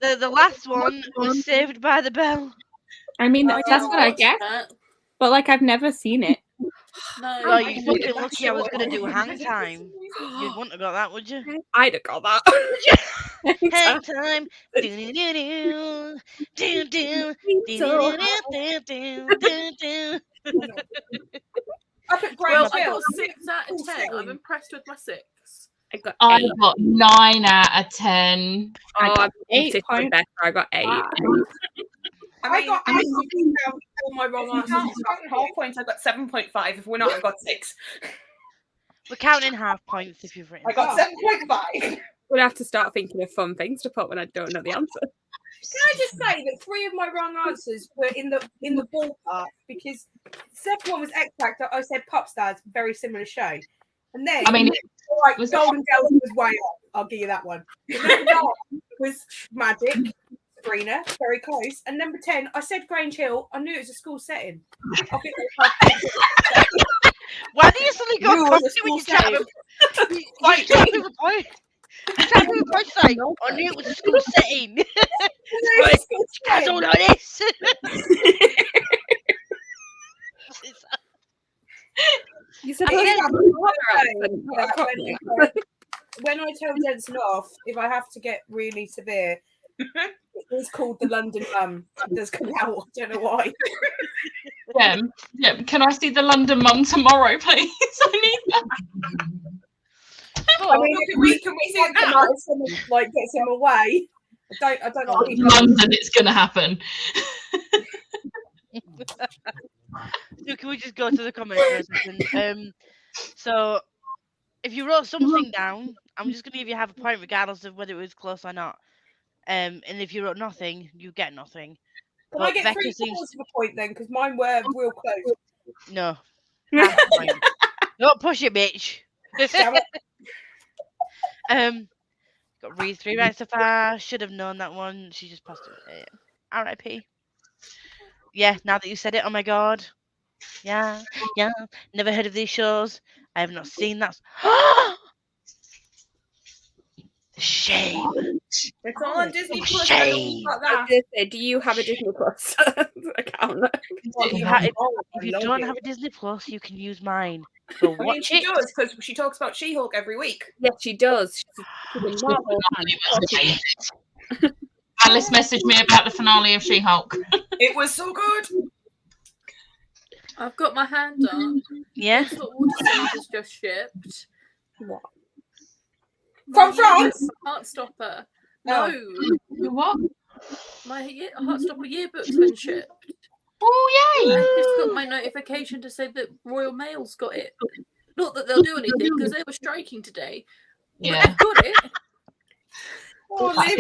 The last one was Saved by the Bell. I mean, that's what I get. But like, I've never seen it. No. Well, you fucking lucky I was going to do hang time. You wouldn't have got that, would you? I'd have got that. Hang time. Do-do-do-do. Do-do. Do-do-do-do-do-do-do. I put Well, Great I got Hill. 6 out of 10. I'm impressed with my 6. I got I 8. got 9 out of 10. Oh, I'm 8 8 points. better. I got 8. I got 8 out all my wrong answers. half points. I got 7.5. If we're not, I got 6. We're counting half points if you've written. I got 7.5. We'll have to start thinking of fun things to put when I don't know the answer. Can I just say that 3 of my wrong answers were in the ballpark, because the second one was X Factor. I said Pop Stars, very similar show, and then I mean, like was- Golden Girls was way up. I'll give you that one. But number 9 was Magic, Sabrina, very close, and number 10 I said Grange Hill. I knew it was a school setting. I think it was Why do you suddenly go Knew it was a comedy when school you try setting. to like try to point? You try to point like I knew it was a school setting. It was a school I setting. don't know this. You said I that when I tell Jensen off, if I have to get really severe, it's called the London Mum. It does come out. I don't know why. yeah. Can I see the London Mum tomorrow, please? I need that. I mean, can we see it now? Someone, like gets him away. I don't know. London, it's gonna happen. So can we just go to the comments for a second? So if you wrote something down, I'm just gonna give you half a point regardless of whether it was close or not. And if you wrote nothing, you get nothing. Can I get Becca 3 seems- quarters of a point then? Because mine were real close. No. Half a point. Don't push it, bitch. Damn it. Got read 3 right so far. Should have known that one. She just passed it. R.I.P. Yeah, now that you said it, oh my god. Yeah. Never heard of these shows. I have not seen that. Shame. It's all on Disney Oh, Plus. shame. I I was got gonna say, do you have a Disney Plus account? If you, if you don't have a Disney Plus, you can use mine. Go I mean, watch she it. does, because she talks about She-Hulk every week. Yes, she does. She's a Marvel fan. Alice messaged me about the finale of She-Hulk. It was so good. I've got my hand up. Yeah. Guess what Waterstones has just shipped? What? From France? Heartstopper. No. No. What? My Heartstopper yearbook's been shipped. Oh, yay! I just got my notification to say that Royal Mail's got it. Not that they'll do anything because they were striking today. But Yeah. they've got it. Oh, Liv,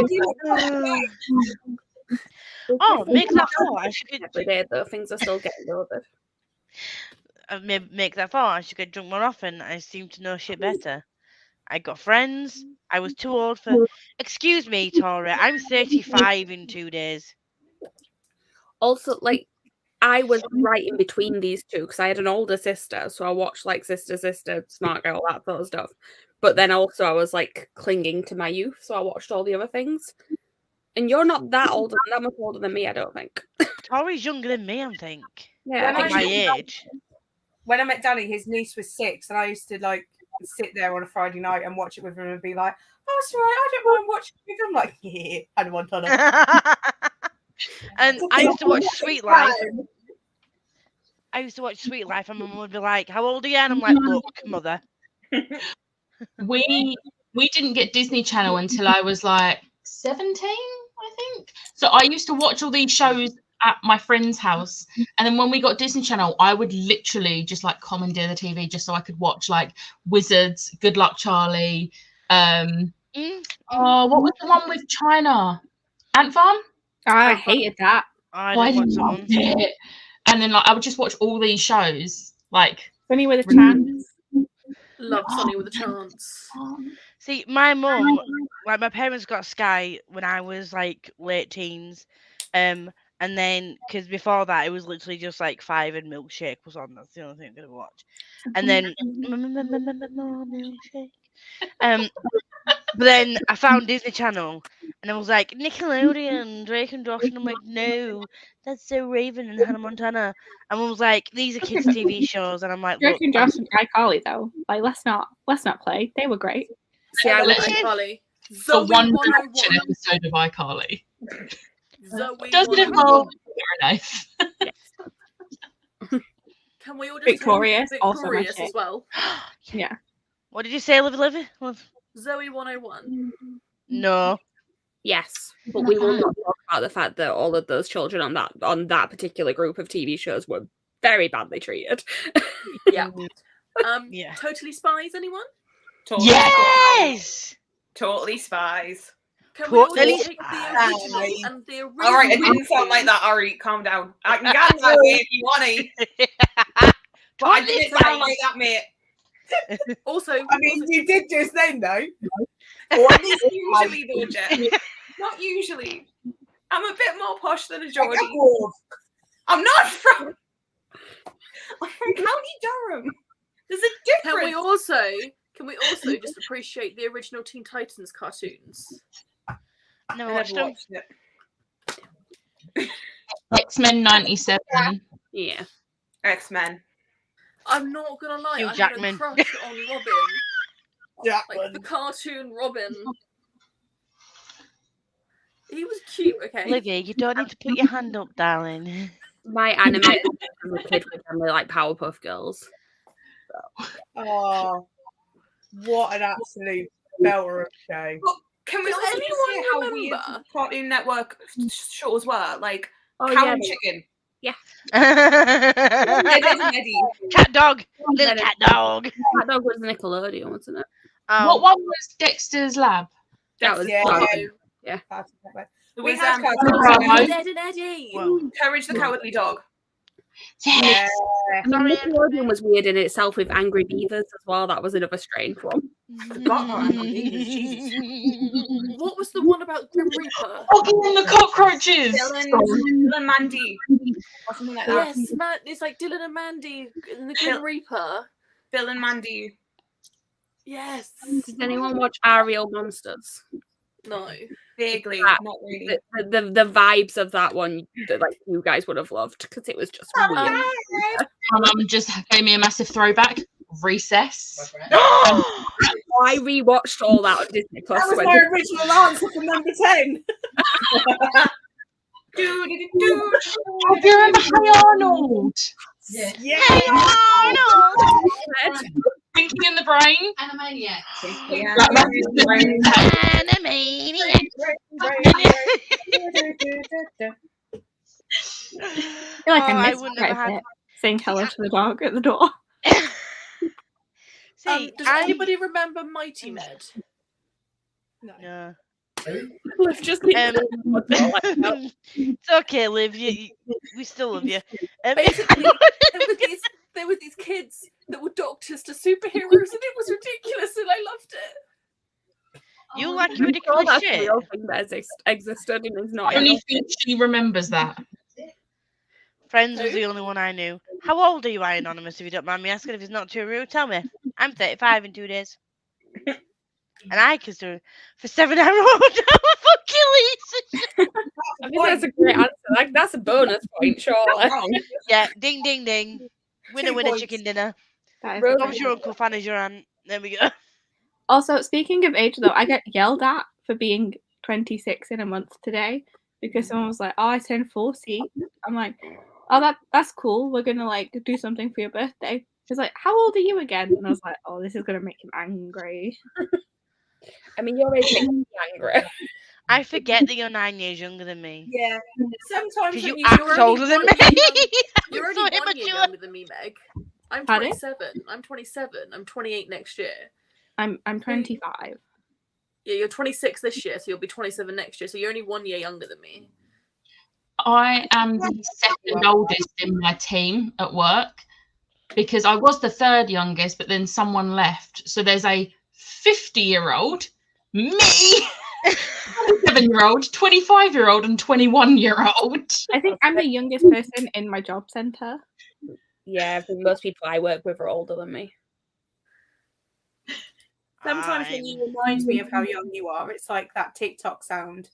Oh, make that 4. I should get Every day, though, things are still getting delivered. make that 4. I should get drunk more often. I seem to know shit better. I got friends. I was too old for. Excuse me, Tora. I'm 35 in 2 days. Also, like, I was right in between these two because I had an older sister, so I watched like Sister, Smart Girl, that sort of stuff. But then also I was like clinging to my youth, so I watched all the other things. And you're not that much older than me, I don't think. Tori's younger than me, I think. Yeah, At my age. when I met Danny, his niece was 6, and I used to like sit there on a Friday night and watch it with him and be like, "Oh, it's all right. I don't mind watching it with him." I'm like, "Yeah, I don't want to." And I used to watch Sweet Life. And my mum would be like, "How old are you?" And I'm like, "Look, mother." We didn't get Disney Channel until I was like 17, I think. So I used to watch all these shows at my friend's house, and then when we got Disney Channel, I would literally just like commandeer the TV just so I could watch like Wizards, Good Luck Charlie. Oh, what was the one with China? Ant Farm? I hated that. I I don't watch that loved one. it. And then like I would just watch all these shows. Like Funny with a chance. Love Sonny with a Chance. See, my mum, like my parents got Sky when I was like late teens, and then because before that it was literally just like 5 and Milkshake was on. That's the only thing I'm gonna watch. And then Milkshake. But then I found Disney Channel, and I was like, Nickelodeon, Drake and Josh, and I'm like, no, that's so Raven and Hannah Montana. And Mum was like, these are kids' TV shows, and I'm like, Drake look, and Josh and iCarly though. Like, let's not play. They were great. See, I love Legend. iCarly. The Zoe One 101. Direction episode of iCarly. Zoe Does it 101. involve Paradise? Can we all just Victorious, take also my Victorious shit. as well? Yeah. what did you say, Livy? Zoe 101. No. Yes, but we will not talk about the fact that all of those children on that particular group of TV shows were very badly treated. Yeah. Yeah. Totally Spies, anyone? Totally Yes! Totally Spies. Can we all Totally just take the Spies. original and the original? All right, it didn't sound like that. Ari, calm down. I can get that, mate, if you want to. But I Totally didn't sound like that, mate. Also, I mean, you did just then, though. Or at least usually, though, Jen. Not usually. I'm a bit more posh than a Geordie. I'm not from. I'm from County Durham. There's a difference. Can we also just appreciate the original Teen Titans cartoons? Never I watched never them. watched it. X-Men 97. Yeah. X-Men. I'm not gonna lie, Hugh I Jackman. had a crush on Robin. Like the cartoon Robin. He was cute, okay? Olivia, you don't need to put your hand up, darling. My anime as a kid was generally like Powerpuff Girls. Oh, what an absolute belter of a show. But can we Does also anyone say how weird remember? Cartoon Network shows were? Like Oh, Cow yeah. and Chicken. Cat Ed, Ed, and Eddie. dog. Little cat dog. That dog was Nickelodeon, wasn't it? Oh, What one was Dexter's Lab? That was Yeah, Cartoon. yeah. Yeah. There We was had Bravo. cartoons. Ed and Eddie. well, Courage the Cowardly Dog. yes. I mean, Nickelodeon was weird in itself with Angry Beavers as well. That was another strange one. Forgot about Angry Beavers, Jesus. What was the one about Grim Reaper? Oggy and the Cockroaches. Dylan Mandy. Or something like that. Yes, man, it's like Dylan and Mandy in the Grim Reaper. Bill and Mandy. Yes. Did anyone watch Our Real Monsters? No. Vaguely, Ah, not really. The vibes of that one, that, like, you guys would have loved because it was just weird. My mum just gave me a massive throwback. Recess. I rewatched all that on Disney Plus. That was when my original answer for number 10. Do you remember Hey Arnold? Yeah. Hey, Arnold! Thinking in the Brain. Yeah. Animaniac. I feel like I I missed wouldn't quite have a had- bit saying hello to the dog at the door. See, Does anybody remember Mighty Med? No. Liv just It's okay, Liv. We still love you. Basically, there were these kids that were doctors to superheroes, and it was ridiculous, and I loved it. You like all ridiculous that's shit. real thing that existed and is not. I only think she remembers that. Friends was the only one I knew. How old are you, Anonymous, if you don't mind me asking? If it's not too rude, tell me. I'm 35 in 2 days. And I can do it for 7 hours. Fucking Lisa. I think that's a great answer. Like, that's a bonus point, surely. Yeah, ding, ding, ding. Winner, 2 winner, points. chicken dinner. That is Rose- Tom's your uncle, Fan is your aunt. There we go. Also, speaking of age, though, I get yelled at for being 26 in a month today because someone was like, "Oh, I turned 40." I'm like, "Oh, that's cool. We're gonna like do something for your birthday." She's like, "How old are you again?" And I was like, "Oh, this is gonna make him angry." I mean, your age makes me angry. I forget that you're 9 years younger than me. Yeah. Sometimes Because when you you act only older than one me. year You're I'm so only 1 year immature. younger than me, Meg. I'm Pardon? 27. I'm 27. I'm 28 next year. I'm 25. Yeah, you're 26 this year, so you'll be 27 next year. So you're only 1 year younger than me. I am the second oldest in my team at work because I was the third youngest, but then someone left. So there's a 50-year-old, me, 27-year-old, 25-year-old, and 21-year-old. I think I'm the youngest person in my job center. Yeah, I think most people I work with are older than me. Sometimes when you remind me of how young you are, it's like that TikTok sound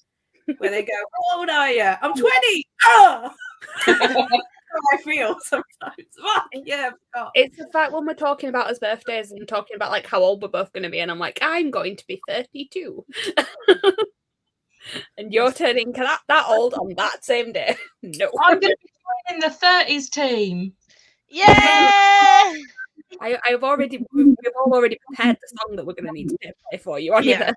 where they go, "How old are you?" "I'm 20." Oh! That's how I feel sometimes. Fuck, yeah, it's the fact when we're talking about his birthdays and talking about like how old we're both going to be, and I'm like, I'm going to be 32. And you're turning that old on that same day. No. I'm going to be joining the 30s team. Yeah! we've all already prepared the song that we're going to need to play for you. Yeah.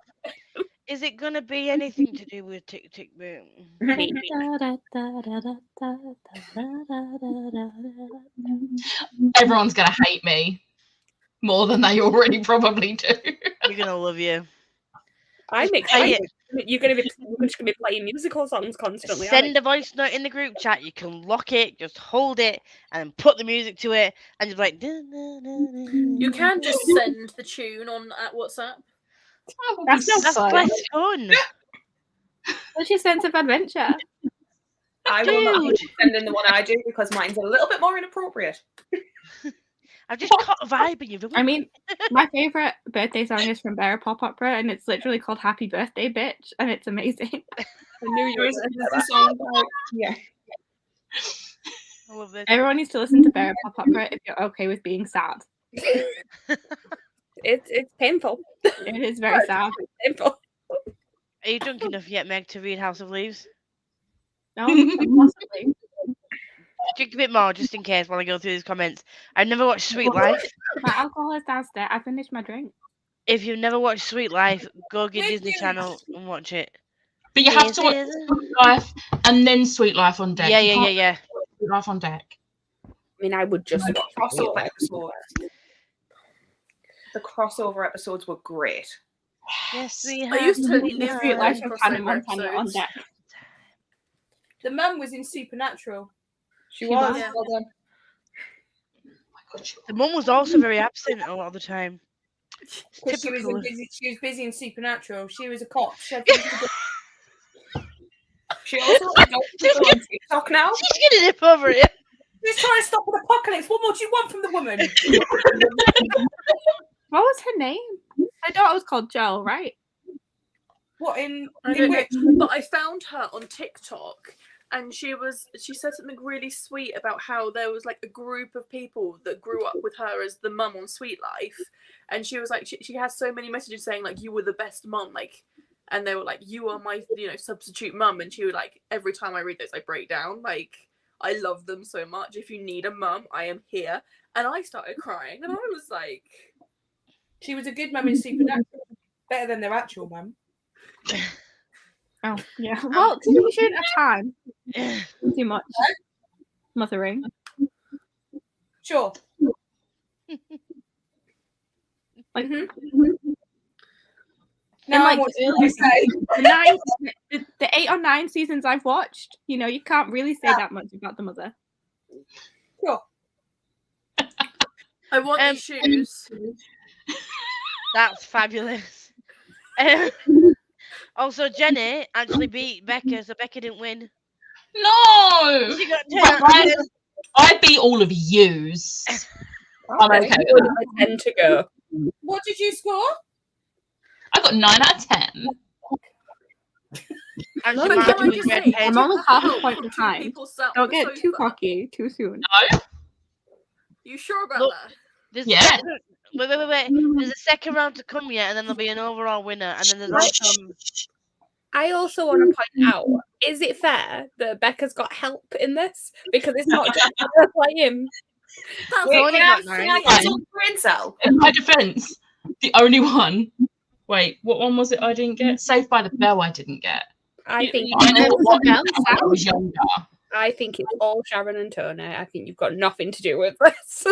Is it going to be anything to do with Tick Tick Boom? Everyone's going to hate me more than they already probably do. We're going to love you. I'm excited. We're just going to be playing musical songs constantly. Send a voice note in the group chat. You can lock it, just hold it, and then put the music to it, and you're like. You can just send the tune on at WhatsApp. That's less fun. What's your sense of adventure? I will not send in the one I do because mine's a little bit more inappropriate. I've just caught a vibe in you. I mean, my favourite birthday song is from Bear Pop Opera, and it's literally called Happy Birthday, Bitch, and it's amazing. I knew you were a song about, yeah. I love this. Everyone needs to listen to Bear Pop Opera if you're okay with being sad. It's painful. It is very sad. It's painful. Are you drunk enough yet, Meg, to read House of Leaves? No, possibly. Drink a bit more, just in case, while I go through these comments. I've never watched Sweet Life. My alcohol is downstairs. I finished my drink. If you've never watched Sweet Life, go get Disney Channel and watch it. But you have to watch Sweet Life and then Sweet Life on deck. Yeah. Sweet Life on deck. I mean, I would just crossover episodes. The crossover episodes were great. Yes, we I have. used to Sweet live Life for of Hannah crossover Montana on episodes. deck. The mum was in Supernatural. She was. was. Well done. The mum was also very absent a lot of the time. Because she was busy in Supernatural. She was a cop. She also on TikTok now. She's gonna nip over it. She's trying to stop an apocalypse. What more do you want from the woman? What was her name? Her daughter was called Joe, right? What in I don't know, which? but I found her on TikTok, and she said something really sweet about how there was like a group of people that grew up with her as the mum on Sweet Life, and she was like she has so many messages saying like you were the best mum, like, and they were like you are my substitute mum, and she would like every time I read this I break down, like I love them so much. If you need a mum, I am here. And I started crying, and I was like, She was a good mum in Supernatural. Better than their actual mum. Oh, yeah. Well, we shouldn't have time. Too much mothering. Sure. Like, Now like, what do you say? the 8 or 9 seasons I've watched, you can't really say that much about the mother. Sure. I want these shoes. That's fabulous. Also, Jenny actually beat Becca, so Becca didn't win. No! She got 10. I beat all of yous. I'm okay with that. 10 to go. What did you score? I got 9 out of 10. Actually, But Martin can I was just red say, paid. I'm only half a how point two behind. people sat on Don't the get too sofa? cocky too soon. No? You sure about Look, that? There's Yeah. Wait. There's a second round to come yet, and then there'll be an overall winner, and then there's also I also want to point out, is it fair that Becca's got help in this? Because it's not just her playing. That's Wait, what can I'm I- saying. can I- It's on brain cell. In my defense, the only one. Wait, what one was it I didn't get? Saved by the Bell I didn't get. I think I know what Bell, when I was younger. I think it's all Sharon and Tony. I think you've got nothing to do with this.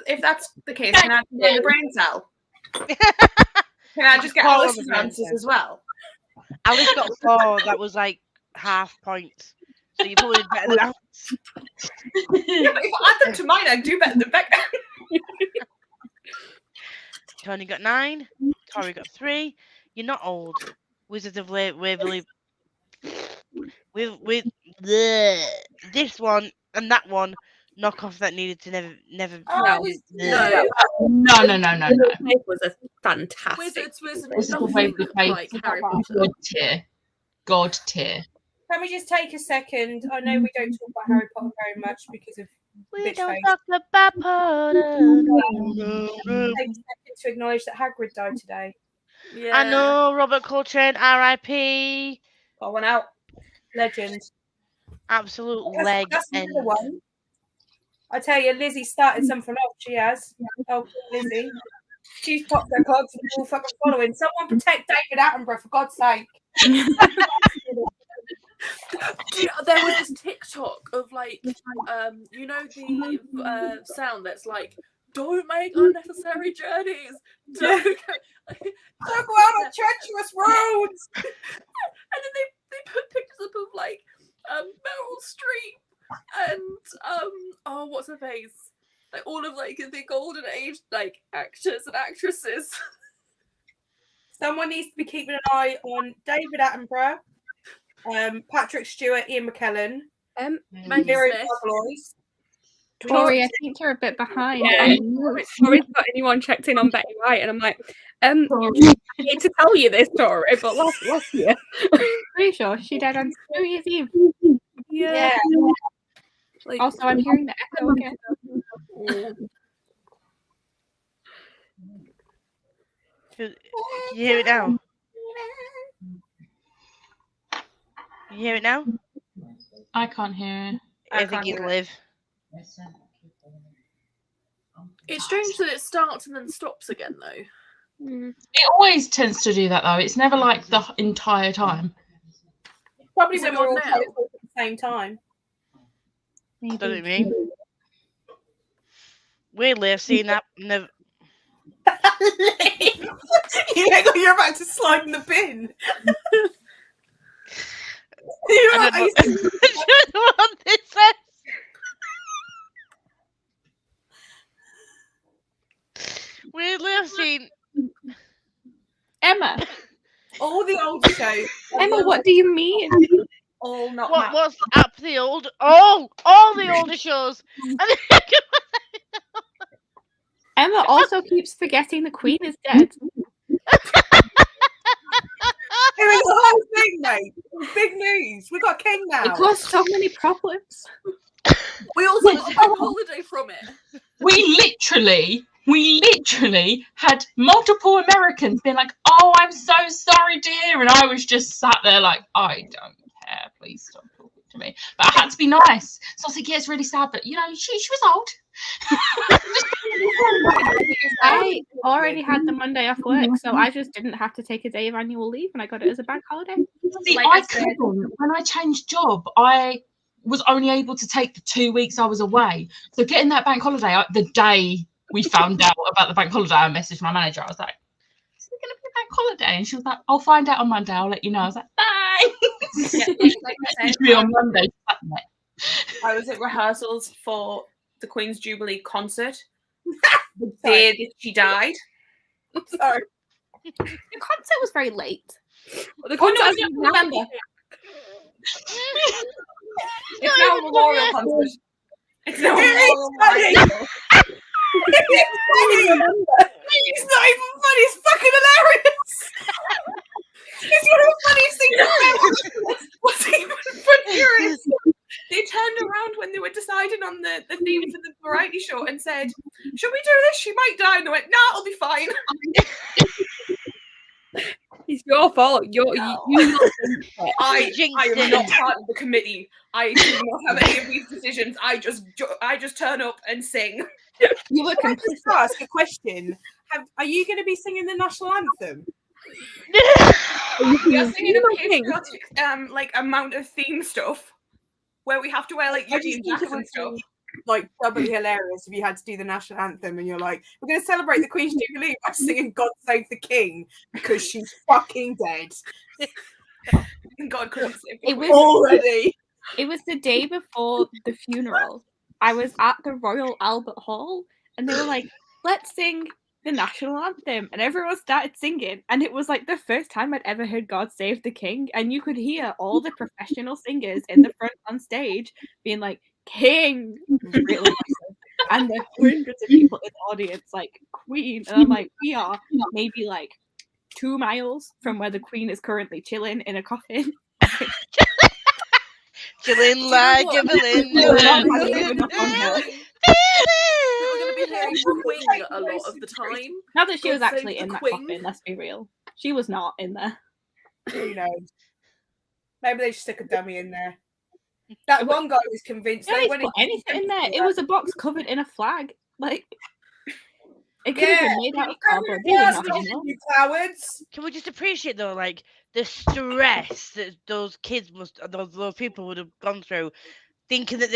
If that's the case, can I get the brain cell? Can I just get Call Alice's the brain answers cell. as well? Alice got 4. That was like half points. So you probably did better than Alice. Yeah, but if I add them to mine, I do better than Becca. Tony got 9. Tori got 3. You're not old. Wizards of Waverly. With this one and that one, knockoff that needed to never. Oh, No. It was a fantastic. Wizards was This is the nothing Waverly Place. like Harry Potter. God tier. God tier. Can we just take a second? I know we don't talk about Harry Potter very much because of We bitch don't face. talk about Potter. Take a second to acknowledge that Hagrid died today. Yeah. I know, Robert Coltrane, R.I.P. Got one out. Legend. Absolute That's, leg. that's And another one. I tell you, Lizzie started something off. She has. Oh, Lizzie. She's popped her clogs and all fucking following. Someone protect David Attenborough, for God's sake. There was this TikTok of like, you know the sound that's like, don't make unnecessary journeys. Don't go on treacherous roads. And then they put pictures up of like Meryl Streep and what's her face? Like all of like the golden age like actors and actresses. Someone needs to be keeping an eye on David Attenborough, Patrick Stewart, Ian McKellen, Maggie Miriam Smith. Pavlois. Tori, I think you're a bit behind. Yeah. Sorry if anyone checked in on Betty White, and I'm like, I hate to tell you this story, but last year. Pretty sure she died on New Year's Eve. Yeah. Like, Also, I'm hearing the echo again. can you hear it now? Can you hear it now? I can't hear it. I think it's Liv. it's strange that it starts and then stops again though. It always tends to do that though. It's never like the entire time. Probably Is when it we're on all now? at the same time. What does it mean? Weirdly, I've seen that. Never. You look like you're about to slide in the bin. I don't know what this says. Weirdly, I've seen Emma. All the old shows. Emma, what do you mean? All not what's up the old all the older shows. Emma also keeps forgetting the Queen is dead. It was the whole thing, mate. It was big news. We got a king now. It caused so many problems. We also got a bank holiday from it. We literally had multiple Americans being like, "Oh, I'm so sorry, dear," and I was just sat there like, "I don't care. Please stop talking to me." But I had to be nice, so I was like, "Yeah, it's really sad, but you know, she was old." I already had the Monday off work, so I just didn't have to take a day of annual leave, and I got it as a bank holiday. See, Like I I said- couldn't. When I changed job, I was only able to take the 2 weeks I was away. So getting that bank holiday, the day we found out about the bank holiday, I messaged my manager. I was like, "Is it going to be a bank holiday?" And she was like, "I'll find out on Monday. I'll let you know." I was like, "Bye." Yeah, like I said, Usually on Monday. I was at rehearsals for the Queen's Jubilee concert the day that she died. Sorry. The concert was very late. The Oh, no, concert- I don't remember. It's now a memorial concert. It's now a memorial concert. It's not even funny. It's fucking hilarious. It's one of the funniest things ever. What's even funnier is they turned around when they were deciding on the theme for the variety show and said, "Should we do this? She might die." And they went, "Nah, it'll be fine." It's your fault. You I jinxed am not it. part of the committee. I do not have any of these decisions. I just turn up and sing. You were Can I just ask a question? Are you going to be singing the national anthem? We are singing a patriotic like amount of theme stuff where we have to wear like I just Union think it jacks would and stuff. be like doubly hilarious if you had to do the national anthem and you're like, "We're going to celebrate the Queen's Jubilee by singing God Save the King because she's fucking dead." God couldn't save the It Queen. was Already. It was the day before the funeral. I was at the Royal Albert Hall, and they were like, "Let's sing the national anthem," and everyone started singing, and it was like the first time I'd ever heard God Save the King, and you could hear all the professional singers in the front on stage being like, king, really massive. And there's hundreds of people in the audience, like Queen, and I'm like, we are maybe like 2 miles from where the Queen is currently chilling in a coffin. Chilling like a villain. We're going to be hearing Queen a lot of the time. Not that she was God actually save in the that Queen. coffin, let's be real. She was not in there. Who knows? Maybe they should stick a dummy in there. That one guy was convinced They they didn't went put anything in there. It was a box covered in a flag. Like, it could have been made out of cardboard. They did not know. You cowards. Can we just appreciate though, like the stress that those kids those people would have gone through, thinking that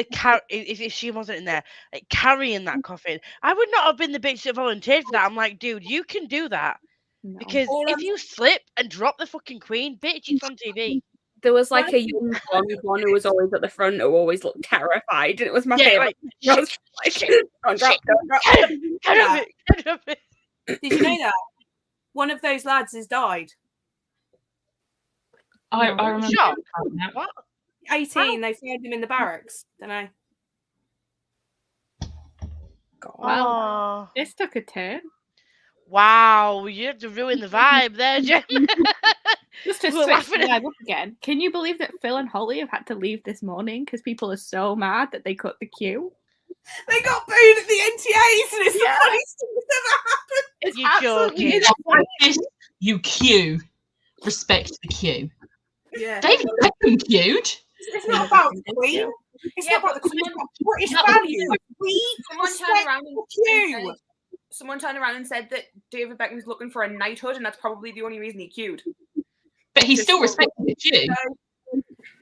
if she wasn't in there, like carrying that coffin. I would not have been the bitch that volunteered for that. I'm like, dude, you can do that because if you slip and drop the fucking Queen, bitch, it's on TV. There was like a young blonde one who was always at the front who always looked terrified, and it was my favourite. Did you know that one of those lads has died? I remember. What? 18. They found him in the barracks. Don't know. Well, this took a turn. Wow, you have to ruin the vibe there, Jem. Just to switch the vibe up again, can you believe that Phil and Holly have had to leave this morning because people are so mad that they cut the queue? They got booed at the NTAs, and it's the funniest thing that's ever happened. It's joking. You queue. Respect the queue. Yeah. David Beckham queued. It's not about the Queen. It's not about the Queen. It's about British values. Someone turned around and said that David Beckham's looking for a knighthood, and that's probably the only reason he queued. But he still respected the queue.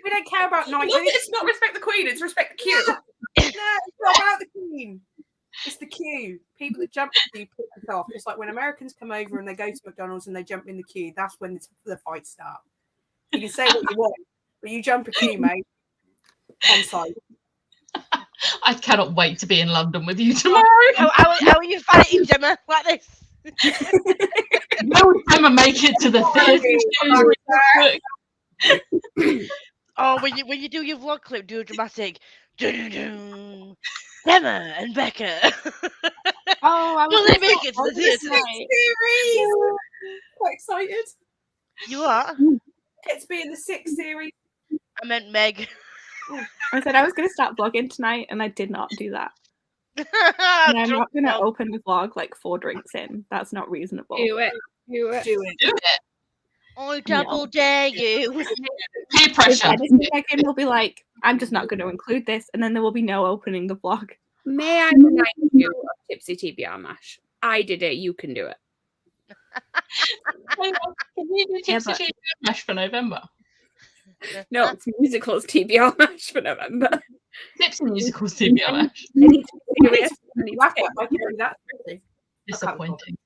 We don't care about knighthood. It's not respect the Queen, it's respect the queue. No, it's not about the Queen. It's the queue. People that jump the queue put us off. It's like when Americans come over and they go to McDonald's and they jump in the queue, that's when the fights start. You can say what you want, but you jump a queue, mate. On site. I cannot wait to be in London with you tomorrow. How are you fighting, Gemma? Like this? Will Gemma make it to the theatre? Oh, when you do your vlog clip, do a dramatic Gemma and Becca. Oh, I Will they make it to the theatre? Series. Quite excited. You are? Get to be in the 6th series. I meant Meg. I said I was going to start vlogging tonight, and I did not do that. And I'm not going to open the vlog like 4 drinks in. That's not reasonable. Do it. I double dare you. Peer pressure. Megan will be like, I'm just not going to include this, and then there will be no opening the vlog. May I remind you of Tipsy TBR Mash? I did it. You can do it. Can you do Tipsy TBR Mash for November? No, it's musicals TBR Mash for November. Tipsy musicals TBR Mash. I need to be serious. I need to I take can do that. Disappointing.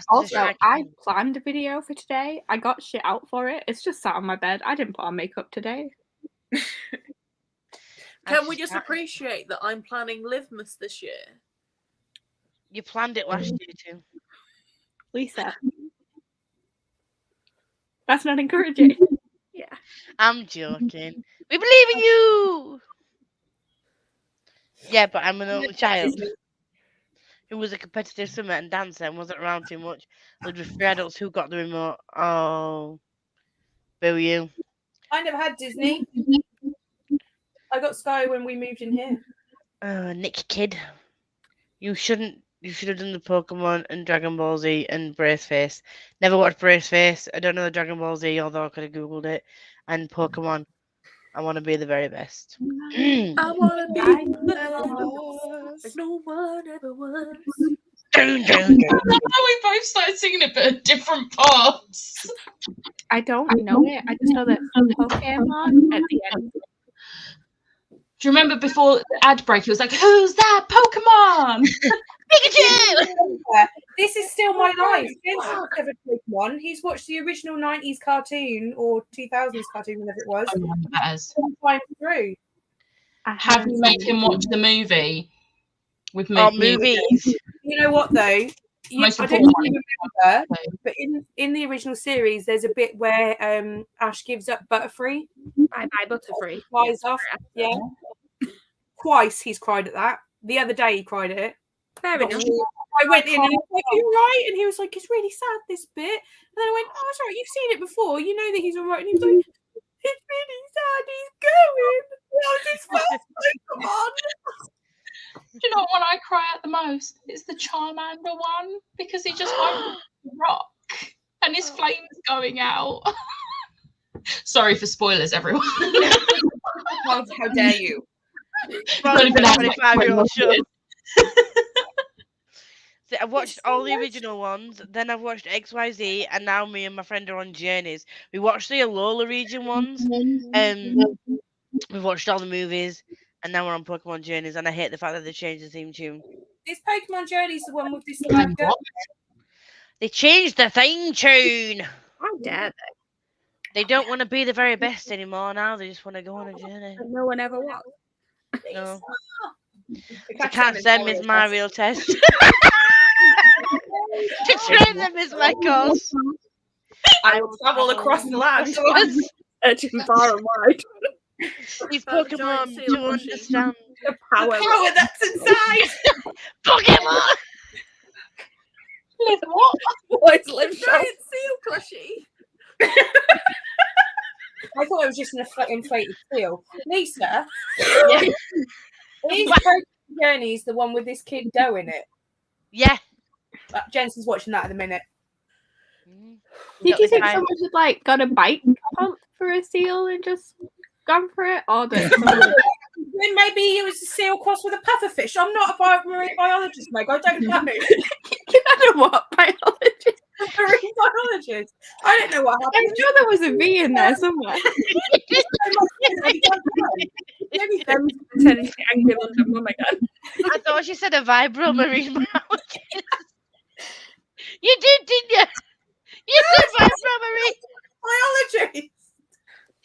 Also, I planned a video for today. I got shit out for it. It's just sat on my bed. I didn't put on makeup today. Can we just appreciate that I'm planning Livmas this year? You planned it last year too. Lisa. That's not encouraging. Yeah. I'm joking. We believe in you! Yeah, but I'm an only child who was a competitive swimmer and dancer and wasn't around too much. Lived with 3 adults who got the remote. Oh. Boo you. I never had Disney. I got Sky when we moved in here. Nick Kid. You should have done the Pokemon and Dragon Ball Z and Braceface. Never watched Braceface. I don't know the Dragon Ball Z, although I could have Googled it. And Pokemon. I want to be the very best. I want to be the no one ever was. We both started singing it, but at different parts. I don't know it. I just know that Pokemon at the end. Do you remember before the ad break, it was like, who's that Pokemon? Pikachu! This is still my life. James has never played one. He's watched the original 90s cartoon or 2000s cartoon, whenever it was. I remember that as. Time through. Have you made him watch the movie with movies? You know what though? Most I don't important remember, one. but in the original series, there's a bit where Ash gives up Butterfree. Bye bye Butterfree. Flies off. Yeah. Twice he's cried at that. The other day he cried at it. Fair enough. I went in and I was like, "Are you right?" And he was like, "It's really sad, this bit." And then I went, "Oh, sorry, you've seen it before. You know that he's all right." And he was like, "It's really sad. He's going." That was his first time. Come on. Do you know what one I cry at the most? It's the Charmander one because he just won't rock and his flame's going out. Sorry for spoilers, everyone. How dare you? Well, Not even that 25-year-old show. much. So I've watched all the original ones, then I've watched XYZ, and now me and my friend are on Journeys. We watched the Alola region ones, we've watched all the movies, and now we're on Pokemon Journeys, and I hate the fact that they changed the theme tune. This Pokemon Journey's the one with this like What? They changed the theme tune! How dare They don't want to be the very best anymore now, they just want to go on a journey. they? No one ever was. No. To catch them is my real test. To train them is my course. I will travel across the land. Searching far and wide. These Pokemon to understand. The power that's inside. Pokemon! Live what? Boys live giant seal plushie. I thought it was just an inflated seal. Lisa, Yeah. is Pokemon Journeys the one with this kid Doe in it? Yeah. Jensen's watching that at the minute. Did you think Fine. someone had like got a bike pump for a seal and just gone for it, or that someone Then maybe it was a seal crossed with a pufferfish. I'm not a marine biologist, Meg. I don't know. you know what biologist? Marine biologist. I don't know what I'm happened. sure there was a V in there somewhere. Maybe Them pretending to be angry on them. Oh my god. I thought you said a vibro marine biologist. You did, didn't you? You said vibro marine. biology.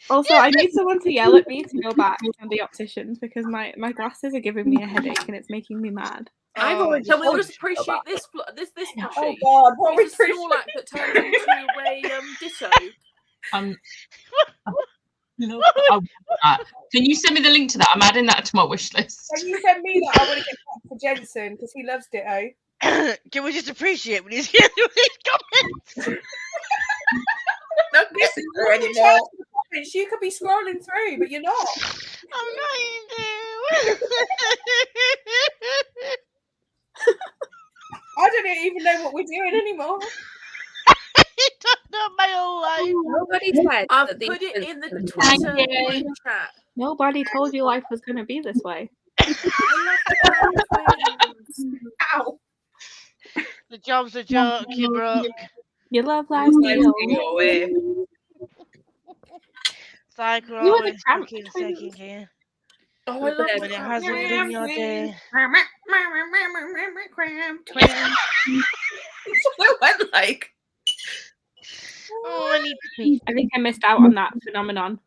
Also, I need someone to yell at me to go back to the opticians because my glasses are giving me a headache and it's making me mad. I've already So we'll told just you to go appreciate back. this this Oh plushie. God, what we It's a Snorlax that turns into a ditto. Can you send me the link to that? I'm adding that to my wish list. When you send me that, I want to get back for Jensen because he loves Ditto. Can we just appreciate when he's getting these comments? Not missing her anymore. You could be scrolling through, but you're not. I'm not into. I don't even know what we're doing anymore. You don't know my whole life. Nobody said I've that these put it in the Thank Twitter you. group chat. Nobody told you life was going to be this way. I love the crown twins. Ow. The job's a joke, you broke. You love life's deal. It's like we're You were the always cramp fucking twins. second gear. Oh, I love When the it crown hasn't twins. been your day. What went like? Oh, I need to pee. I think I missed out on that phenomenon.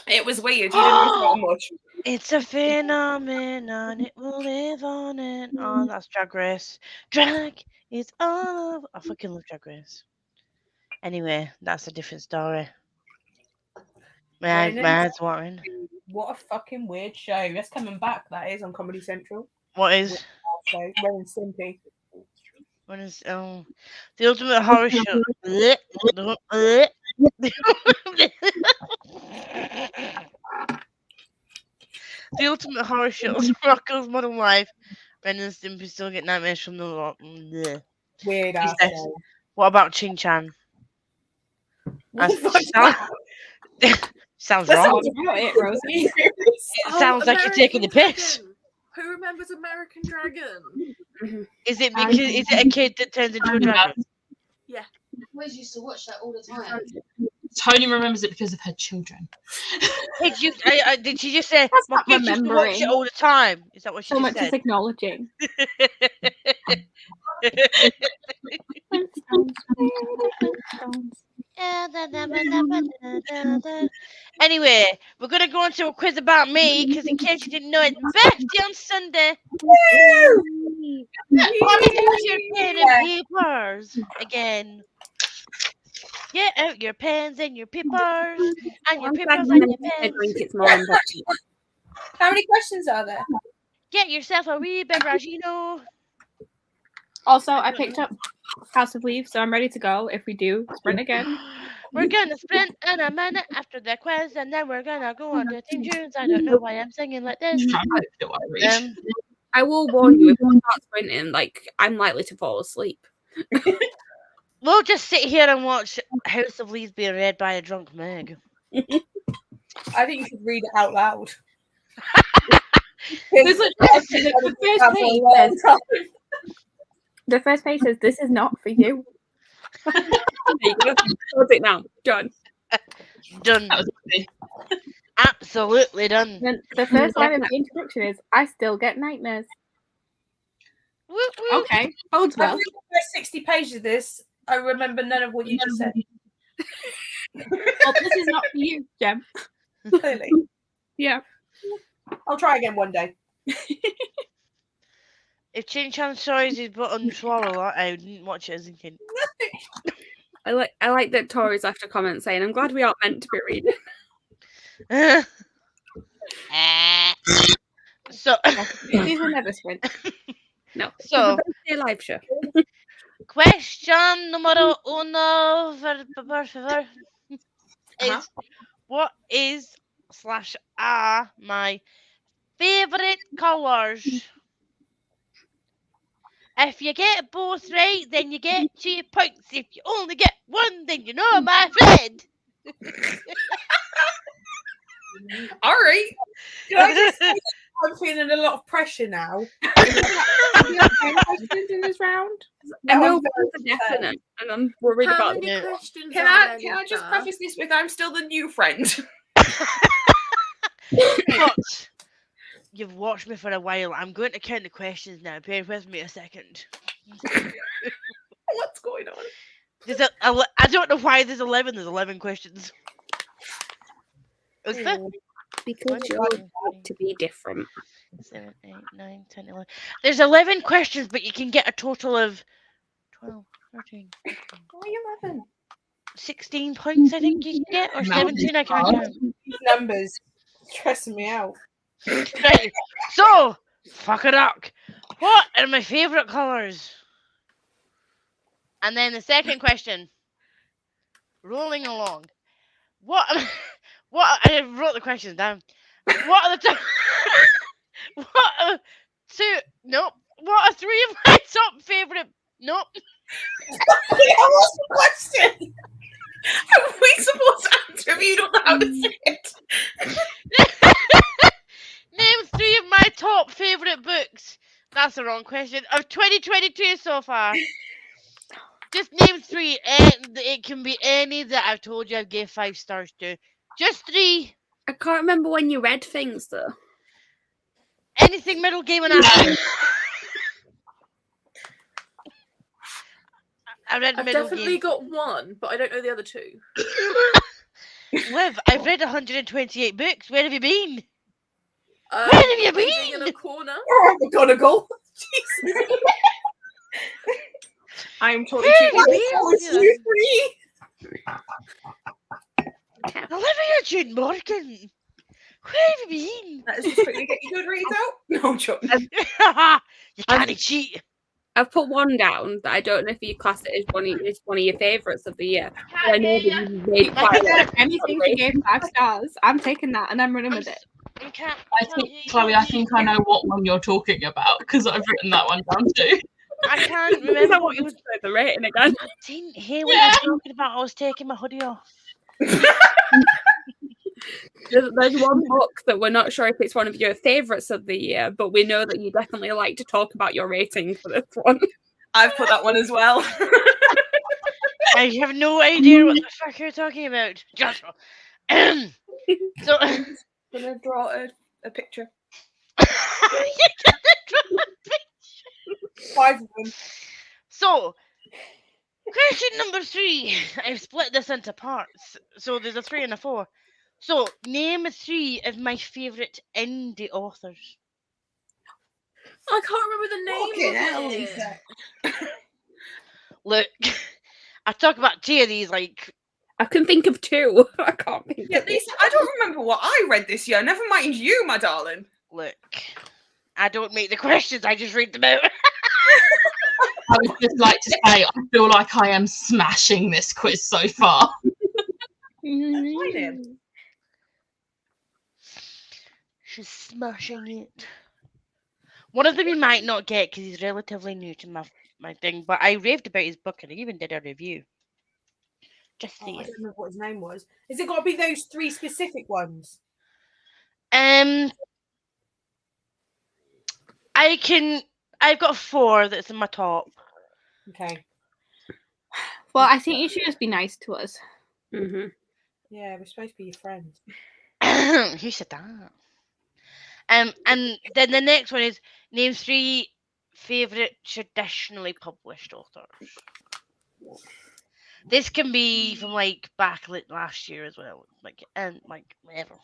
It was weird. You didn't miss that much. It's a phenomenon, it will live on and on. That's Drag Race. Drag is all. I fucking love Drag Race. Anyway, that's a different story. My eyes watering. What a fucking weird show. That's coming back, that is, on Comedy Central. What is? So, Ren and Stimpy. What is? Oh, the Ultimate Horror Show. The Ultimate Horror Show. Rocko's Modern Life. Ren and Stimpy still get nightmares from the lot. Weird ass Yes. show. What about Ching Chan? What the fuck is that? Sounds That wrong. sounds About it, Rosie. It sounds like you're taking the American piss. Dragon. Who remembers American Dragon? Is it because is it a kid that turns into a dragon? Always used to watch that all the time. Tony remembers it because of her children. Did she just say That's my not kids used to watch it remembering. all the time? Is that what she So just much as said? acknowledging. Anyway, we're going to go into a quiz about me, because in case you didn't know, it's birthday on Sunday. Get your pen and papers again. Get out your pens and your papers and your papers and your I pens. drink it's more important. How many questions are there? Get yourself a wee beveragino. Also, I picked up House of Leaves, so I'm ready to go if we do sprint again. We're gonna sprint in a minute after the quiz, and then we're gonna go on to Team Tunes. I don't know why I'm singing like this. I will warn you, if we start sprinting, like, I'm likely to fall asleep. We'll just sit here and watch House of Leaves being read by a drunk Meg. I think you should read it out loud. The first page says, "This is not for you." There you go. Close it now. Done. Done. Absolutely done. Then the first line of the introduction is, "I still get nightmares." Whoop, whoop. Okay, bodes I've well. read the first 60 pages of this. I remember none of what you just said. Well, this is not for you, Jem. Clearly. Yeah. I'll try again one day. If Chin Chan saw his button swallow that, I didn't watch it as a kid. I like that Tori's left a comment saying, "I'm glad we aren't meant to be reading." So These will never sprint. No. So It's a birthday live show. question numero uno, por favor, is what is / are my favorite colors? If you get both right, then you get 2 points. If you only get one, then you know my friend. All right. Can I just say I'm feeling a lot of pressure now. Questions in this round? I know I'm very for definite, and I'm worried How about many it. questions Can are I there, just Lisa? preface this with I'm still the new friend. But you've watched me for a while. I'm going to count the questions now. Bear with me a second. What's going on? There's I don't know why there's 11. There's 11 questions. Is there? because you're allowed to be different. 7, 8, 9, 10, 11. There's 11 questions, but you can get a total of 12, 13, 14, Why 11? 16 points, I think you can get, or 17, I can't count. These numbers stressing me out. Right, so, fuck it up. What are my favourite colours? And then the second question, rolling along. I wrote the questions down. What are the what are 3 of my top favourite? Nope. What's the question? Are we supposed to answer if you don't know how to say it? Name 3 of my top favourite books. That's the wrong question. Of 2022 so far. Just name 3. It can be any that I've told you I've gave 5 stars to. Just 3. I can't remember when you read things though. Anything middle game and after. I read I've middle definitely game. got one, but I don't know the other 2. Liv, I've read 128 books. Where have you been? Where have you In been? a corner. Oh, McGonagall. I'm totally Where cheating. have you been? Olivia June Morgan. Where have you been? Let's just quickly get your good reads out. No, I'm joking. You can't cheat. I've put one down that I don't know if you class it as one of your favourites of the year. But I know that you made quite a lot. Anything she gave 5 stars, I'm taking that and I'm running with it. You can't, I think, Chloe, I think I know what one you're talking about because I've written that one down too. I can't Because remember I what want you you to say the rating again. didn't hear what you were talking about. I was taking my hoodie off. There's one book that we're not sure if it's one of your favourites of the year, but we know that you definitely like to talk about your rating for this one. I've put that one as well. I have no idea what the fuck you're talking about. Joshua. So I'm gonna draw a picture. you gotta draw a 5 of them. So, Question number 3. I've split this into parts. So there's a 3 and a 4. So name 3 of my favourite indie authors. I can't remember the name Fucking hell, of it. Lisa. Look, I talk about 2 of these like I can think of 2. I can't think Yeah, of Lisa, I don't remember what I read this year. Never mind you, my darling. look. I don't make the questions, I just read them out. I would just like to say, I feel like I am smashing this quiz so far. My name. She's smashing it. One of them you might not get because he's relatively new to my thing, but I raved about his book and I even did a review. Just Oh, I saying. don't remember what his name was. Has it got to be those 3 specific ones? I've got 4 that's in my top. Okay. Well, I think you should just be nice to us. Mm-hmm. Yeah, we're supposed to be your friends. Who said that? And then the next one is name 3 favourite traditionally published authors. This can be from like back last year as well. Like and like whatever.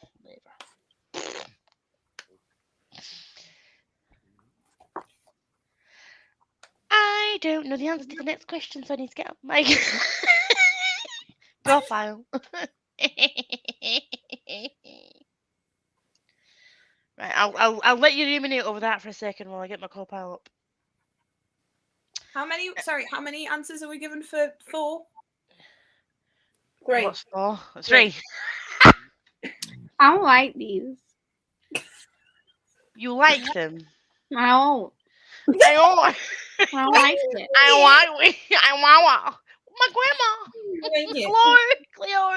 I don't know the answer to the next question, so I need to get up my profile. Right, I'll let you ruminate over that for a second while I get my co-pile up. How many answers are we given for 4? 3. What's 4? 3. I don't like these. You like them? I don't. I don't. I don't like it. I want my grandma. Cleo.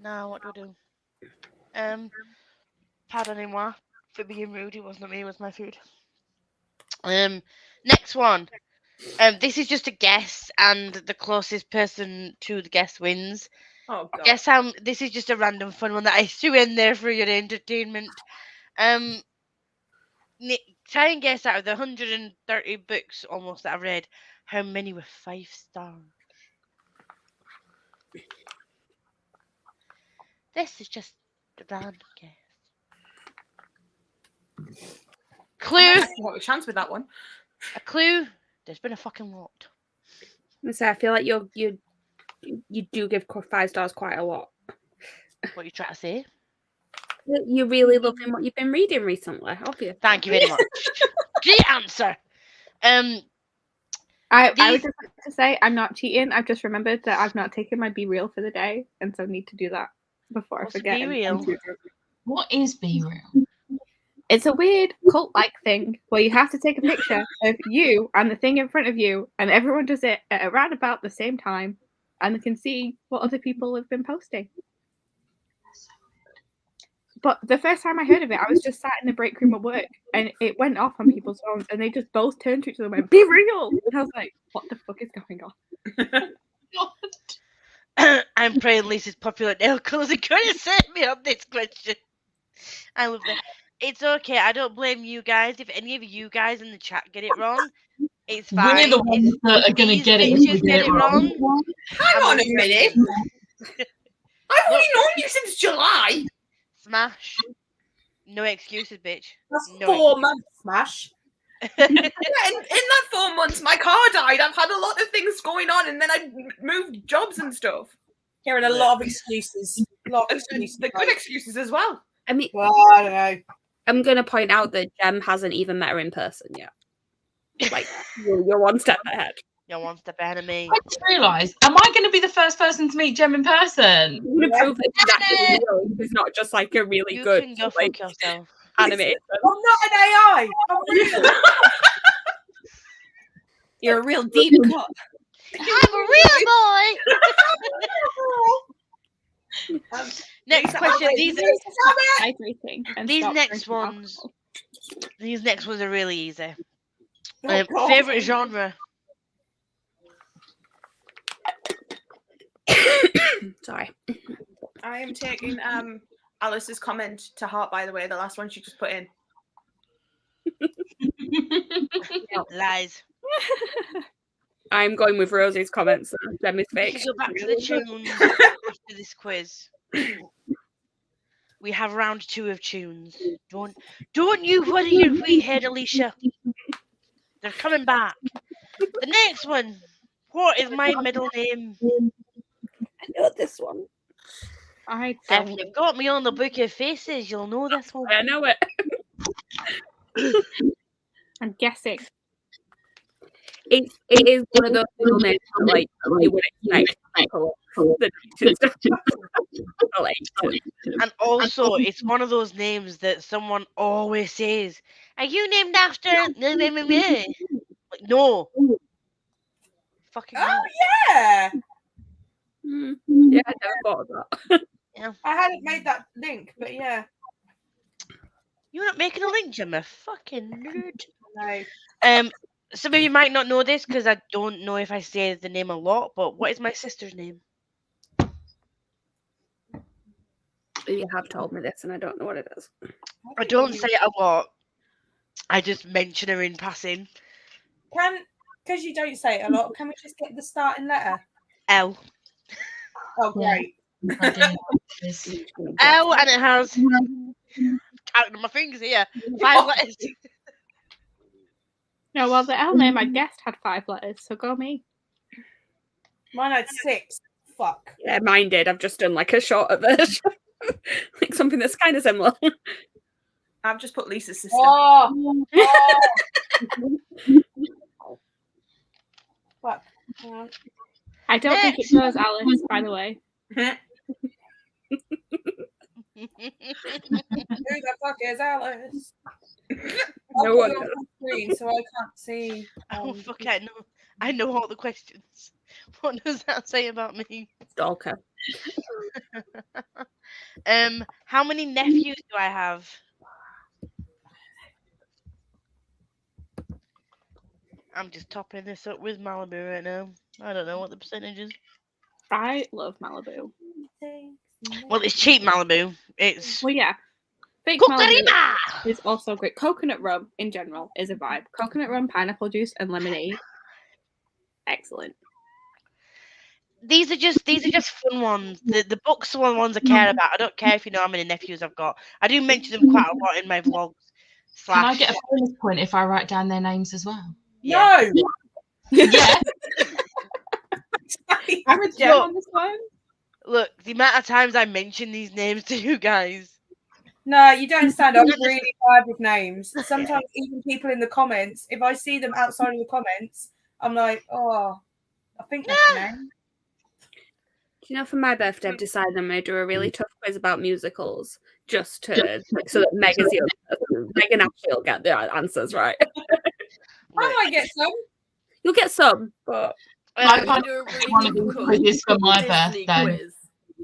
Now what do I do? Pardonnez-moi for being rude. It wasn't me. It was my food. Next one. This is just a guess, and the closest person to the guess wins. Oh god. Guess this is just a random fun one that I threw in there for your entertainment. Try and guess out of the 130 books almost that I've read, how many were 5 stars? This is just a random guess. Clue. What a chance with that one. A clue. There's been a fucking lot. So I feel like you do give 5 stars quite a lot. What are you trying to say? You're really loving what you've been reading recently, obviously. Thank you very much. Great answer. I would just like to say I'm not cheating. I've just remembered that I've not taken my Be Real for the day, and so I need to do that before What's I forget. Be Real? What is Be Real? It's a weird cult-like thing where you have to take a picture of you and the thing in front of you, and everyone does it at around about the same time, and they can see what other people have been posting. But the first time I heard of it, I was just sat in the break room at work, and it went off on people's phones, and they just both turned to each other and went, "Be real!" And I was like, "What the fuck is going on?" I'm praying Lisa's popular nail colours are going to set me up this question. I love that. It's okay. I don't blame you guys. If any of you guys in the chat get it wrong, it's fine. We're the ones that are going to get it if we get it wrong. Hang on a minute. I've only known you since July. Smash. No excuses, bitch. That's No 4 months, Smash. Yeah, in that 4 months, my car died. I've had a lot of things going on, and then I moved jobs and stuff. Hearing a lot of excuses. The good excuses as well. I mean, well, I don't know. I'm going to point out that Jem hasn't even met her in person yet. Like, you're one step ahead. You're one step ahead of me. I just realised, am I going to be the first person to meet Jem in person? I'm going to prove that she's actually real. It's not just like a really You good can go like, fuck yourself. animation. I'm not an AI. I'm real. You're a real deep cut. I'm a real boy. Next question. These next ones. These next ones are really easy. Favorite genre. Sorry. I am taking Alice's comment to heart, by the way, the last one she just put in. Lies. I'm going with Rosie's comments. Them is We fake. can go back to the tunes after this quiz. We have round 2 of tunes. Don't you worry your wee head, Alicia. They're coming back. The next one. What is my middle name? I know this one. I If don't. you've got me on the book of faces, you'll know this one. I know it. I'm guessing. It is one of those little names that, like, you would expect the And also, it's one of those names that someone always says, "Are you named after?" Like, no. Fucking no. Oh yeah, Yeah, I never thought of that. I hadn't made that link, but yeah. You're not making a link, Gemma. Fucking nerd. No. Some of you might not know this because I don't know if I say the name a lot, but what is my sister's name? You have told me this, and I don't know what it is. I don't say it a lot. I just mention her in passing. Because you don't say it a lot, can we just get the starting letter? L. Oh, great. I do know what it is. L, and it has, counting my fingers here, 5 letters. No, well, the L name I guessed had 5 letters, so go me. Mine had 6. Fuck. Yeah, mine did. I've just done like a shorter version. Like something that's kind of similar. I've just put Lisa's sister. Oh. Fuck. I don't think it goes Alice, by the way. Who the fuck is Alice? No one I'll put it on the screen so I can't see. Oh, fuck, I know all the questions. What does that say about me? Stalker. How many nephews do I have? I'm just topping this up with Malibu right now. I don't know what the percentage is. I love Malibu. Well, it's cheap Malibu. It's Well, yeah. Fake Coconut. Malibu is also great. Coconut rum, in general, is a vibe. Coconut rum, pineapple juice, and lemonade. Excellent. These are just fun ones. The books are the ones I care about. I don't care if you know how many nephews I've got. I do mention them quite a lot in my vlogs. Can I get a bonus point if I write down their names as well? Yeah. No. Yeah. I'm a gem on this one. Look, the amount of times I mention these names to you guys. No, you don't stand up really bad with names. Sometimes even people in the comments, if I see them outside of the comments, I'm like, oh, I think that's your name. Do you know, for my birthday, I've decided I'm going to do a really tough quiz about musicals, just to so that Megan actually will get the answers right. I might get some. You'll get some, but I'm I'm going going to do a one really of these difficult quizzes for my Disney birthday. quiz.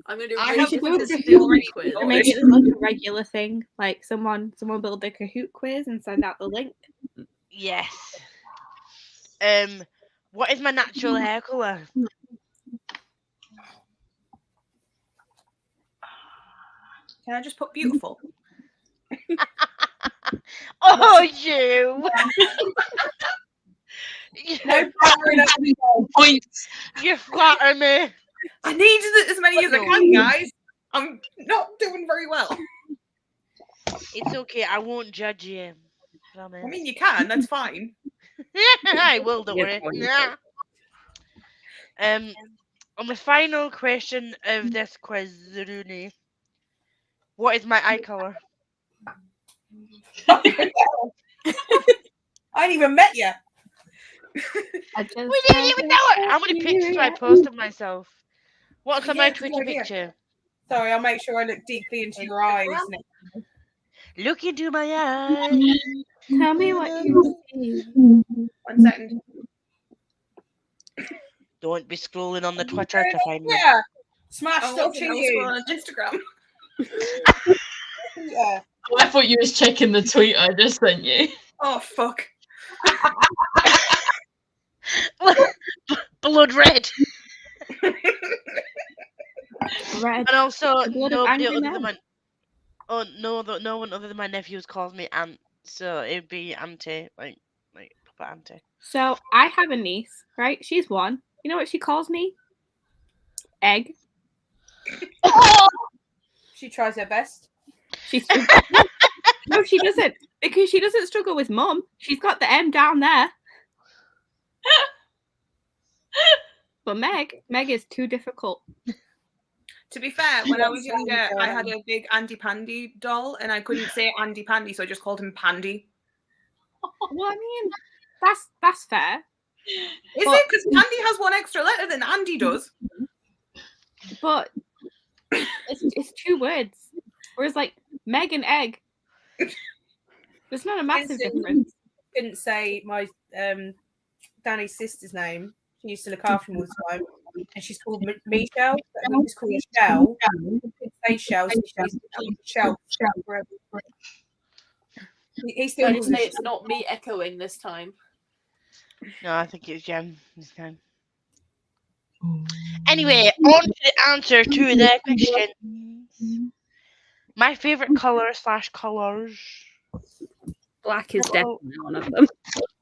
I'm going to do I a really have difficult to Disney quiz. Make it like a regular thing. Like someone build a Kahoot quiz and send out the link. Yes. What is my natural hair colour? Can I just put beautiful? Oh, you! No flattering at me. Points. You flatter me. I need as many as I can, guys. I'm not doing very well. It's okay. I won't judge you. Promise. I mean, you can. That's fine. I will, don't worry. Yeah. On the final question of this quiz, Rooney, what is my eye colour? I ain't even met you. I just We didn't even know it. How many pictures do I post of myself? What's on my Yeah, Twitter good idea. picture? Sorry, I'll make sure I look deeply into your eyes. Look into my eyes. Tell me what you see. 1 second. Don't be scrolling on the Twitter to find me. Yeah. Smash I stop wasn't. I was cheating. scrolling on Instagram. Yeah. I thought you was checking the tweet I just sent you. Oh, fuck. Blood red. Red. And also, The blood of nobody angry other than men. no one other than my nephews calls me Aunt. so it'd be Auntie, like Papa Auntie. So I have a niece, right? She's 1. You know what she calls me? Egg. She tries her best. No, she doesn't, because she doesn't struggle with mum. She's got the M down there. But Meg is too difficult. To be fair, when I was younger, I had a big Andy Pandy doll, and I couldn't say Andy Pandy, so I just called him Pandy. Well, I mean, that's fair. Is it? Because Pandy has 1 extra letter than Andy does. But it's 2 words. Whereas like Meg and Egg, there's not a massive difference. Couldn't say my Danny's sister's name. She used to look after him all the time, and she's called Michelle. But we just call her Shell. Couldn't say Shell, so she's Shell. He still Don't say it's not me echoing this time. No, I think it's Jem this time. Anyway, on to the answer to the question. My favourite colour / colours. Black is definitely one of them.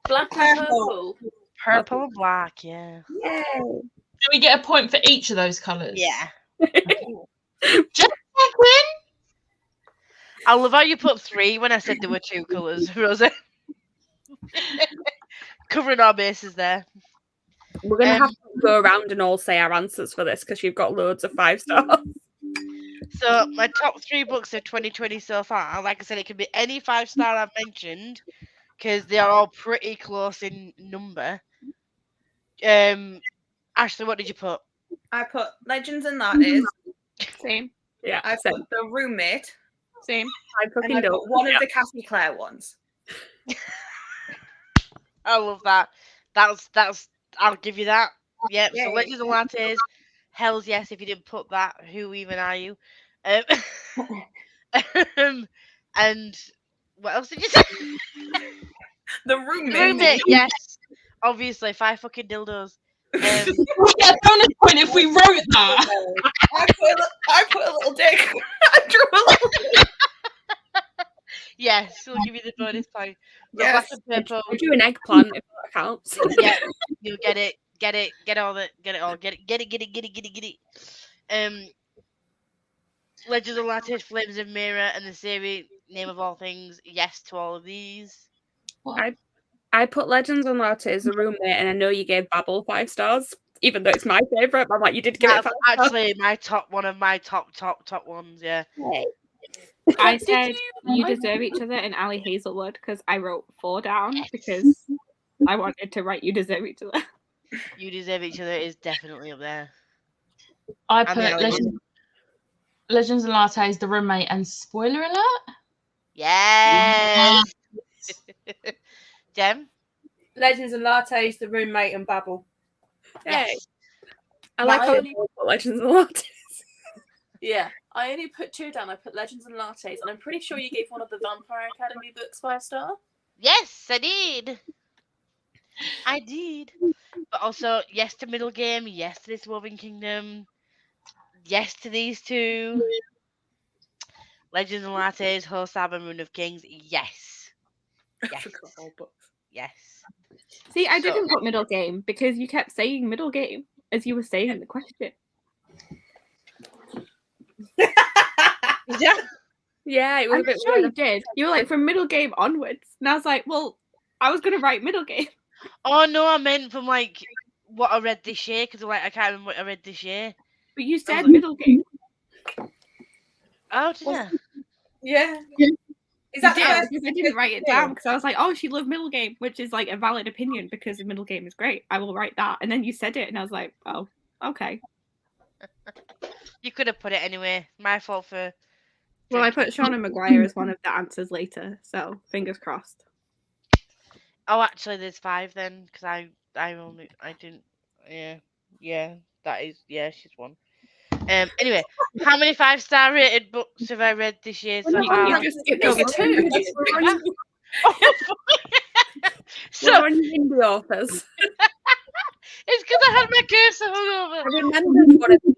Black and purple. Purple and black, yeah. Yay. Do we get a point for each of those colours? Yeah. Just checking. I love how you put 3 when I said there were 2 colours, Rosa. Covering our bases there. We're going to have to go around and all say our answers for this because you've got loads of 5 stars. So my top 3 books of 2020 so far, like I said, it could be any 5-star I've mentioned because they are all pretty close in number. Ashley, what did you put? I put Legends and Lattes. Same. Yeah, I same. put The Roommate. Same. I fucking And I don't. put one of the Cassie Clare ones. I love that. That's. I'll give you that. Yep. Yay. So Legends and Lattes. Hell's yes. If you didn't put that, who even are you? And what else did you say? The Roommate. The Roommate. Yes. Obviously, 5 fucking dildos. We get a bonus point if we wrote that. I put a little dick. I drew a little dick. Yes, we'll give you the bonus point. Yes. Black and purple. I do an eggplant if that counts. Yeah, you'll get it. Get it. Get all. Get it. Legends of Lattes, Flames of Mirror, and the series Name of All Things. Yes to all of these. I put Legends and Lattes, The Roommate, and I know you gave Babel 5 stars, even though it's my favourite. I'm like, you did give it 5 stars. Actually, one of my top ones. Yeah. I said You Deserve Each Other and Ali Hazelwood because I wrote 4 down because I wanted to write You Deserve Each Other. You Deserve Each Other is definitely up there. I And put the Legends and Lattes, The Roommate, and spoiler alert. Yes. Jem? Legends and Lattes, The Roommate, and Babel. Yes. I like how only- you put Legends and Lattes. Yeah, I only put 2 down. I put Legends and Lattes, and I'm pretty sure you gave one of the Vampire Academy books 5 star. Yes, I did. I did. But also, yes to Middle Game, yes to This Woven Kingdom, yes to these 2. Legends and Lattes, Hosab and Rune of Kings, yes. Yes. Yes. See, I didn't put Middle Game because you kept saying Middle Game as you were saying the question. Yeah, it was I'm a bit sure weird. you did. You were like, from Middle Game onwards. And I was like, well, I was going to write Middle Game. Oh no, I meant from like what I read this year because like I can't remember what I read this year. But you said Middle Game. Oh, did I? Yeah. Is That that because I didn't write it down because I was like, oh, she loved Middle Game, which is like a valid opinion because Middle Game is great. I will write that. And then you said it and I was like, oh, okay. You could have put it anyway. My fault for. Well, I put Shauna Maguire as one of the answers later, so fingers crossed. Oh, actually, there's 5 then because I didn't. Yeah, that is she's one. Anyway, how many 5-star rated books have I read this year so far? You just skipped over 2. So We're on indie authors. it's because I had my cursor hung over. I remembered one of these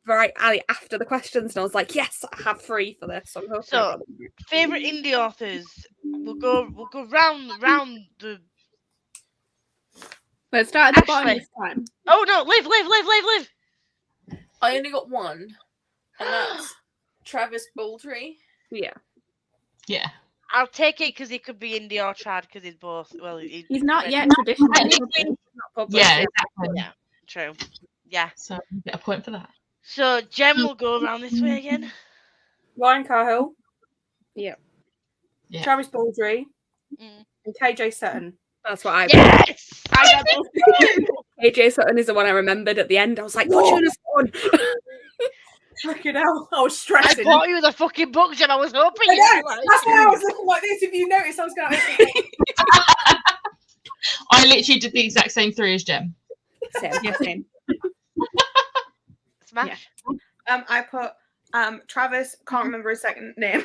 right, Ali, after the questions, and I was like, yes, I have 3 for this. So, favorite indie authors. We'll go round the. Let's start at the bottom Ashley. this time. Oh no, live. I only got one, and that's Travis Baldry. Yeah. Yeah. I'll take it because he could be indie or trad because he's both. Well, He's not yet traditional. Yeah, exactly. Yeah, true. Yeah. So you get a point for that. So Jem will go around this way again. Ryan Cahill, Yeah. Travis Baldry, Mm. and KJ Sutton. That's what I Yes! I got those. AJ Sutton is the one I remembered at the end. I was like, what tune is on? Fucking hell, I was I stressing. bought you the fucking book, Jem. I was hoping I you know, were like. that's why I was looking like this. If you noticed, I was going. I literally did the exact same 3 as Jem. Same. Smash. I put Travis, can't remember his second name.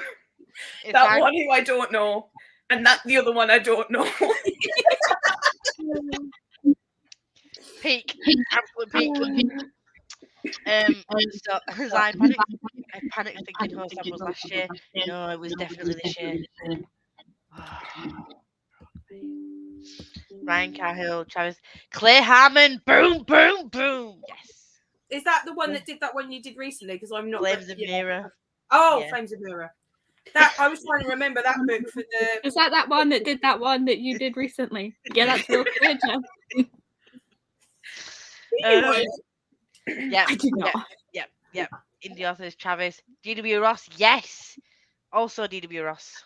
It's That fine. one who I don't know, and that the other one I don't know. Peak. Absolute peak. So, as I panicked thinking Hosam was last year. No, it was definitely this year. Ryan Cahill, Travis, Clay Harmon, boom. Yes. Is that the one that did that one you did recently? Because I'm not. Flames of Mirror. Oh, Yeah. Flames of Mirror. That I was trying to remember that book for the. Is that one that did that one that you did recently? Yeah, that's real good, Jem. Yeah. I did not. Yep. Indie authors, Travis. D.W. Ross, yes. Also D.W. Ross.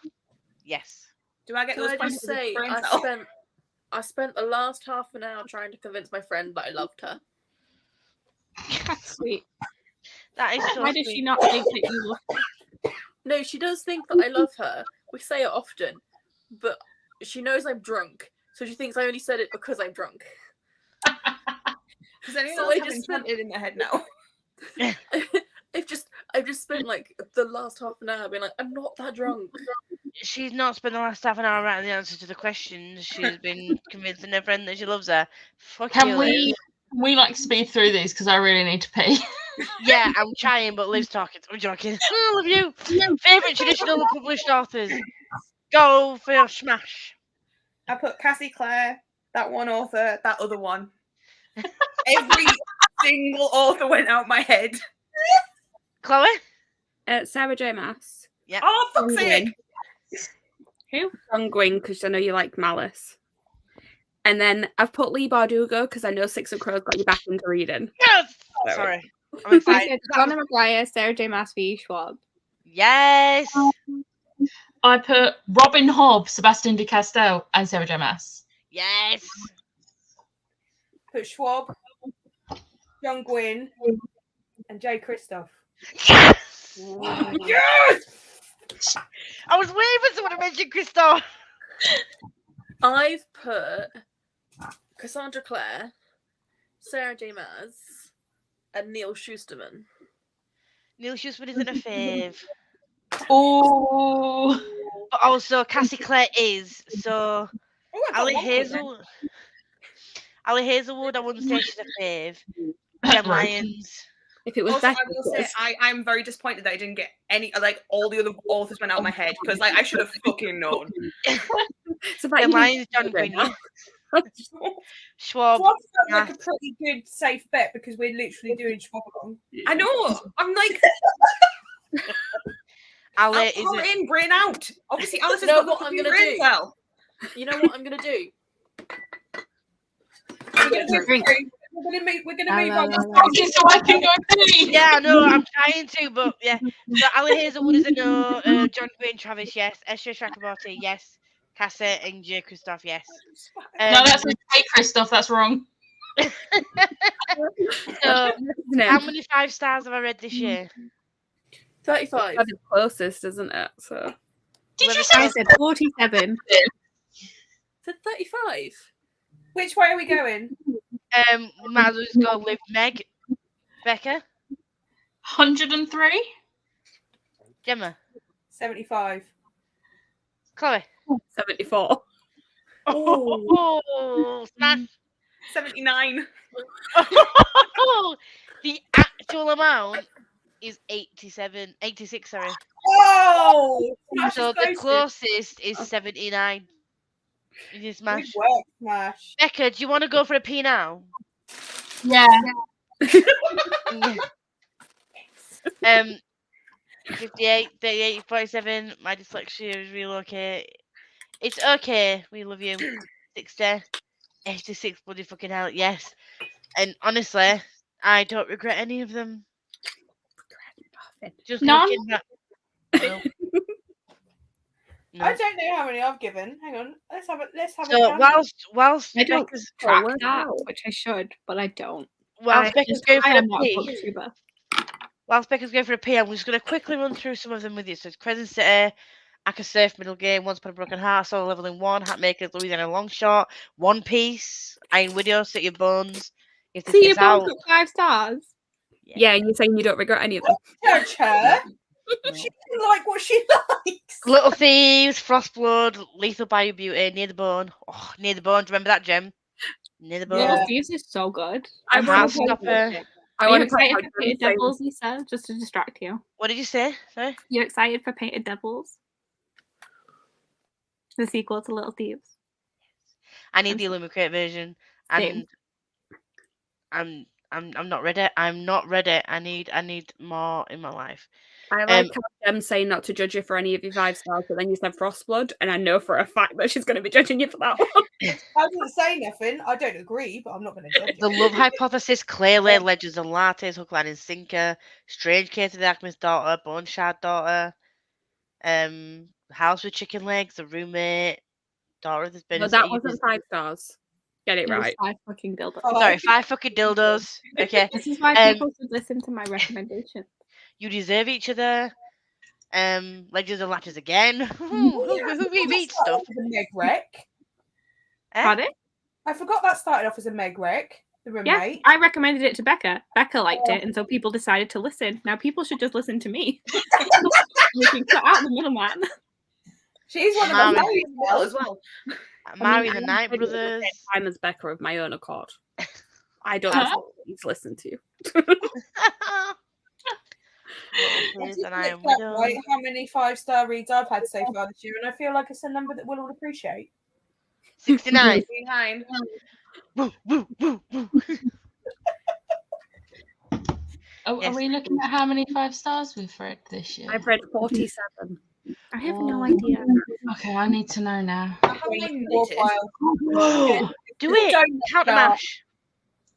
Yes. Do I get Can those I points? just for the say, brain I cell? spent the last half an hour trying to convince my friend that I loved her. That's sweet. That is so Why does sweet. she not think that you love her? No, she does think that I love her. We say it often, but she knows I'm drunk, so she thinks I only said it because I'm drunk. Because anyone So else I have just implanted in their head now. I've just spent like the last half an hour being like, I'm not that drunk. She's not spent the last half an hour writing the answer to the questions. She's been convincing her friend that she loves her. Fuck Can you, we Liz. like speed through these because I really need to pee. Yeah, I'm trying, but Liv's talking. I'm joking. I love you. Favorite traditional published authors. Go for smash. I put Cassie Clare, that one author, that other one. Every single author went out my head. Chloe. Sarah J. Maas. Yeah. Oh, fuck's sake. Who? John Gwynne, because I know you like Malice. And then I've put Lee Bardugo because I know Six of Crows got you back into reading. Yes. Sorry. Sorry. I'm I excited. said Donna McGuire, Sarah J. Maas v. Schwab. Yes. I put Robin Hobb, Sebastian de Castell, and Sarah J. Maas. Yes. Put Schwab, John Gwynne, and Jay Christoph. Yes. Yes! I was waiting for someone to mention Christoph. I've put Cassandra Clare, Sarah J. Maas, and Neil Schusterman. Neil Schusterman isn't a fave. Oh, But also Cassie Clare is. So Oh, I got Ali one point then. Hazelwood, I wouldn't say she's a fave. Jem Lyons. If it was Also, better, I will say I'm very disappointed that I didn't get any, like, all the other authors went out of my head because, like, I should have fucking known. so that Jem you Lyons, John Gwynne. Yeah. Schwab. Schwab sounds like yeah. a pretty good safe bet because we're literally doing Schwab along. I know. I'm like, Ali heart is in, brain out. Obviously, Alice has You know got the what I'm fucking gonna brain do? cell. You know what I'm gonna do? We're going to Drink. move on. so I can go pee. Yeah, no, I'm trying to, but yeah. So Ali Hazelwood is a no. John Gwynne, Travis, yes. Esther Chakraborty, yes. Cassie and Jay Christoph, yes. No, that's a Hey Christoph, that's wrong. So, how many 5 stars have I read this year? 35. That's the closest, isn't it? So Did you I say said 47. Said 35. Which way are we going? Might as well just go Liv, Meg, Becca, 103? Gemma, 75. Chloe? 74. Oh, smash. 79. The actual actual amount is 86, sorry. Oh, So the closest is 79. You just smash. Good work, Smash. Becca, do you want to go for a P now? Yeah. 58, 38, 47. My dyslexia is real okay. It's okay. We love you. 60, 86, bloody fucking hell. Yes. And honestly, I don't regret any of them. Just None? looking back. No. No. I don't know how many I've given. Hang on. Let's have a So count. whilst I don't Becca's track that, which I should, but I don't. whilst Becca's going for I a am not a P, booktuber. whilst Becca's going for a P, I'm just going to quickly run through some of them with you. So it's Crescent City, Aka Surf, Middle Game, Once Upon a Broken Heart, Solo Leveling 1, Hatmakers, Louisiana Longshot, One Piece, Iron Widow, City of Bones. If this See, you gets both out, got 5 stars. Yeah, and you're saying you don't regret any of them. Judge her. She can like what she likes. Little Thieves, Frostblood, Lethal Bayou Beauty, Near the Bone. Oh, Near the Bone. Do you remember that, Gem? Near the Bone. Yeah. Little Thieves is so good. And Heartstopper. I Are you want to excited for Painted Devils, Lisa? Just to distract you. What did you say? Sorry? You excited for Painted Devils? The sequel to Little Thieves. I need the Illumicrate version. Same. And I'm not ready. I'm not ready. I need more in my life. I like how Jem saying not to judge you for any of your 5 stars, but then you said Frostblood, and I know for a fact that she's going to be judging you for that one. I didn't say nothing. I don't agree, but I'm not going to judge The you. Love Hypothesis, Clearly, Legends and Lattes, Hook, Line and Sinker, Strange Case of the Alchemist's Daughter, Bone Shard Daughter, House with Chicken Legs, The Roommate, Daughter of the But that wasn't 5 stars. Get it right. 5 fucking dildos. Sorry, 5 fucking dildos. Okay. This is why people should listen to my recommendation. You Deserve Each Other. Legends and Lattes again. Who reads stuff? A Meg Wreck. Pardon? I forgot that started off as a Meg Wreck. The Yeah, roommate. I recommended it to Becca. Becca liked it, and so people decided to listen. Now people should just listen to me. We can cut out the middleman. She's one of Mary. my as well. Mary the Night I did it at the Brothers. same time as Becca of my own accord. I don't have to listen to. And I am Right, how many 5-star reads I've had so far this year, and I feel like it's a number that we'll all appreciate. 69. Behind. Woo, woo, woo. Are we looking at how many 5 stars we've read this year? I've read 47. I have no idea. Okay, I need to know now. Whoa. Do it. Count the mash.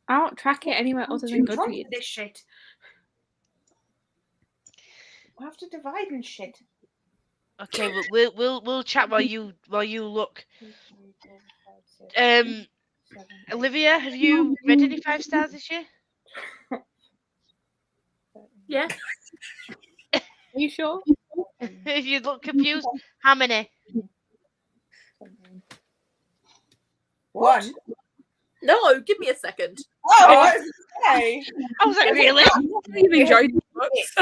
I don't track it anywhere other than Goodreads. This shit. I have to divide and shit. Okay, we'll chat while you look. Olivia, have you read any 5 stars this year? Yeah. Are you sure? If you look confused, how many? 1. No, give me a second. Oh, okay. I was like, really? You've enjoyed the books.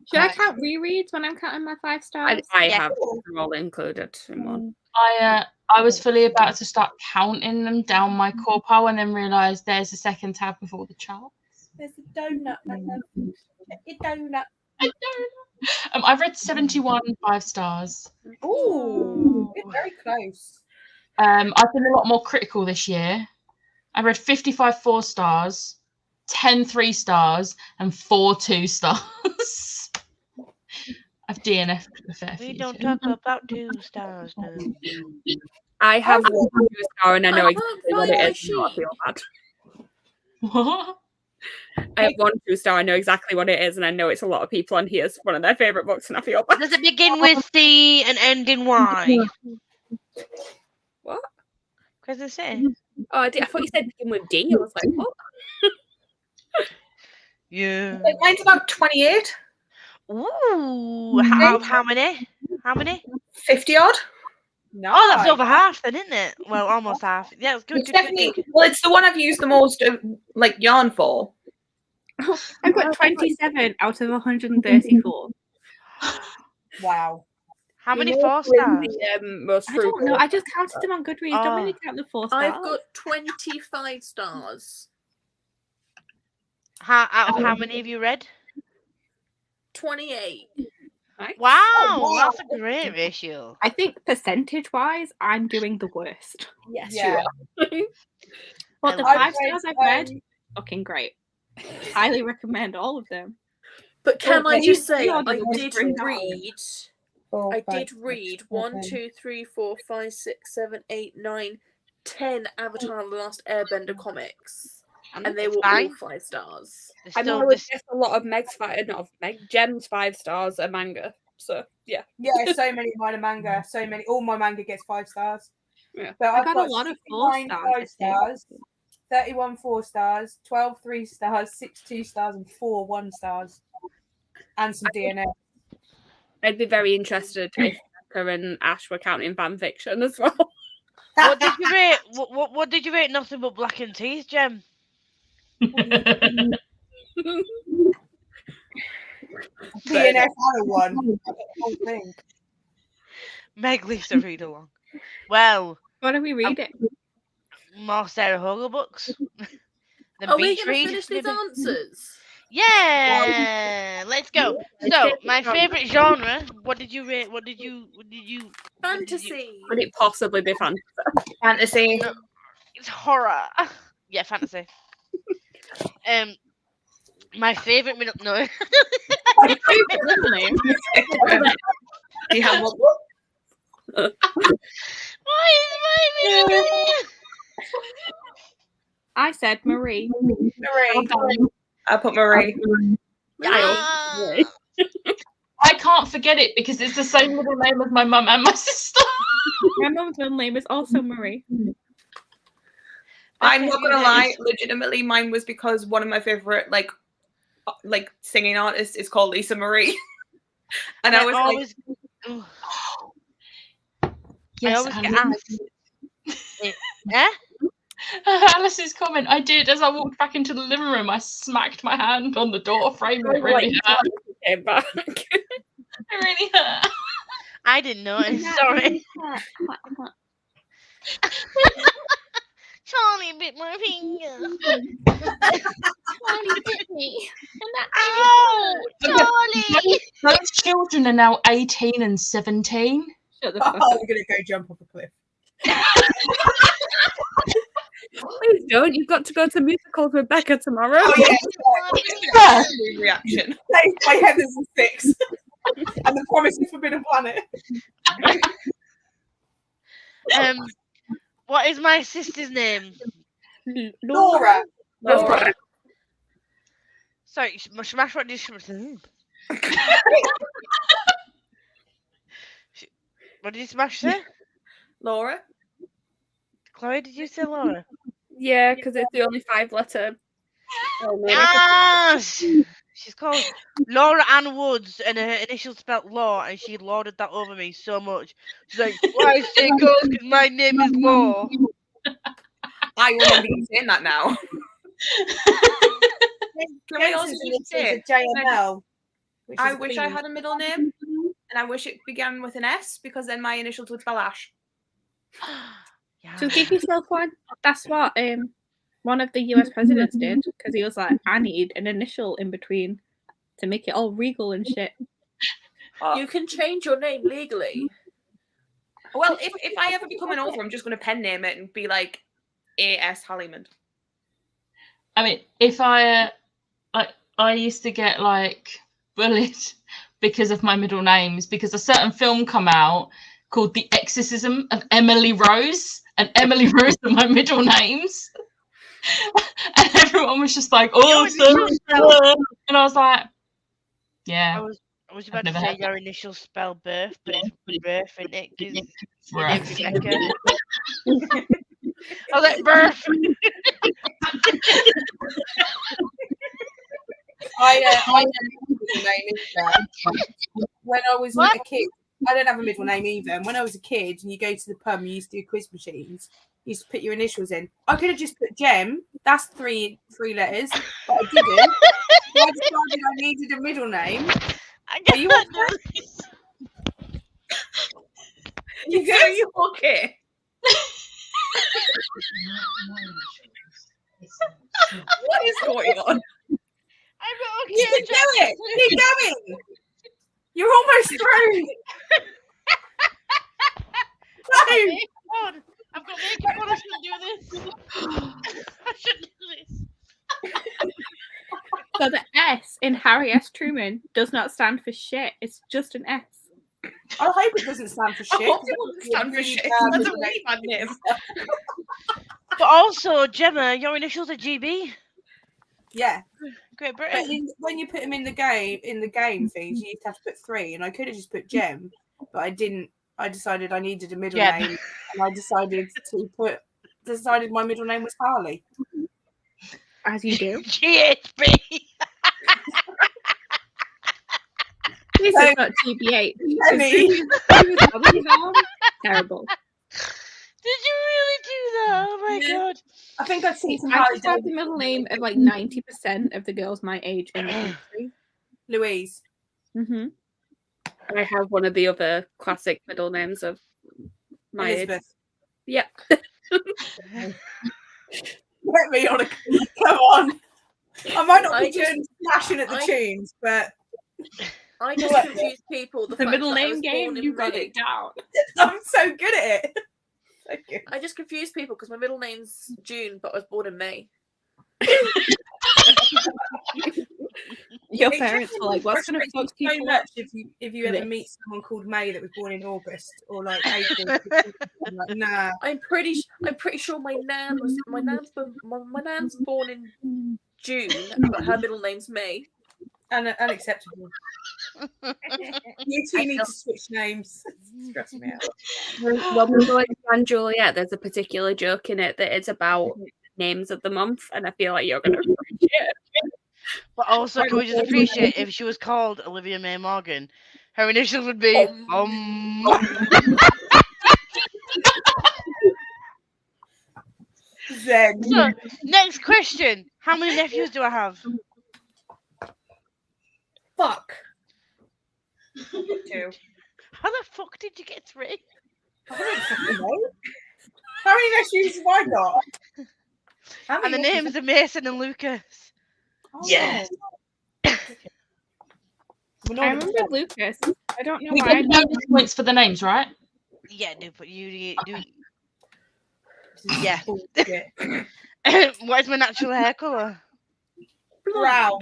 Should I count rereads when I'm counting my 5 stars? I Yeah. have them all included in one. I was fully about to start counting them down my core pile and then realised there's a second tab with all the charts. There's a donut. A donut. I've read 71 5 stars. Ooh, you're very close. I've been a lot more critical this year. I read 55 4 stars, 10 3 stars, and 4 2 stars. I've DNF'd a fair few. We don't talk about 2 stars, no. I have 1 2-star and I know exactly what it is. And I feel bad. What? I have 1 2-star. I know exactly what it is, and I know it's a lot of people on here's one of their favourite books, and I feel bad. Does it begin with C and end in Y? What? Crescent City. Oh, I thought you said begin with D. I was like, what? Yeah. Mine's about 28. Ooh, how many? How many? 50 odd. No. Oh, that's over half then, isn't it? Well, almost half. Yeah, it's good. It's definitely, well, it's the one I've used the most like yarn for. I've got 27 out of 134. Wow. How many You know 4 stars? The, most I don't know. fruitful- I just counted them on Goodreads. Don't really count the 4 stars. I've got 25 stars. Out of how many have you read? 28. Nice. Wow, that's a great ratio. I think percentage-wise, I'm doing the worst. Yes, Yeah. you are. But the I 5 stars I've read, fucking great. Highly recommend all of them. But can I just say, I pre-order the did spring read. Four, I five, did six, read 1, seven. 2, 3, 4, 5, 6, 7, 8, 9, 10 Avatar: The Last Airbender comics, and they were all fine. 5 stars. There's I know I still would this. guess a lot of Gem's 5 stars are manga. So yeah. Yeah, so many of mine are manga. So many. All my manga gets 5 stars. Yeah. But I've got a lot of 4 69 stars, 5 I think. stars, 31 4 stars, 12 3 stars, 6 2 stars, and 4 1 stars. And some DNA. I'd be very interested if Becca and Ash were counting fan fiction as well. What did you rate? What did you rate? Nothing but Black and Teeth, Gem. DNF had a 1. The whole thing. Meg Lisa read along. Well, What are we reading? more Sarah Hogel books. The Are we beach going to read, finish these maybe? answers? Yeah, let's go. So, my favorite genre. What did you rate? What did you? Fantasy. Could it possibly be fantasy? Fantasy. No, it's horror. Yeah, fantasy. My favorite middle. No. Your favorite middle name? Do you have one? Why is my middle name? I said Marie. Marie. I put Marie. Ah. I can't forget it because it's the same middle name as my mum and my sister. My mum's middle name is also Marie. I'm not gonna lie, legitimately, mine was because one of my favorite like singing artists is called Lisa Marie, and I was always, Yes, I always get asked. Eh? Alice's comment, I did. As I walked back into the living room, I smacked my hand on the door frame and it really hurt. Came back. It really hurt. I didn't notice. Sorry. Charlie bit my finger. Charlie bit me. Oh, Charlie. Those children are now 18 and 17. Shut the Oh, fuck I'm up. going to go jump off a cliff. Please don't. You've got to go to musicals with Becca tomorrow. Oh, yeah. reaction. Saved by Heathers and Six. And the Promise of Forbidden Planet. What is my sister's name? Laura. Laura. Sorry, smash what did she? What did you smash say? Laura. Chloe, did you say Laura? Yeah, because it's the only 5-letter. She's called Laura Ann Woods, and her initials spelled Law, and she lauded that over me so much. She's like, "Why say girls? Because my name is Law." I remember you saying that now. Can we also Jensen's just initials say, are JML. which I is wish I clean. had a middle name, and I wish it began with an S, because then my initials would spell Ash. So give yourself one. That's what one of the US presidents did, because he was like, I need an initial in between to make it all regal and shit. You can change your name legally. Well, if I ever become an author, I'm just going to pen name it and be like A.S. Halliman. I mean, if I used to get like bullied because of my middle names, because a certain film come out called The Exorcism of Emily Rose, and Emily Rose are my middle names. And everyone was just like, "Oh, and I was like, "Yeah." I was about to say your initials spell birth, but it's birth, isn't it? 'Cause your name's Birth. Rebecca. I was like, birth. I middle name either. When I was a kid, I don't have a middle name either. And when I was a kid, and you go to the pub, you used to do quiz machines. You used to put your initials in. I could have just put Gem. That's three letters, but I didn't. So I decided I needed a middle name. Are you okay? You okay? What is going on? You can do it. Keep going. You're almost through. No. God, I've got makeup on. I shouldn't do this. I shouldn't do this. So the S in Harry S. Truman does not stand for shit. It's just an S. I hope it doesn't stand for shit. I hope it wouldn't stand for shit. That's a really bad name. But also, Gemma, your initials are GB. Yeah. Great But Britain. when you put them in the game things, you used to have to put 3, and I could have just put Gem, but I didn't. I decided I needed a middle name, and I decided my middle name was Harley. As you do. GHB. This is not GBH. Terrible. Did you really do that? Oh my god. I think I've seen some I Harley just have the middle name of like 90% of the girls my age in the country. Louise. Mm-hmm. I have one of the other classic middle names of my Elizabeth. age. Yep. Let me on a come on. I might not be doing smashing at the tunes, but I just confuse people. The middle name game, you got it down. I'm so good at it. So good. I just confuse people because my middle name's June, but I was born in May. Your parents were like, what's going to fuck so people much up? if you ever meet someone called May that was born in August or like April. Like, nah. I'm pretty sure my nan's born in June, but her middle name's May. Unacceptable. You two need to switch names. It's stressing me out. When we go into Anne Juliet, there's a particular joke in it that it's about names of the month, and I feel like you're going to appreciate it. But also, can we just appreciate if she was called Olivia May Morgan, her initials would be Zen. So, next question. How many nephews do I have? Fuck. 2. How the fuck did you get 3? I don't fucking know. How many nephews have I got? How And the many names are Mason and Lucas. Oh, Yes. I remember Lucas. I don't know We why. get bonus points for the names, right? Yeah, do, but you do. Yeah. bullshit. What is my natural hair colour? Brown.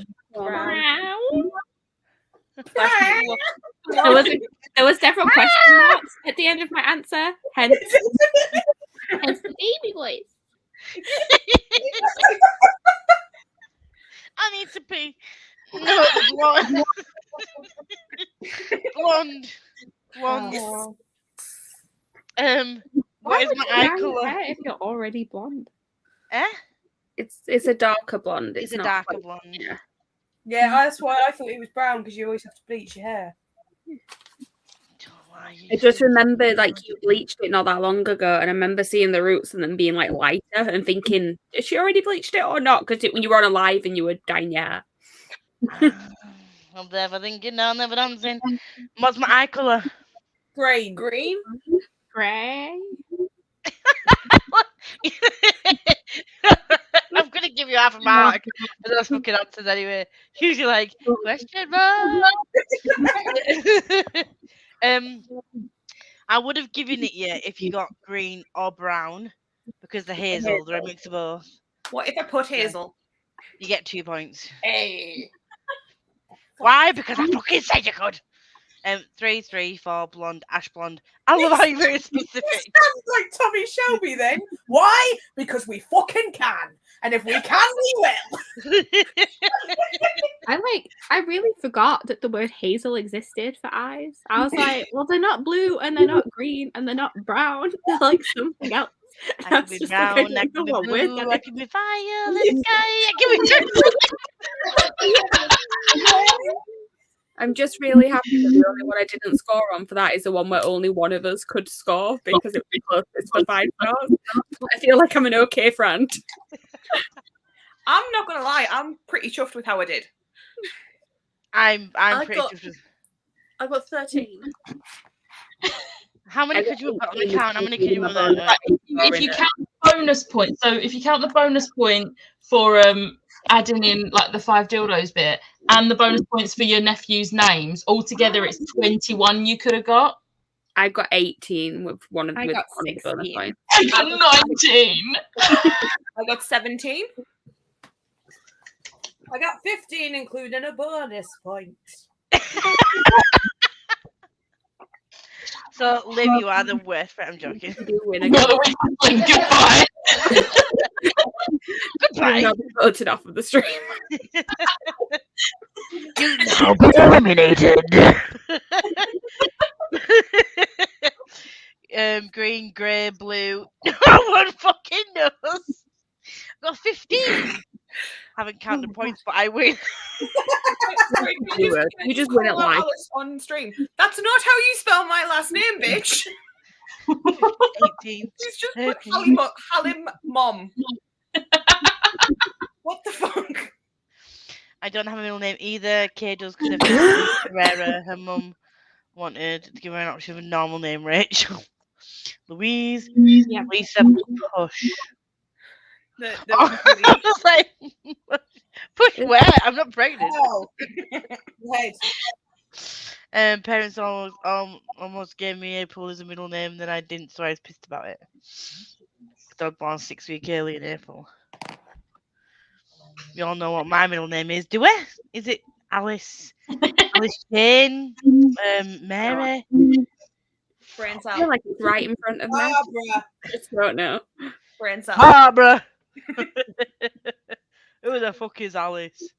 There was several question marks at the end of my answer. Hence the baby voice. I need to pee. No, blonde. Blonde. Oh. What is my eye Brown colour? hair if you're already blonde? Eh? It's a darker blonde. It's a not darker like- blonde. Yeah. Yeah, that's why I thought it was brown because you always have to bleach your hair. I just remember like you bleached it not that long ago, and I remember seeing the roots and them being like lighter and thinking, "Has she already bleached it or not?" Because when you were on a live and you were dyeing your hair. I'm never thinking now, never dancing. What's my eye colour? Green. Green? Gray. I'm gonna give you half a mark for those fucking answers anyway. Usually like question mark. I would have given it you if you got green or brown because the hazel, they're a mix of both. What if I put Hazel? You get 2 points. Hey. Why? Because I fucking said you could. 3, 3, 4, blonde, ash blonde. I love how you're very specific. It sounds like Tommy Shelby then. Why? Because we fucking can. And if we can, we will. I really forgot that the word hazel existed for eyes. I was like, well, they're not blue and they're not green and they're not brown. They're like something else. I can be brown, I can be blue, I can be violet sky, I can be I'm just really happy that the only one I didn't score on for that is the one where only one of us could score because it was closest for 5 stars. I feel like I'm an okay friend. I'm not gonna lie, I'm pretty chuffed with how I did. I'm pretty sure. I got 13. How many could you put on the count? How many could you put on that? If you count bonus point. So if you count the bonus point for adding in like the 5 dildos bit and the bonus points for your nephew's names, altogether it's 21 you could have got. I got 18 with one of I with got one of the bonus 16. points. I got 19. I got 17. I got 15, including a bonus point. So, Liv, you are the worst friend. I'm joking. You do win By again. the way, goodbye. Goodbye. You'll be voted off of the stream. You now been eliminated. Green, grey, blue. No one fucking knows. Got 15. Haven't counted points, but I win. You just win it call out live. Alice on stream. That's not how you spell my last name, bitch. 18. He's just put 13. Halim Mom. What the fuck? I don't have a middle name either. Kay does because Ferreira, her mum, wanted to give her an option of a normal name, Rachel. Louise, Yeah. Lisa, Push. The I was like, Push where? I'm not pregnant. Oh. Head. Parents almost gave me April as a middle name, then I didn't, so I was pissed about it. Because I was born 6 weeks early in April. You all know what my middle name is, do we? Is it Alice? Alice Jane? Mary? Brains I feel out. like it's right in front of me. Barbara. I just don't know. Brains out. Barbara! Who the fuck is Alice?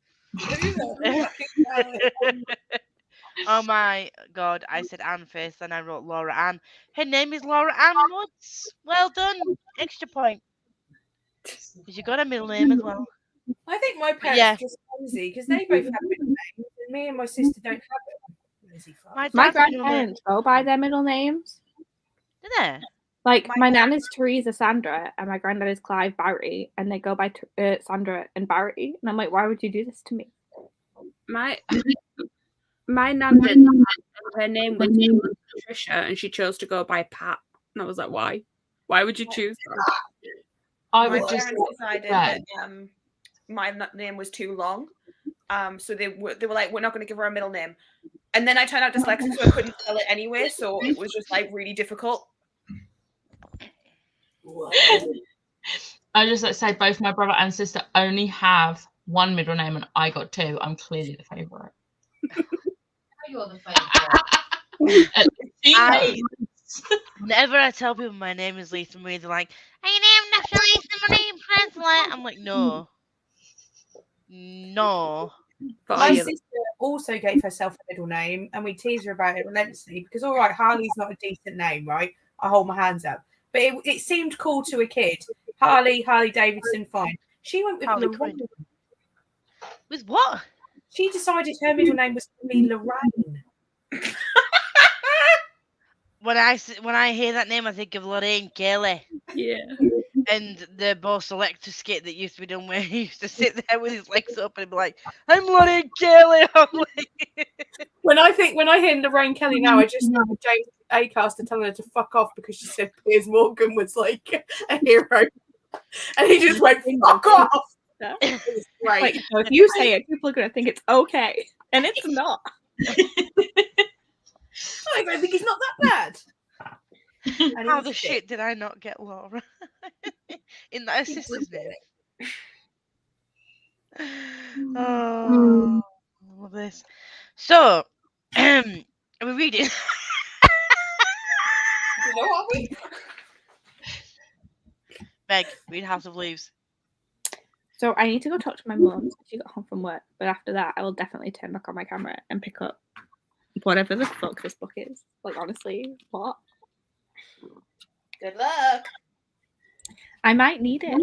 Oh my god, I said Anne first, then I wrote Laura Ann. Her name is Laura Ann Woods. Well done. Extra point. Because you got a middle name as well. I think my parents yeah. are just crazy because they both have middle names, and me and my sister don't have it. Lazy fuck. My My dad's middle name. grandparents go by their middle names. Do they? Like My my nan is Teresa Sandra and my granddad is Clive Barry, and they go by Sandra and Barry. And I'm like, why would you do this to me? My nan did that. Her name was Patricia, and she chose to go by Pat. And I was like, why? Why would you choose that? I My would just parents decided that my name was too long. So they were like, we're not going to give her a middle name. And then I turned out dyslexic, so I couldn't spell it anyway. So it was just like really difficult. I just like to say both my brother and sister only have one middle name, and I got 2. I'm clearly the favourite. You're the favourite. Whenever I tell people my name is Lisa Marie, they're like, "Hey, your name not Lisa Marie Presley." I'm like, no. My sister also gave herself a middle name, and we tease her about it relentlessly because, all right, Harley's not a decent name, right? I hold my hands up. But it seemed cool to a kid. Harley Davidson, fine. She went with Harley Lorraine. Quinn. With what? She decided her middle name was to be Lorraine. When I hear that name, I think of Lorraine Kelly. Yeah. And the Bo Selector skit that used to be done where he used to sit there with his legs up and be like, "I'm Lorraine Kelly." When I hear Lorraine Kelly now, I just know James Acaster telling her to fuck off because she said Piers Morgan was like a hero, and he just went fuck off. It was great. Like, so if you say it, people are gonna think it's okay, and it's not. I don't think he's not that bad. And How he the was shit did I not get Laura in that sister's name? Oh, I love this. So, are we reading? You know what we? Meg, read House of Leaves. So I need to go talk to my mum. She got home from work, but after that, I will definitely turn back on my camera and pick up whatever the fuck this book is. Like, honestly, what? Good luck. I might need it.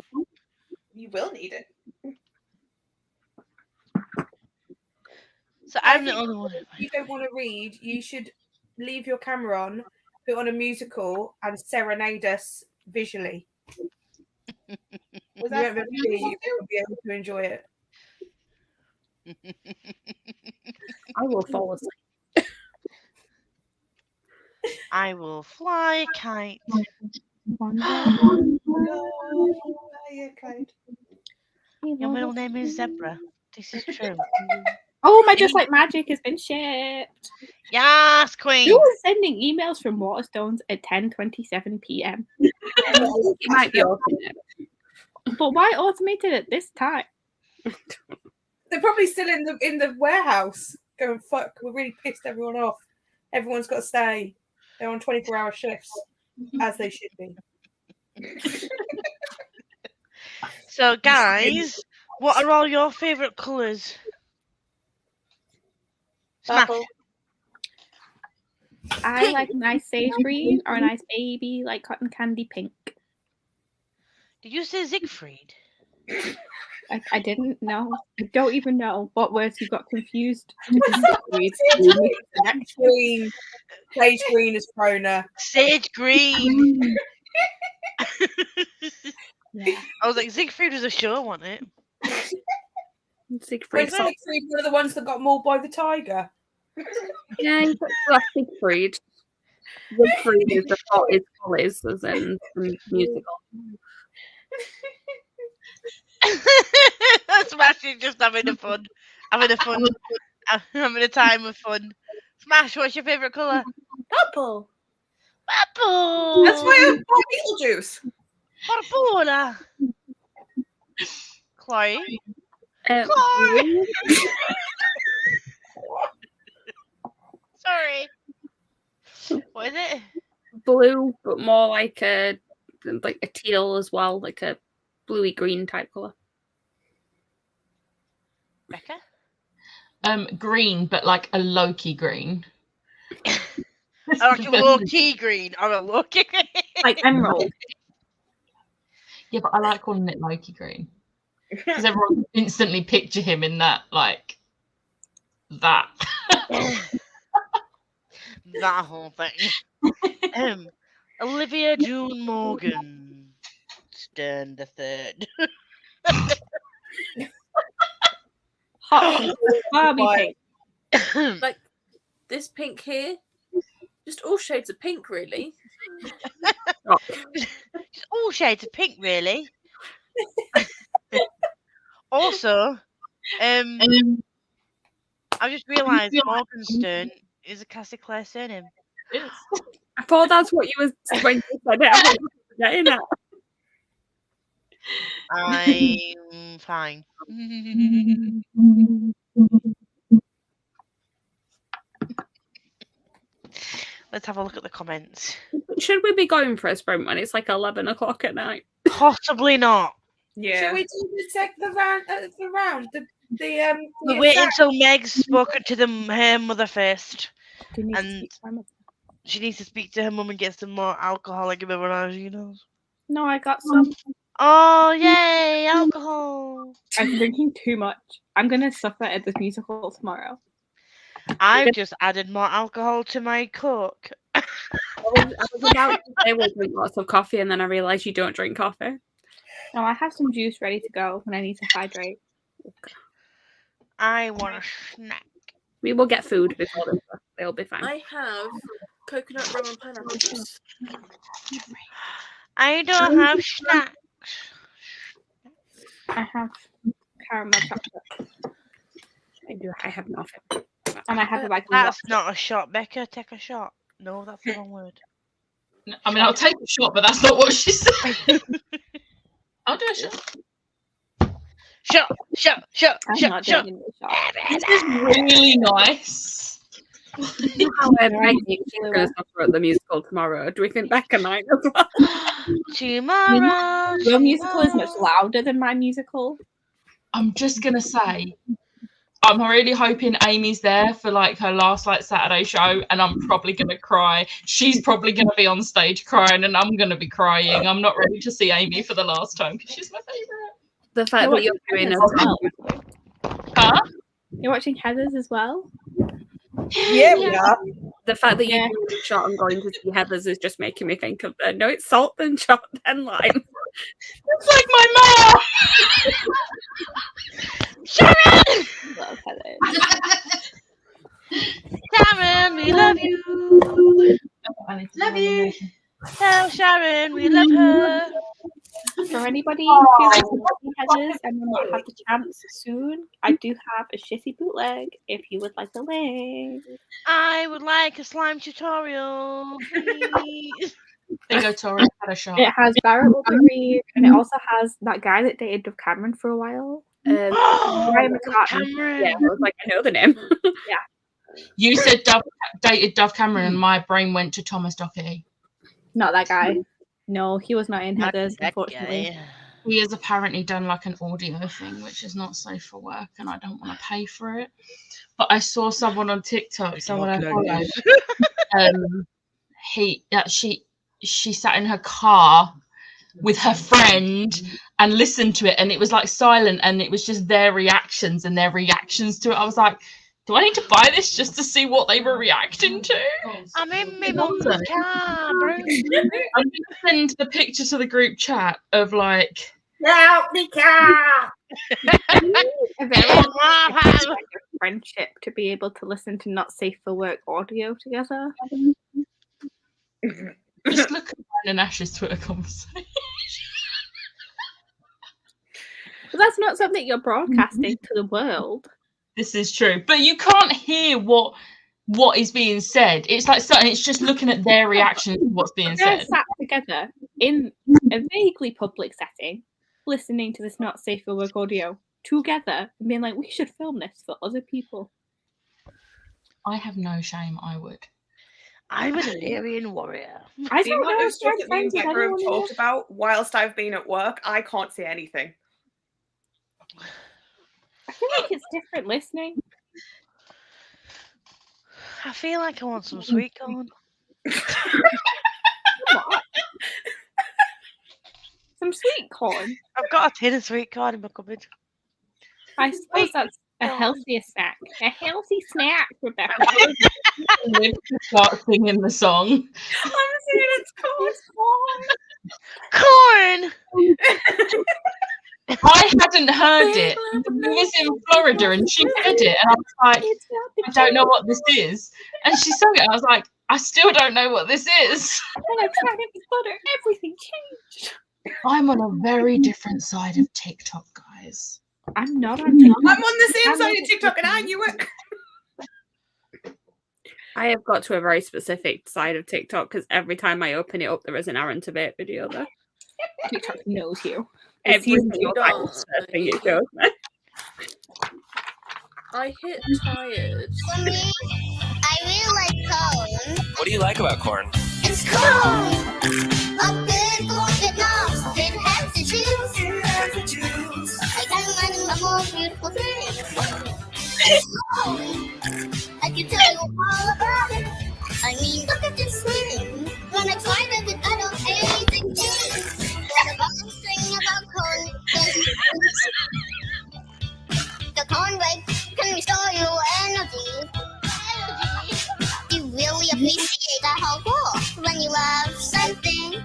You will need it. So I'm the only one. If you don't want to read, you should leave your camera on, put on a musical, and serenade us visually. Was You that won't be able to enjoy it. I will fall asleep. I will fly a kite. Yeah, Clyde. Your middle name is Zebra. This is true. Oh, my Just Like Magic has been shipped. Yes, Queen. Who was sending emails from Waterstones at 10:27 p.m.? It might be automated. But why automated at this time? They're probably still in the warehouse going, fuck, we really pissed everyone off. Everyone's got to stay. They're on 24-hour shifts, as they should be. So, guys, what are all your favourite colours? Smash. Purple. I like nice sage green or a nice baby, like cotton candy pink. Did you say Siegfried? I didn't know. I don't even know what words you got confused. Green. Sage green is Krona. Sage green. Yeah. I was like, Siegfried was a show, wasn't it? Siegfried. Siegfried, one of the ones that got mauled by the tiger. Yeah, he's like Siegfried. Siegfried is the fault is colours, as in the musical. Smash is just having a time of fun. Smash, what's your favourite colour? Purple. Purple. That's why I bought Beetlejuice. Purple. Chloe. Sorry. What is it? Blue, but more like a teal as well, like a bluey green type colour. Becca? Green, but like a Loki green. I like a low-key green or a low-key green. Like emerald. Yeah, but I like calling it Loki green. Because everyone instantly picture him in that, like, that. That whole thing. Olivia June Morgan. Stern the Third. Hot pink. Barbie pink. Like this pink here, just all shades of pink, really. Just all shades of pink, really. Also, I just realised Morgenstern is a Cassie Clare surname. I thought that's what you was when you said it. I thought you were forgetting it. I'm fine. Let's have a look at the comments. Should we be going for a sprint when it's like 11 o'clock at night? Possibly not. Yeah. Should we do the round? We'll wait until Meg's spoken to her mother first. And she needs to speak to her mum and get some more alcohol like everyone else, you know. No, I got some. Oh, yay, alcohol. I'm drinking too much. I'm going to suffer at this musical tomorrow. I've just added more alcohol to my Coke. I was about to say we'll drink lots of coffee, and then I realised you don't drink coffee. No, I have some juice ready to go when I need to hydrate. I want a snack. We will get food before this. They'll be fine. I have coconut rum and pineapple juice. I don't have snacks. I have caramel chocolate. I have nothing. And I have like That's not a shot, Becca. Take a shot. No, that's the wrong word. I mean, I'll take a shot, but that's not what she said. I'll do a shot. Shot. I'm not taking the shot. This is really nice. She's going to suffer at the musical tomorrow. Do we think Becca might as well? Tomorrow. Your musical is much louder than my musical. I'm just going to say, I'm really hoping Amy's there for like her last like Saturday show, and I'm probably going to cry. She's probably going to be on stage crying, and I'm going to be crying. I'm not ready to see Amy for the last time because she's my favourite. The fact that you're doing as well. Huh? You're watching Heather's as well? Yeah, we are. The fact that you're doing shot and going to see Heather's is just making me think of no, it's salt then shot then lime. It's like my mom. Sharon! Love Heather. Sharon, we love you. Love you. Tell Sharon we love her. For anybody who's headers and will not have the chance soon, I do have a shitty bootleg if you would like the link. I would like a slime tutorial, please. There you go, Tori. Had a shot. It has Barrett Reed, and it also has that guy that dated Dove Cameron for a while. Ryan McCartney. Cameron. Yeah, I was like, I know the name. You said dated Dove Cameron, and my brain went to Thomas Doherty. Not that guy. No, he was not in headers, unfortunately. He has apparently done like an audio thing, which is not safe for work, and I don't want to pay for it. But I saw someone on TikTok, someone I followed. She sat in her car with her friend and listened to it, and it was like silent, and it was just their reactions and their reactions to it. I was like, do I need to buy this just to see what they were reacting to? I'm in my mum's car, bro. I'm going to send the picture to the group chat of like... Help me, car! A very friendship to be able to listen to not safe for work audio together. Just look at mine and Ash's Twitter conversation. But that's not something you're broadcasting to the world. This is true, but you can't hear what is being said. It's like it's just looking at their reaction to what's being They're said. sat together in a vaguely public setting, listening to this not safe for work audio together and being like, we should film this for other people. I have no shame. I would. I'm an Illyrian warrior. I The don't amount know of stuff that me and if Becca have anyone talked about whilst I've been at work, I can't see anything. I feel like it's different listening. I feel like I want some sweet corn. Some sweet corn. I've got a tin of sweet corn in my cupboard. I suppose that's a healthier snack. A healthy snack, Rebecca. To start singing the song. I'm saying it's Corn! I hadn't heard it. We was in Florida and she heard it, and I was like, I don't know what this is. And she sang it, and I was like, I still don't know what this is. When I tried it with butter, everything changed. I'm on a very different side of TikTok, guys. I'm not on TikTok. I'm on the same side of TikTok, and I knew it. I have got to a very specific side of TikTok because every time I open it up, there is an Aaron Tveit video there. TikTok knows you. Every single time it shows me. I hit tired. For me, I really like corn. What do you like about corn? It's corn. A good corn with knobs. It has the juice. I can't imagine a more beautiful thing. It's corn. I can tell you all about it. I mean, look at this thing. When I tried it, I don't anything change. What about the thing about corn? The corn break can restore your energy. You really appreciate that whole goal when you love something.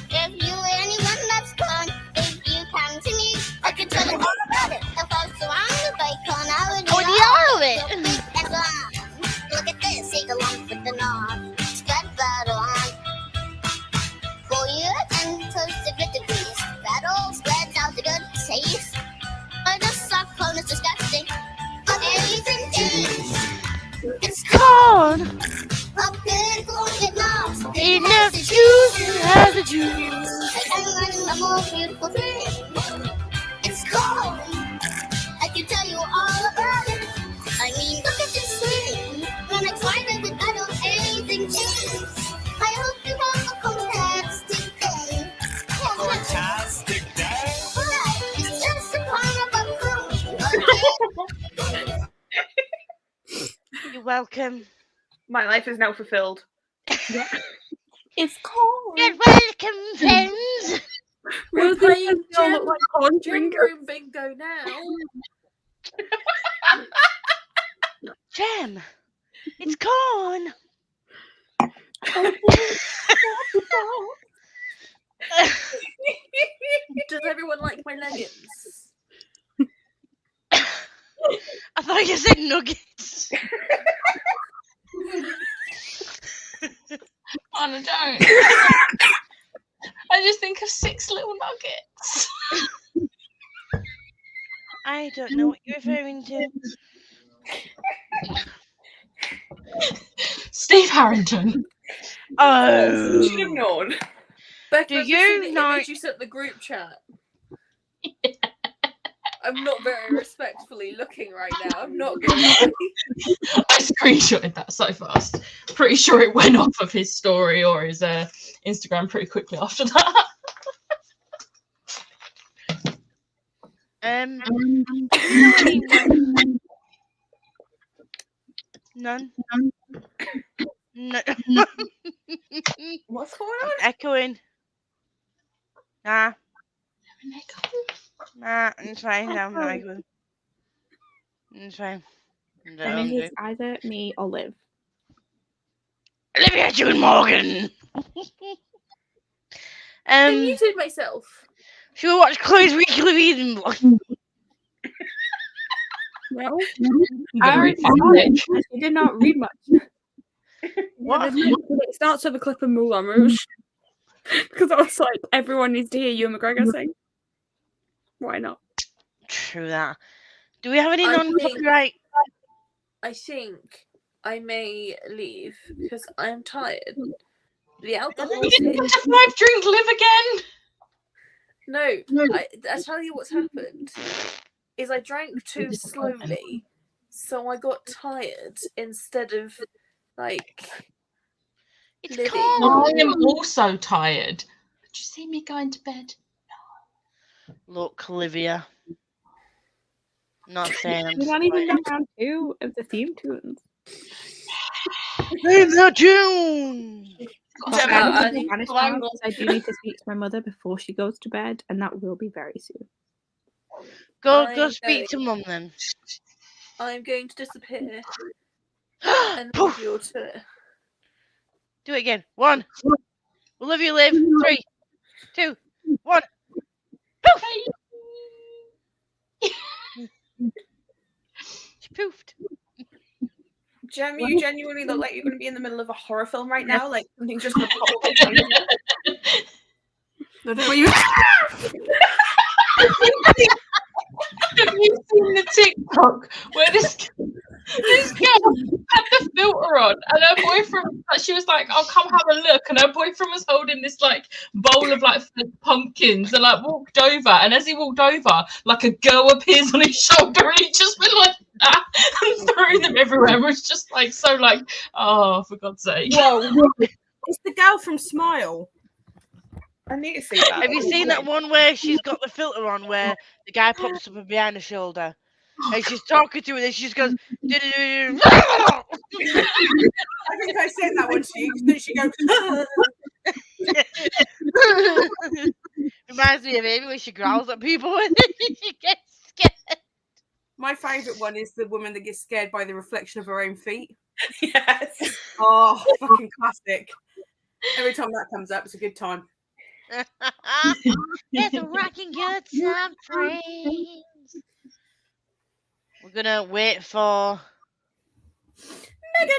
If you anyone loves corn, if you come to me, I can tell you all about it. If I was surrounded by corn, I would be all of it. and gone. Look at this, take along with the knob. Spread that on. Boil it and toast it with the grease. That all spreads out the good taste. But the soft corn is disgusting. But anything is. It's Corn! a good corn with knobs. It has the juice, it has the juice. I can imagine a more beautiful thing. It's corn. I can tell you all about it. I mean, look at this thing. When I tried it, I don't anything change. I hope you have a fantastic day. Fantastic day. Right, it's just a corn of a corn. You're welcome. My life is now fulfilled. It's corn. You're welcome, friends. We're playing Gem corn Room Bingo now. Gem, it's corn. Does everyone like my leggings? I thought you said nuggets. I don't. I I just think of 6 little nuggets. I don't know what you're referring to. Steve Harrington. Oh. You should have known. Becca, Do have you seen you the know- image you sent the group chat? I'm not very respectfully looking right now. I'm not gonna lie. I screenshotted that so fast. Pretty sure it went off of his story or his Instagram pretty quickly after that. None. No. What's going on? Echoing. Nah, it's fine. No, I'm not echoing. It's fine. I think it's either me or Liv. Olivia June Morgan. I muted myself. Should we watch Chloe's weekly reading vlog? No. I did not read much. What? It starts with a clip of Moulin Rouge. Because I was like, everyone needs to hear Ewan McGregor sing. Why not? True that. Do we have any I non-copyright? I think I may leave because I'm tired. The alcohol. You didn't get to 5 drink Liv again. No, I tell you what's happened. Is I drank too slowly, so I got tired instead of like. It's living. cold. I am also tired. Did you see me going to bed? Look, Olivia. Not saying I'm We're not even done round 2 of the theme tunes. in the June. But Gemma, I I do need to speak to my mother before she goes to bed, and that will be very soon. Go speak to mum then. I'm going to disappear and leave you to. Do it again. 1. Olivia live. 3, 2, 1. Poof! She poofed. Jem, you genuinely look like you're going to be in the middle of a horror film right now. Like something's just going to pop up behind you. Have you seen the TikTok where this girl had the filter on and her boyfriend, she was like, "I'll come have a look," and her boyfriend was holding this like bowl of like pumpkins and like walked over, and as he walked over, like a girl appears on his shoulder and he just went like that and threw them everywhere. It was just like so like, oh, for God's sake. Whoa. It's the girl from Smile. I need to see that. Have you seen that one where she's got the filter on where the guy pops up behind her shoulder and she's talking to her and she just goes I think I sent that one to you. Then she goes. reminds me of Amy when she growls at people and she gets scared. My favourite one is the woman that gets scared by the reflection of her own feet. Yes. Oh, fucking classic. Every time that comes up, it's a good time. It's a rocking good time, friends. We're gonna wait for Megan.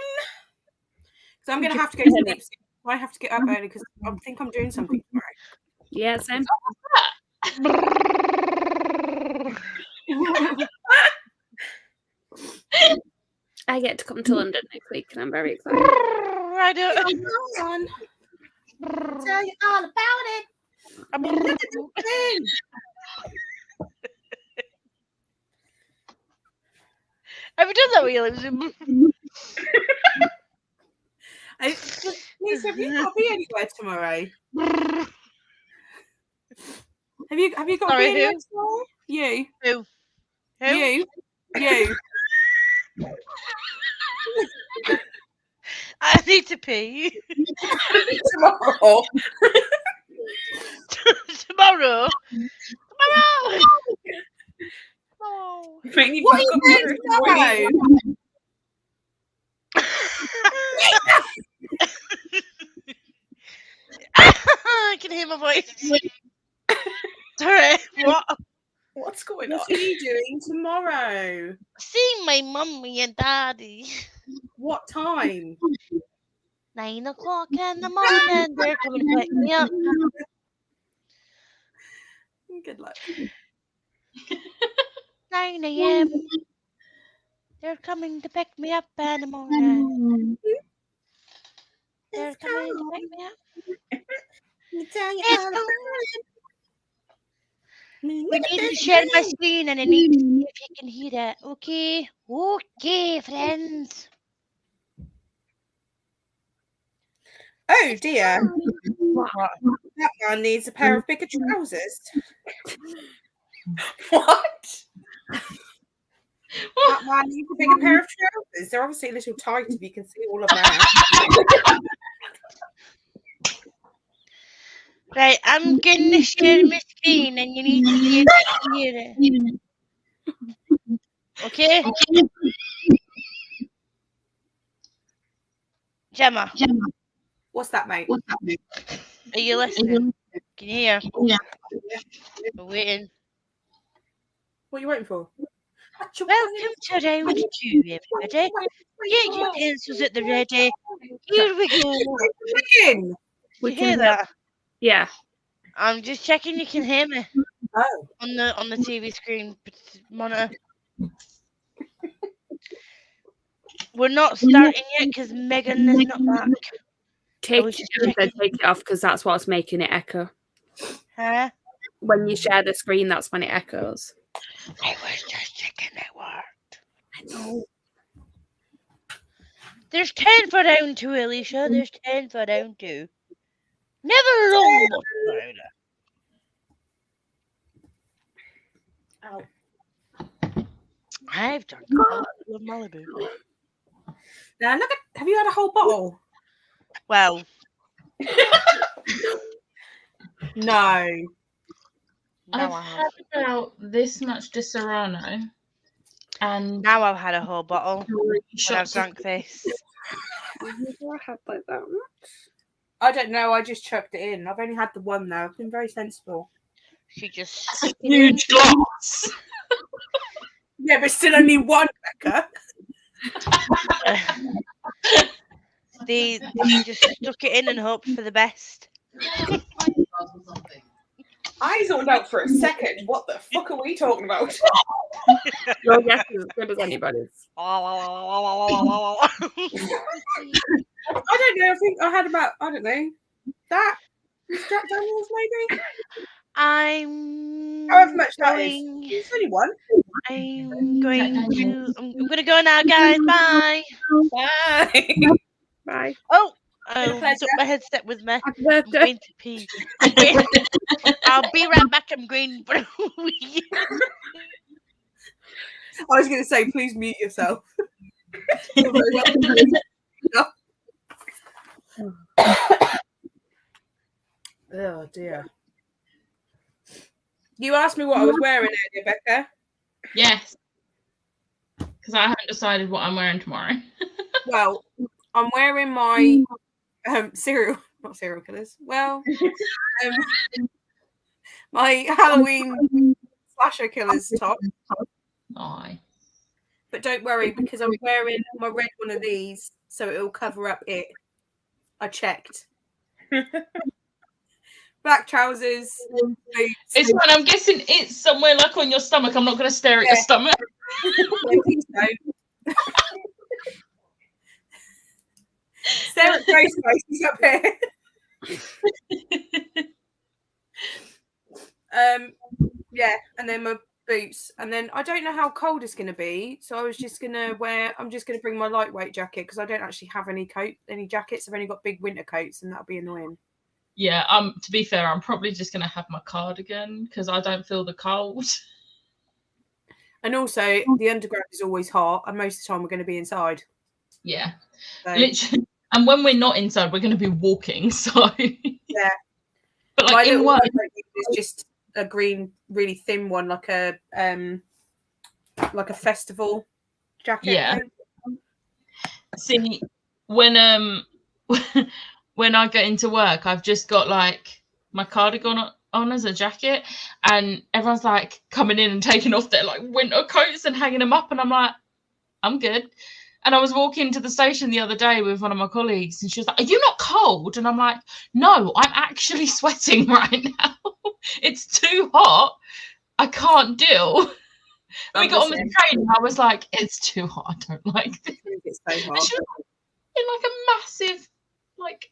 So I'm gonna have to go to sleep soon. I have to get up early because I think I'm doing something tomorrow. Yeah, same. I get to come to London next week and I'm very excited. I do. Tell you all about it. Have you done that with your lips? Lisa, have you got to be anywhere tomorrow? Have you got to Sorry, be anywhere who? tomorrow? You. Who? You. I need to pee. Tomorrow. Tomorrow. Oh. Bring you What back are up you here doing in the morning. I can hear my voice. Sorry, what? What's going on? What are you doing tomorrow? Seeing my mummy and daddy. What time? 9 o'clock in the morning, they're coming to pick me up. Good luck. 9 a.m. They're coming to pick me up in the morning. They're coming to pick me up. It's on. We need to share my screen and I need to see if you can hear it. Okay? Okay, friends. Oh dear. What? That man needs a pair of bigger trousers. What? That man needs a bigger pair of trousers. They're obviously a little tight if you can see all of that. Right, I'm gonna share my screen and you need to see if you can hear it. Okay? Gemma, What's that, mate? are you listening? Can you hear? Yeah. We're waiting. What are you waiting for? Welcome to round 2, everybody. Get your pencils at the ready. Here we go. Begin. You hear that? Yeah. I'm just checking you can hear me Oh. on the TV screen monitor. We're not starting yet because Megan is not back. Take it off because that's what's making it echo. Huh? When you share the screen, that's when it echoes. I was just checking it worked. I know. There's 10 for round 2, Alicia. There's 10 for round 2. Never wrong much about it. Ow. I've done a of Malibu. Now look at. Have you had a whole bottle? Well, no. I've had about this much Disaronno, and now I've had a whole bottle when I've drunk this. I've never had like that much. I don't know. I just chucked it in. I've only had the one though. I've been very sensible. She just a huge glass. Yeah, but still only one, Becca. They just stuck it in and hoped for the best. I zoned out for a second. What the fuck are we talking about? Your guess is as good as anybody's. I don't know. I think I had about, I don't know, that. Is Jack Daniels maybe? However much that is. It's only one. I'm going to go now, guys. Bye. Bye. Bye. Oh, I took my headset with me. I'm going to pee. I'll be right back. I'm going. I was going to say, please mute yourself. Oh dear. You asked me what I was wearing earlier, Becca. Yes. Because I haven't decided what I'm wearing tomorrow. Well, I'm wearing my not serial killers. Well, my Halloween slasher killers top. Aye. But don't worry, because I'm wearing my red one of these, so it'll cover up it. I checked. Black trousers, boots. It's fine. I'm guessing it's somewhere like on your stomach. I'm not going to stare at your stomach. Please don't. Stare at Grace faces up here. Yeah, and then my boots, and then I don't know how cold it's going to be, so I'm just going to bring my lightweight jacket because I don't actually have any jackets. I've only got big winter coats, and that'll be annoying. Yeah, to be fair, I'm probably just going to have my cardigan because I don't feel the cold. And also, the underground is always hot, and most of the time we're going to be inside. Yeah, so. Literally. And when we're not inside, we're going to be walking. So yeah, but like in work, it's just a green, really thin one, like a festival jacket. Yeah. See, when when I get into work, I've just got like my cardigan on as a jacket, and everyone's like coming in and taking off their like winter coats and hanging them up, and I'm like, I'm good. And I was walking to the station the other day with one of my colleagues, and she was like, "Are you not cold?" And I'm like, "No, I'm actually sweating right now. It's too hot. I can't deal." And we got on the train, and I was like, "It's too hot. I don't like this." It's so And hot. she was in like a massive, like,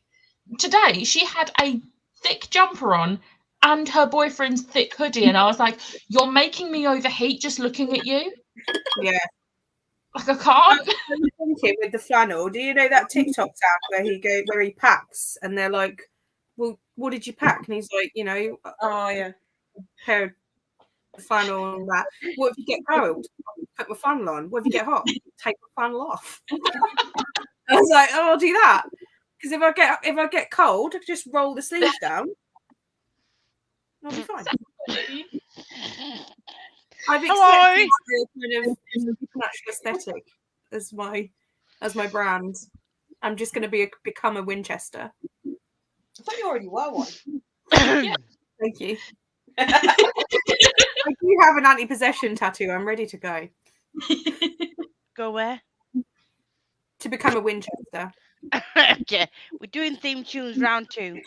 today she had a thick jumper on and her boyfriend's thick hoodie, and I was like, "You're making me overheat just looking at you." Yeah. Like, I can't. I'm thinking with the flannel. Do you know that TikTok sound where he packs and they're like, "Well, what did you pack?" And he's like, Oh yeah, pair of flannel and that. What if you get cold? Put my flannel on. What if you get hot? Take my flannel off. I was like, "Oh, I'll do that." Because if I get cold, I can just roll the sleeves down. I'll be fine. I've accepted the kind of supernatural aesthetic as my brand. I'm just going to become a Winchester. I thought you already were one. Yeah. Thank you. I do have an anti-possession tattoo. I'm ready to go. Go where? To become a Winchester. Okay, we're doing theme tunes round 2.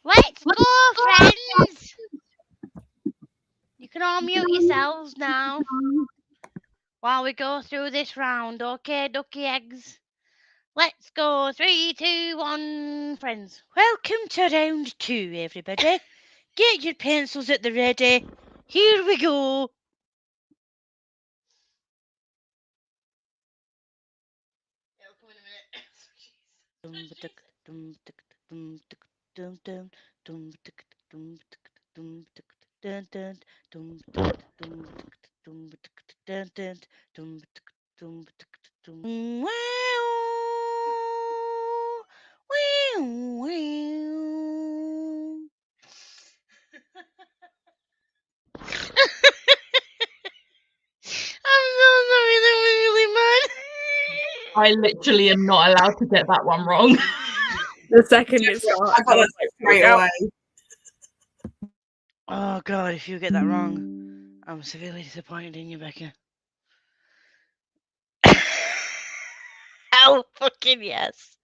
Let's go, friends! You can all mute yourselves now while we go through this round, okay, ducky eggs? Let's go. 3, 2, 1, friends. Welcome to round 2, everybody. Get your pencils at the ready. Here we go. I'm so sorry, that was really bad. I literally am not allowed to get that one wrong. The second it starts, I got that straight away. Oh god, if you get that wrong, I'm severely disappointed in you, Becca. Hell fucking yes.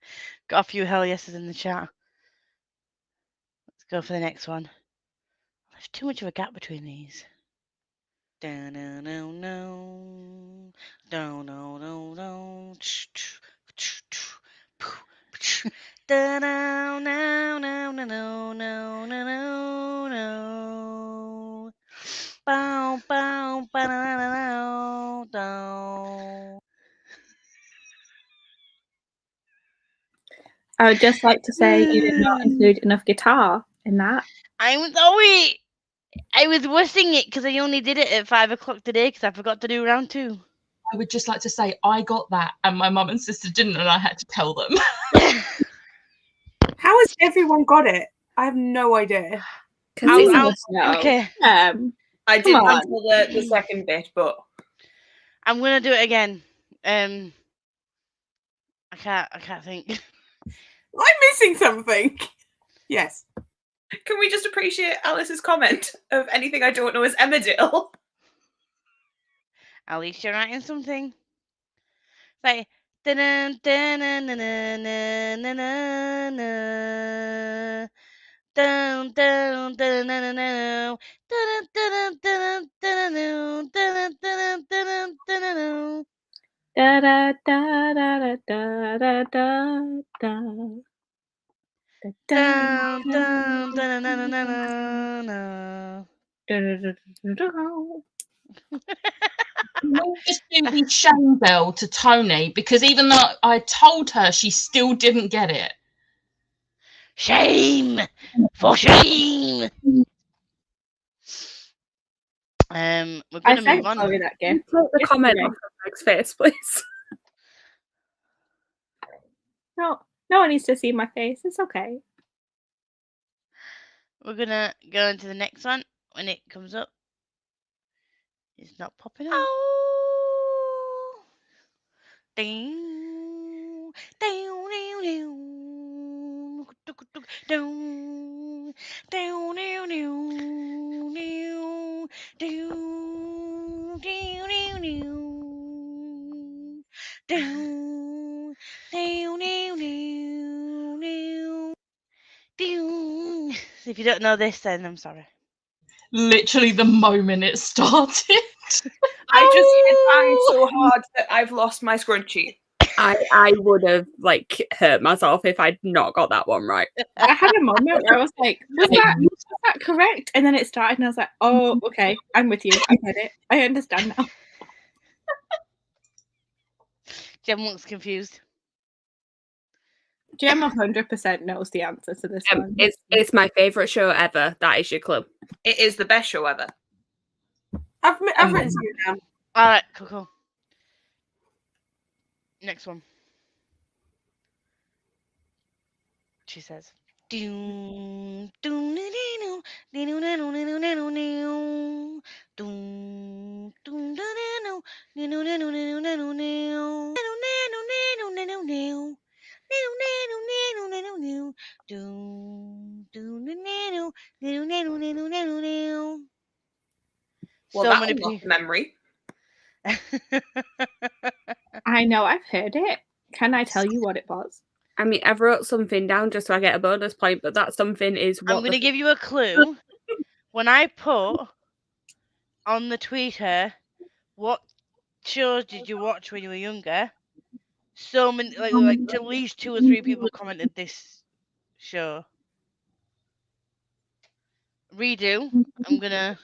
Got a few hell yeses in the chat. Let's go for the next one. There's too much of a gap between these. No, no, no, no. No, no, no, no. No, no, no, no, no, no, no, no, no. Bow, bow, ba, da, I would just like to say you did not include enough guitar in that. I'm sorry. I was wussing it because I only did it at 5 o'clock today because I forgot to do round 2. I would just like to say I got that and my mum and sister didn't, and I had to tell them. How has everyone got it? I have no idea. Okay. I didn't until the second bit, but I'm gonna do it again. I can't think. I'm missing something. Yes. Can we just appreciate Alice's comment of anything I don't know is Emmerdale? At least you're writing something. Like dun dun dun dun dun dun dun dun dun dun dun. Da da da da da da da da. Dun dun dun dun dun dun. We'll just do the shame bell to Tony because even though I told her, she still didn't get it. Shame! For shame! We're gonna move on. That game. Put the comment off Meg's face, please. No one needs to see my face. It's okay. We're gonna go into the next one when it comes up. It's not popping up. Oh. Down, down, down, down, down, down, down, down, down, down, down, down. Down, down, down, down, down, down. If you don't know this, then I'm sorry. Literally the moment it started. I just hit mine so hard that I've lost my scrunchie. I would have like hurt myself if I'd not got that one right. I had a moment where I was like, was that correct? And then it started and I was like, oh, okay, I'm with you. I get it. I understand now. Jem looks confused. Jem 100% knows the answer to this one. It's my favourite show ever. That is your clue. It is the best show ever. I've written something down. All right, cool. Next one. She says. Doom, doom, doom, doom, doom, doom, Well, so that many unlocked people. memory. I know, I've heard it. Can I tell you what it was? I mean, I've wrote something down just so I get a bonus point, but that something is what I'm going to give you a clue. When I put on the Twitter, what shows did you watch when you were younger? So many, like at least 2 or 3 people commented this show. Redo. I'm gonna.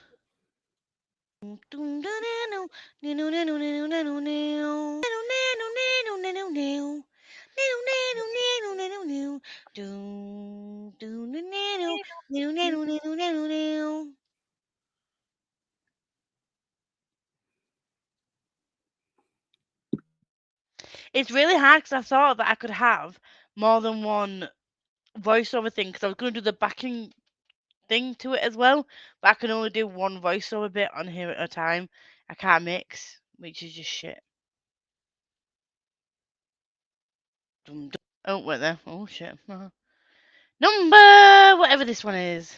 It's really hard because I thought that I could have more than one voiceover thing because I was going to do the backing thing to it as well, but I can only do one voiceover bit on here at a time. I can't mix, which is just shit. Oh, wait there. Oh, shit. Number, whatever this one is.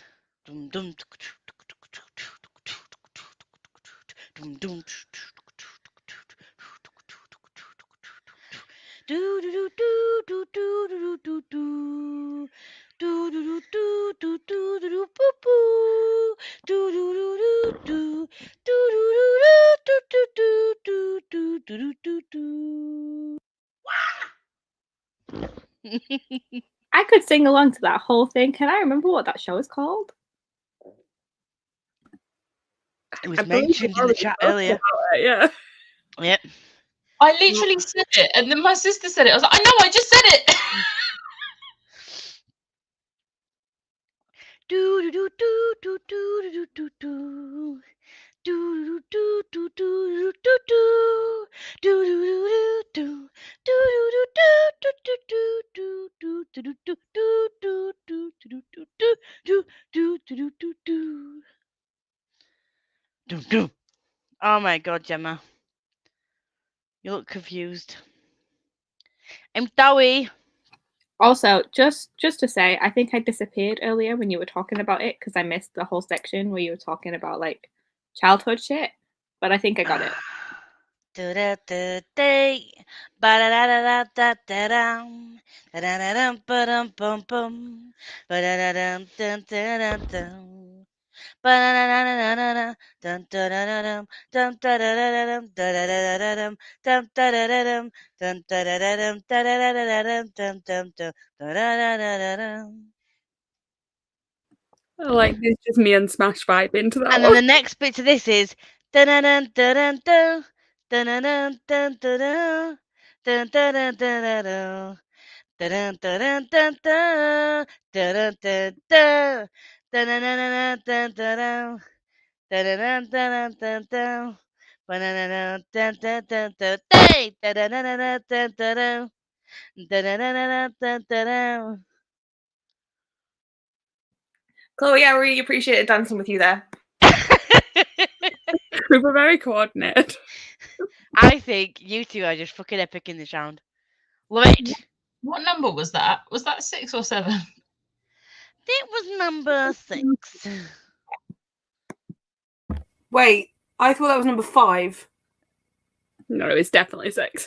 I could sing along to that whole thing. Can I remember what that show is called? It was mentioned in the chat earlier. Yeah. Yep. I literally said it, and then my sister said it. I was like, I know, I just said it. Oh my god, Gemma. You look confused. I'm sorry. Also, just to say, I think I disappeared earlier when you were talking about it because I missed the whole section where you were talking about like childhood shit. But I think I got it. Like it's just me and Smash vibe into that And one. then the next bit to this is dun-dun-dun-dun-dun, dun-dun-dun-dun-dun-dun, dun-dun-dun-dun-dun-dun, dun-dun-dun-dun-dun, dun-dun-dun-dun, dun-dun-dun-dun-dun-dun, dun-dun-dun-dun-dun-dun, ba-dun-dun-dun-dun-dun-dun, hey, dun-dun-dun-dun-dun-dun, dun-dun-dun-dun-dun-dun. Chloe, I really appreciated dancing with you there. We were very coordinated. I think you two are just fucking epic in this round. Love it. What number was that? Was that 6 or 7? It was number 6. Wait, I thought that was number 5. No, it's definitely 6.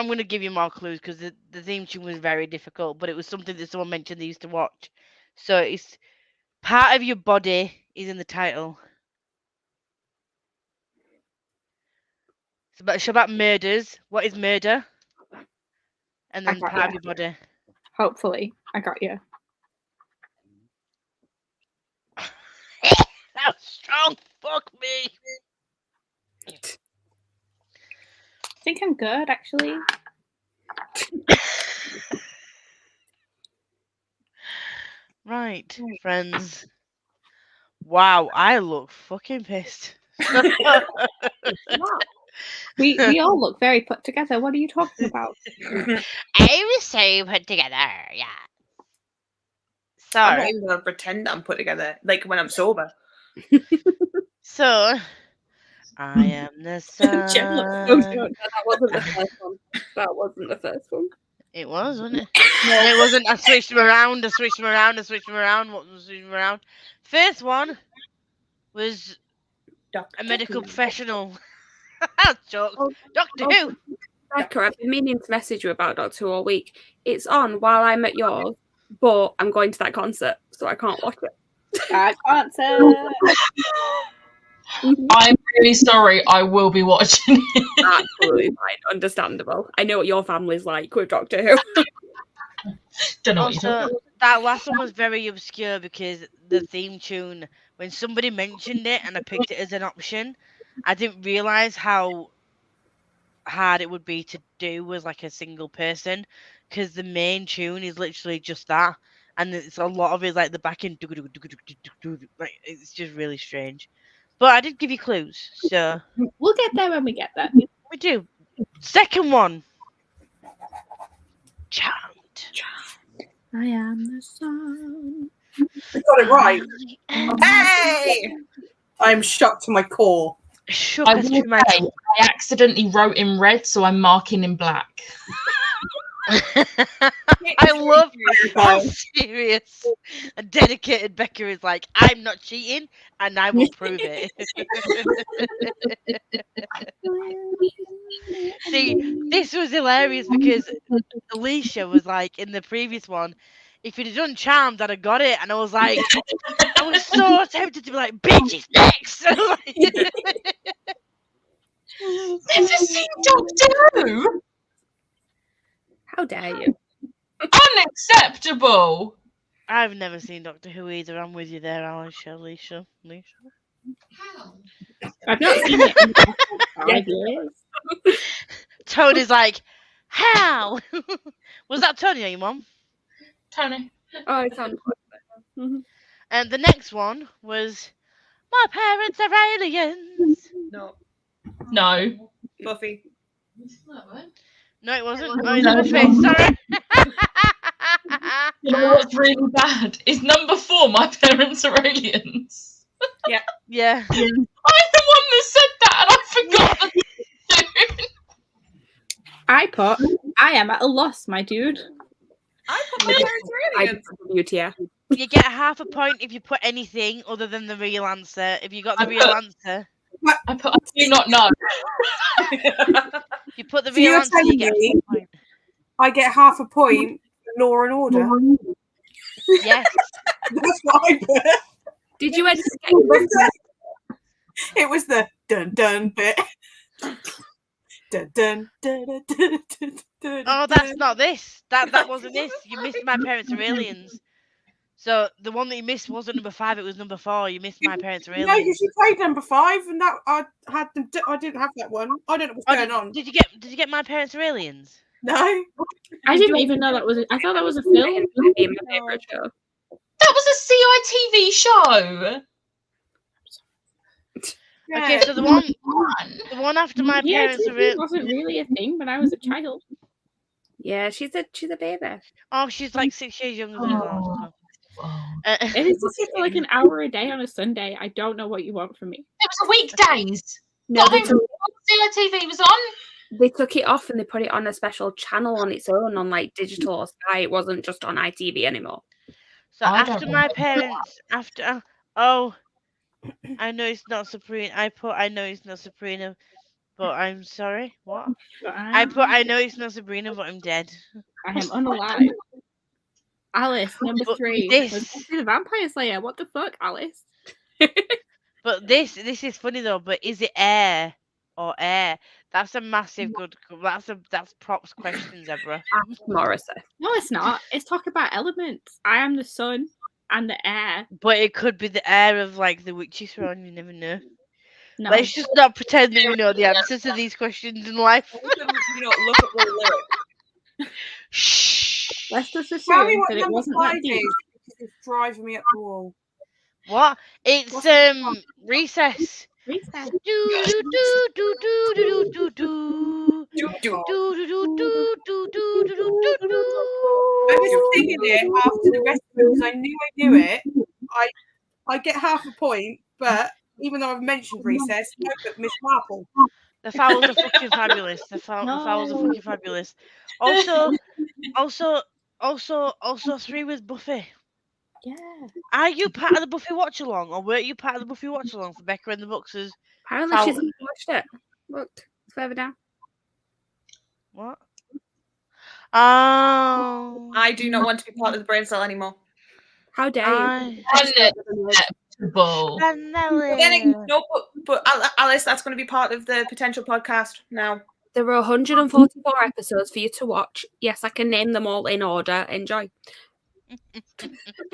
I'm going to give you more clues because the theme tune was very difficult, but it was something that someone mentioned they used to watch. So it's part of your body is in the title. It's about murders. What is murder? And then got part of ya. your body. Hopefully, I got you. That was strong. Fuck me. I think I'm good, actually. Right, friends. Wow, I look fucking pissed. We all look very put together. What are you talking about? I was so put together, yeah. So, I'm not even gonna pretend I'm put together, like when I'm sober. so I am the sun. Jen looks so good. No, that wasn't the first one. That wasn't the first one. It was, wasn't it? No, it wasn't. I switched them around. What was switching them around? First one was a medical professional. Joke. Doctor Who. Becca, I've been meaning to message you about Doctor Who all week. It's on while I'm at yours, but I'm going to that concert, so I can't watch it. That concert. I'm really sorry. I will be watching it. Absolutely fine, understandable. I know what your family's like with Doctor Who. Don't know what you're talking Also, about. that last one was very obscure because the theme tune, when somebody mentioned it and I picked it as an option, I didn't realise how hard it would be to do as like a single person because the main tune is literally just that, and it's a lot of it like the backing, like it's just really strange. But I did give you clues, so We'll get there when we get there. we do. Second one, Charmed. I am the sun. I got it right. Hey! I'm shocked to my core. Shook I us will to my say, I accidentally wrote in red, so I'm marking in black. I love how serious and dedicated Becca is. Like, I'm not cheating, and I will prove it. See, this was hilarious because Alicia was like in the previous one, if you'd have done Charmed, I'd have got it, and I was like, I was so tempted to be like, bitch, it's next. Never seen Doctor Who? How dare you? Unacceptable. I've never seen Doctor Who either. I'm with you there, Alicia. I've not seen it in 5 years. Tony's like, how? Was that Tony or your mum? Tony. Oh, it sounds And the next one was, my parents are aliens. No. Buffy. No, it wasn't. Oh, it's Buffy. Sorry. You know what's really bad? Is number 4, my parents are aliens. Yeah. I'm the one that said that, and I forgot the I put, I am at a loss, my dude. I put my parents are aliens. UTF. You get half a point if you put anything other than the real answer. If you got the real answer. I do not know. If you put the So real you're answer, you get telling a full point. I get half a point for Law and Order. Yes. That's what I put. Did you end It was the dun dun bit. Dun dun dun dun dun dun dun. Oh, that's not this. That wasn't this. You missed my parents are aliens. So the one that you missed wasn't number 5. It was number 4. You missed my parents are No, aliens. because you played number 5, and that I had them. I didn't have that one. I don't know what's going on. Did you get my parents are aliens? No. I didn't even know that was. I thought that was a film. my favorite show? That was a CITV show. Okay, so the one after my Yeah, parents are it wasn't really a thing when I was a child. Yeah, she's a baby. Oh, she's like 6 years younger than us. It is just for like an hour a day on a Sunday. I don't know what you want from me. It was weekdays. No, they CITV was on. They took it off and they put it on a special channel on its own on like digital or Sky. It wasn't just on ITV anymore. So after my parents, I know it's not Sabrina. I know it's not Sabrina, but I'm sorry. What? I know it's not Sabrina, but I'm dead. I am unalive. Alice, number But 3. this- Was Buffy the Vampire Slayer. What the fuck, Alice? But this is funny though. But is it air or air? That's a massive good. That's props question, Zebra. Ask Morrissey. No, it's not. It's talk about elements. I am the sun and the air. But it could be the air of like the witch's throne. You never know. No. Let's just not pretend that we know the answers to these questions in life. Look at the lyrics. Shh. Let's just Tell me assume what that it number wasn't that 5 deep. is, because it's driving me up the wall. What? It's What's recess. Recess. Do do do do do do do do do do do do do do do do. I was singing it after the rest of it because I knew it. I get half a point, but even though I've mentioned recess, no, but Miss Marple. The fowls are fucking fabulous. The fowls are fucking fabulous. Also 3 with Buffy. Yeah. Are you part of the Buffy watch along, or were you part of the Buffy watch along for Becca and the Buxers? Apparently she's not watched it. Look, further down. What? Oh. I do not want to be part of the brain cell anymore. How dare you? Unacceptable. But then, no, but Alice, that's going to be part of the potential podcast now. There are 144 episodes for you to watch. Yes, I can name them all in order. Enjoy.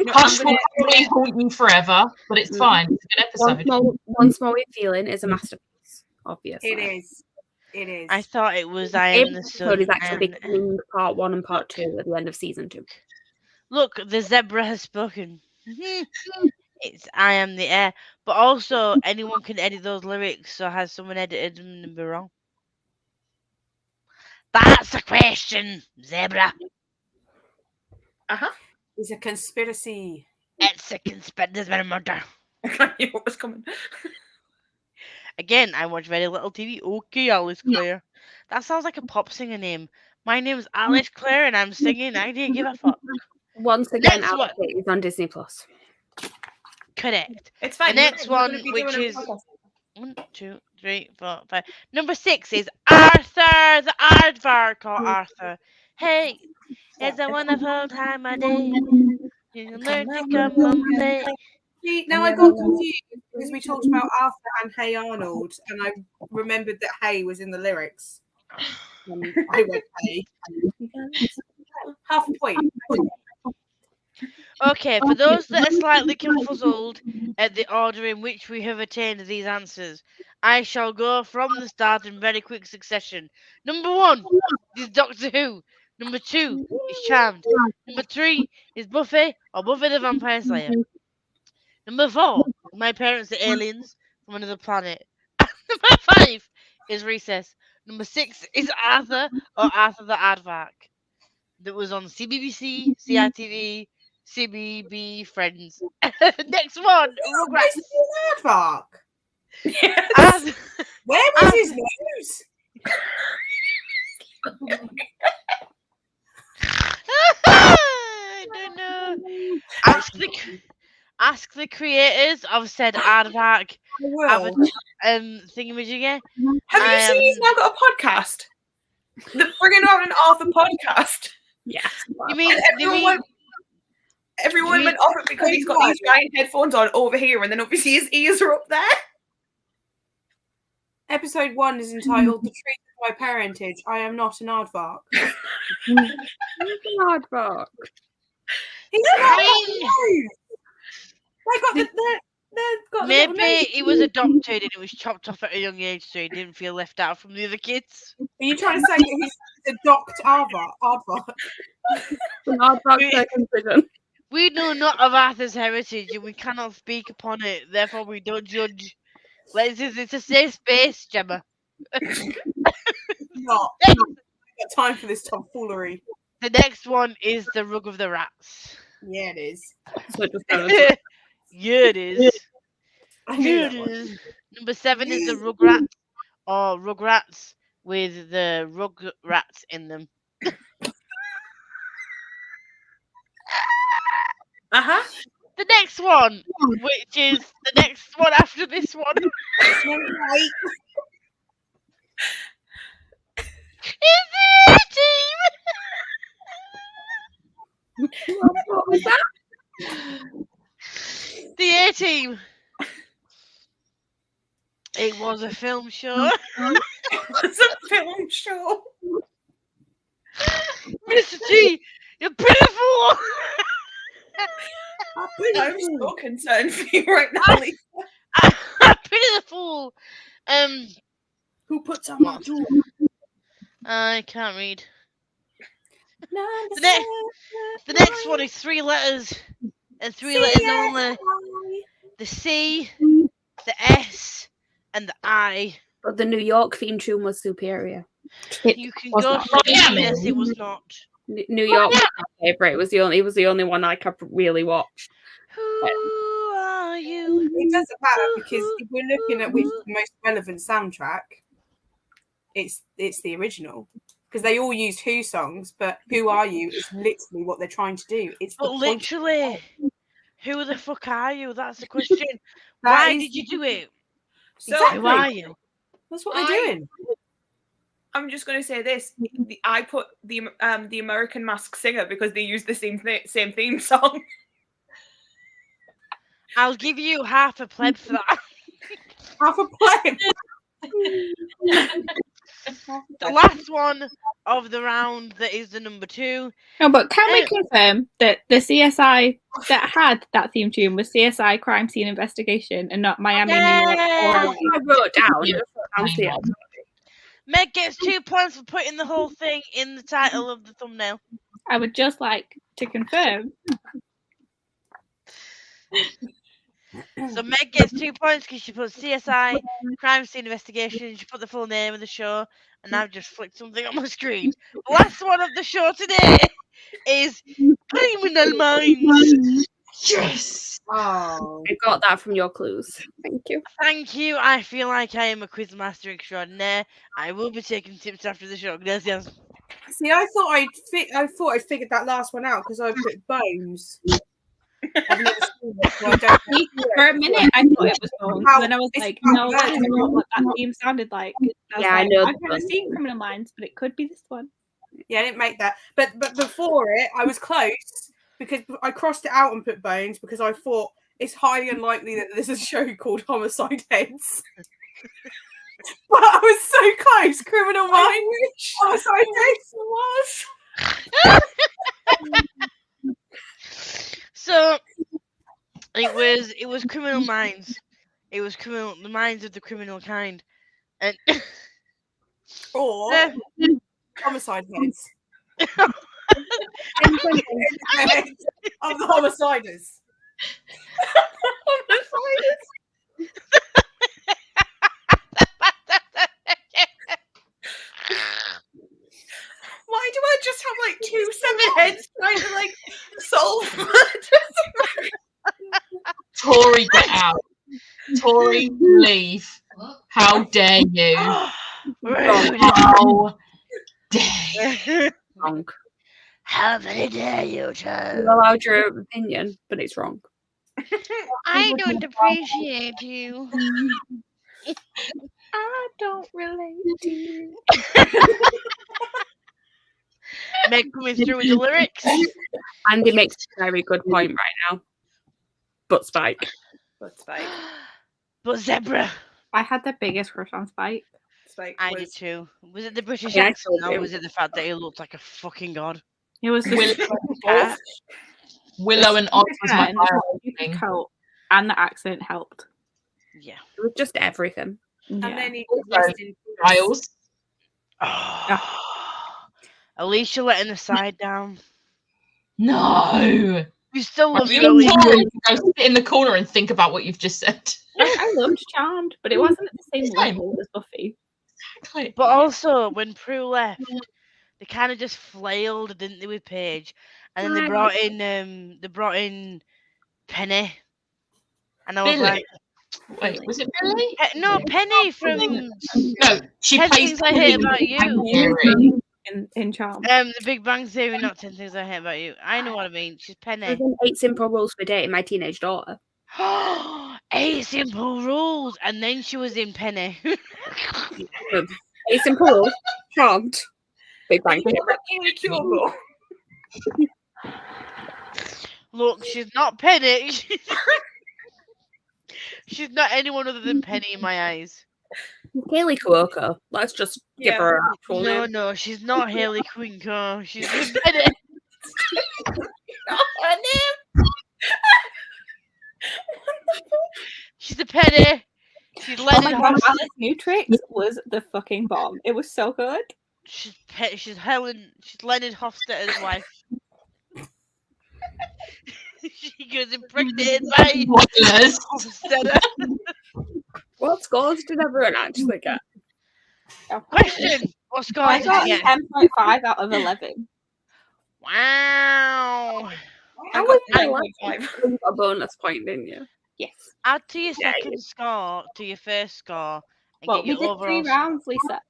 Hush will probably haunt you forever, but it's fine. It's a good episode. One Small Way Feeling is a masterpiece, obviously. It is. It is. I thought it was I Am the Sun. Episode is actually becoming part 1 and part 2 at the end of season 2. Look, the zebra has spoken. It's I Am the Air. But also, anyone can edit those lyrics, so has someone edited them and be wrong? That's a question, zebra. Uh-huh. It's a conspiracy. It's a conspiracy. There's been a murder. I knew what was coming. Again, I watch very little TV. Okay, Alice Clare. That sounds like a pop singer name. My name's Alice Clare and I'm singing. I didn't give a fuck. Once again, Next Alice is on Disney Plus. Correct. It's fine. The next we're one, gonna be which doing a is podcast. 1, 2, 3, 4, 5. Number 6 is Arthur, the Aardvark, or Arthur. Hey, it's a wonderful time of day. You can learn to come and play. See, now I got confused because we talked about Arthur and Hey Arnold, and I remembered that Hey was in the lyrics. And I went Hey. Half a point. Okay, for those that are slightly confuzzled at the order in which we have attained these answers, I shall go from the start in very quick succession. Number 1 is Doctor Who. Number 2 is Charmed. Number 3 is Buffy or Buffy the Vampire Slayer. Number 4, My Parents Are Aliens from Another Planet. Number 5 is Recess. Number 6 is Arthur or Arthur the Aardvark. That was on CBBC, CITV, CBB Friends. Next one, Rugrats. Aardvark. Yes. Where was his nose? I don't know. Ask the creators of said Aardvark. I will. Thingamajigger. Have you seen he's now got a podcast? We're going to have an Arthur podcast. Yes. You mean Everyone went off it because he's got these giant headphones on over here, and then obviously his ears are up there. Episode 1 is entitled "The Truth of My Parentage." I am not an aardvark. He's an aardvark. He's not. They got they've got maybe he was adopted and it was chopped off at a young age, so he didn't feel left out from the other kids. Are you trying to say that he's a docked aardvark? An aardvark circumcision. We know not of Arthur's heritage and we cannot speak upon it, therefore we don't judge. It's a safe space, Gemma. Not. I've got time for this tomfoolery. The next one is the Rug of the Rats. Yeah, it is. Yeah, it is. I knew Yeah, that it one. is. Number 7 is the Rugrats, or Rugrats with the Rugrats in them. Uh-huh. The next one, which is the next one after this one. What was that? The A-Team. It was a film show. It's a film show. Mr. T, you're pitiful. I'm so concerned for you right now, Lisa. I'm pitiful. Who puts on my tool? I can't read. The next one is 3 letters. And 3 letters only. The C, the S, and the I. But the New York theme tune was superior. You can go to yes, it was not. New York was my favourite. It was the only one I really watched. Who are you? It doesn't matter because if we're looking at which is the most relevant soundtrack, it's the original. Because they all used Who songs, but Who Are You is literally what they're trying to do. It's But the point. literally, who the fuck are you? That's the question. Why did you do it? So Who are you? That's what they're doing. I'm just going to say this: I put the American Masked Singer because they use the same theme song. I'll give you half a pleb for that. Half a pleb. The last one of the round that is the number 2. No, but can we confirm that the CSI that had that theme tune was CSI Crime Scene Investigation and not Miami, New York? I wrote down. Meg gets 2 points for putting the whole thing in the title of the thumbnail. I would just like to confirm. So Meg gets 2 points because she put CSI Crime Scene Investigation. She put the full name of the show, and I've just flicked something on my screen. The last one of the show today is Criminal Minds. Yes. Oh, I got that from your clues. Thank you. Thank you. I feel like I am a quizmaster extraordinaire. I will be taking tips after the show. Gracias. see, I thought I'd figured that last one out because I put Bones. I've never seen it, so I don't. For a minute, I thought it was Bones, and then I was like, no, that's not what that theme sounded like. I know. I've never seen Criminal Minds, but it could be this one. Yeah, I didn't make that. But before it, I was close because I crossed it out and put Bones because I thought it's highly unlikely that there's a show called Homicide Heads. But I was so close. Criminal Minds. Homicide Heads was. So it was Criminal Minds. It was the minds of the criminal kind, and Or Homicide Heads. Of the homiciders. Why do I just have like 2 severed heads trying to like solve Tori, get out. Tori, leave. How dare you? How dare you? Wrong. How very dare you, child? You allowed your opinion, but it's wrong. I don't appreciate you. I don't relate to you. Meg coming through with the lyrics. Andy makes a very good point right now. But Spike. But Zebra. I had the biggest crush on Spike. I did too. Was it the British Yeah, accent, I or was it the fact that he looked like a fucking god? It was Willow and Oz was my favorite coat, and the accent helped. Yeah. It was just everything. And Yeah. then he Giles. Alicia letting the side down. No. You still love You your and Alicia. Tori can go sit in the corner and think about what you've just said. I loved Charmed, but it wasn't at the same level as Buffy. Exactly. But also, when Prue left, they kind of just flailed, didn't they, with Paige? And then they brought in Penny. And I was Billy? like, Wait, was it Billy? no, Penny from No, she 10 plays Things I Hate About You. Theory. In Charmed. The Big Bang Theory, not 10 Things I Hate About You. I know what I mean. She's I was Penny. in 8 Simple Rules for Dating My Teenage Daughter. 8 Simple Rules. And then she was in Penny. 8 Simple Rules, Charmed, Big Bang Theory. Look, she's not Penny. She's not anyone other than Penny in my eyes. Haley Cuoco. Let's just give Yeah. her her actual No, name. no, she's not Haley Quinco. She's just Penny. Her name. She's a Penny. She's Oh my Leonard. god, Alice Newtrix was the fucking bomb. It was so good. She's Helen. She's Leonard Hofstadter's wife. She goes impregnated by Spoilers. Hofstadter. What scores did everyone actually get? Question: what score I did got you get? 10.5 out of 11. Wow. I How got was 9.5. You got a bonus point, didn't you? Yes. Add to your Yeah, second score to your first score and Well, get we your did overall. 3 rounds, Lisa.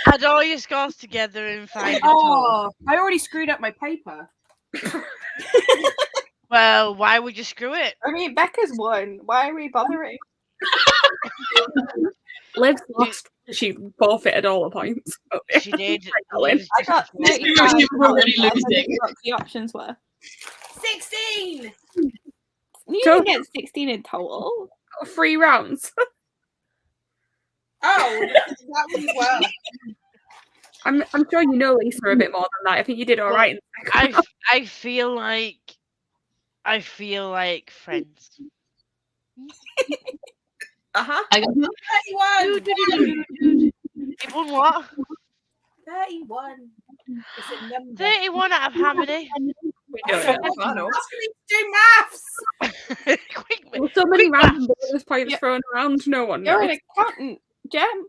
Add all your scores together and find the total. Oh, I already screwed up my paper. Well, why would you screw it? I mean, Becca's won. Why are we bothering? Liv's lost. She forfeited all the points. She did. Ellen. Liv's I got just- 35 She was already out of 11. losing. What the options were. 16! You Go- didn't get 16 in total. 3 rounds. Oh, that was well. I'm sure you know Lisa a bit more than that. I think you did all right. I feel like friends. Uh-huh. I got 31! It won what? 31. It's a number. 31 out of how many? We don't know. I know. Ask me to do maths! Quick, Well, so many quick random bonus points thrown around. No one You're knows. an accountant, Jem.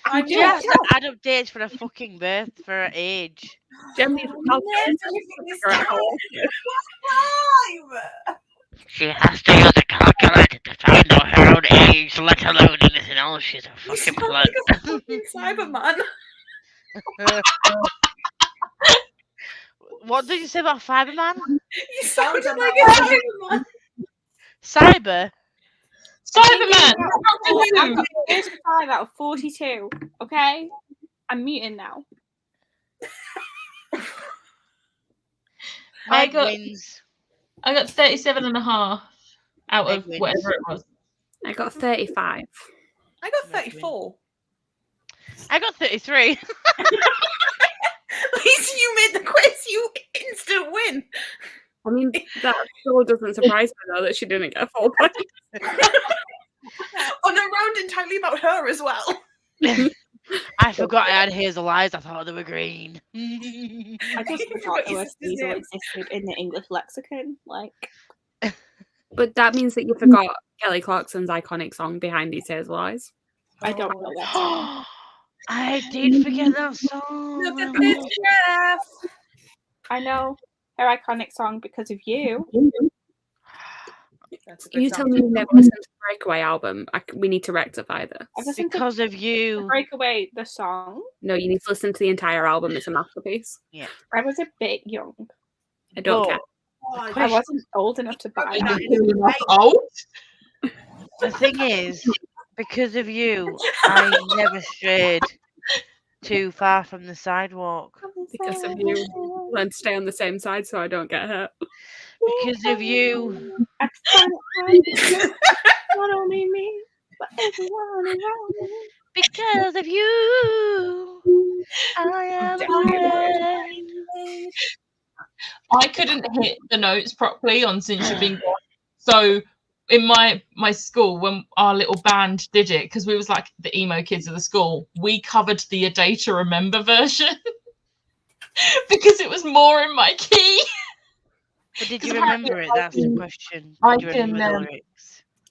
I'm She has to add up dates for her fucking birth, for her age. Jem needs to calculate to figure out how old she is. She has to use a calculator to find out her own age, let alone anything else. She's a You fucking sound blood. like a fucking Cyberman. What did you say about Fiberman? You sounded like a Cyberman. Cyber? Cyberman. I'm 35 out of 42. Okay? I'm muting now. I Meg got- wins. I got 37.5 out of Meg wins. whatever it was. I got 35. I got 34. I got 33. At least you made the quiz. You instant win. I mean, that still doesn't surprise me though that she didn't get 4 points. On a round entirely about her as well. I forgot I had hazel eyes. I thought they were green. I just forgot the word diesel existed in the English lexicon. Like, But that means that you forgot Kelly Clarkson's iconic song Behind These Hazel Eyes. I don't know that song. I did forget that song. Look at this graph. I know her iconic song because of you. That's a good You song. tell me you've never listened to the Breakaway album. We need to rectify this. I've listened to Because of you. Breakaway, the song. No, you need to listen to the entire album. It's a masterpiece. I was a bit young. I don't care. I wasn't old enough to buy it. Oh, The thing is, because of you, I never strayed too far from the sidewalk. Because of you, learn to stay on the same side so I don't get hurt. Because of you. Not only me, but everyone around me. Because of you, I am afraid. I couldn't hit the notes properly on Since You've Been Gone. So in my school, when our little band did it, because we was like the emo kids of the school, we covered the A Day to Remember version because it was more in my key. But did you remember it? That's the question. I Did you remember can,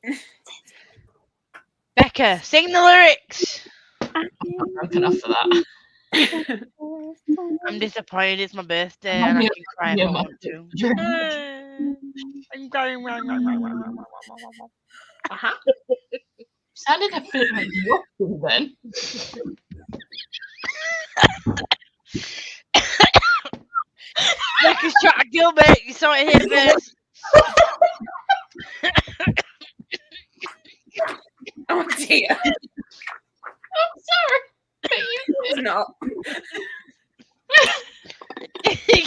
the lyrics? Becca, sing the lyrics. I'm drunk enough for that. I'm disappointed. It's my birthday and I can cry if I want to. I'm going Uh-huh. Sounded a bit like you then. Becca's trying to kill me. You saw it here first. Oh dear. I'm sorry. But you It's not.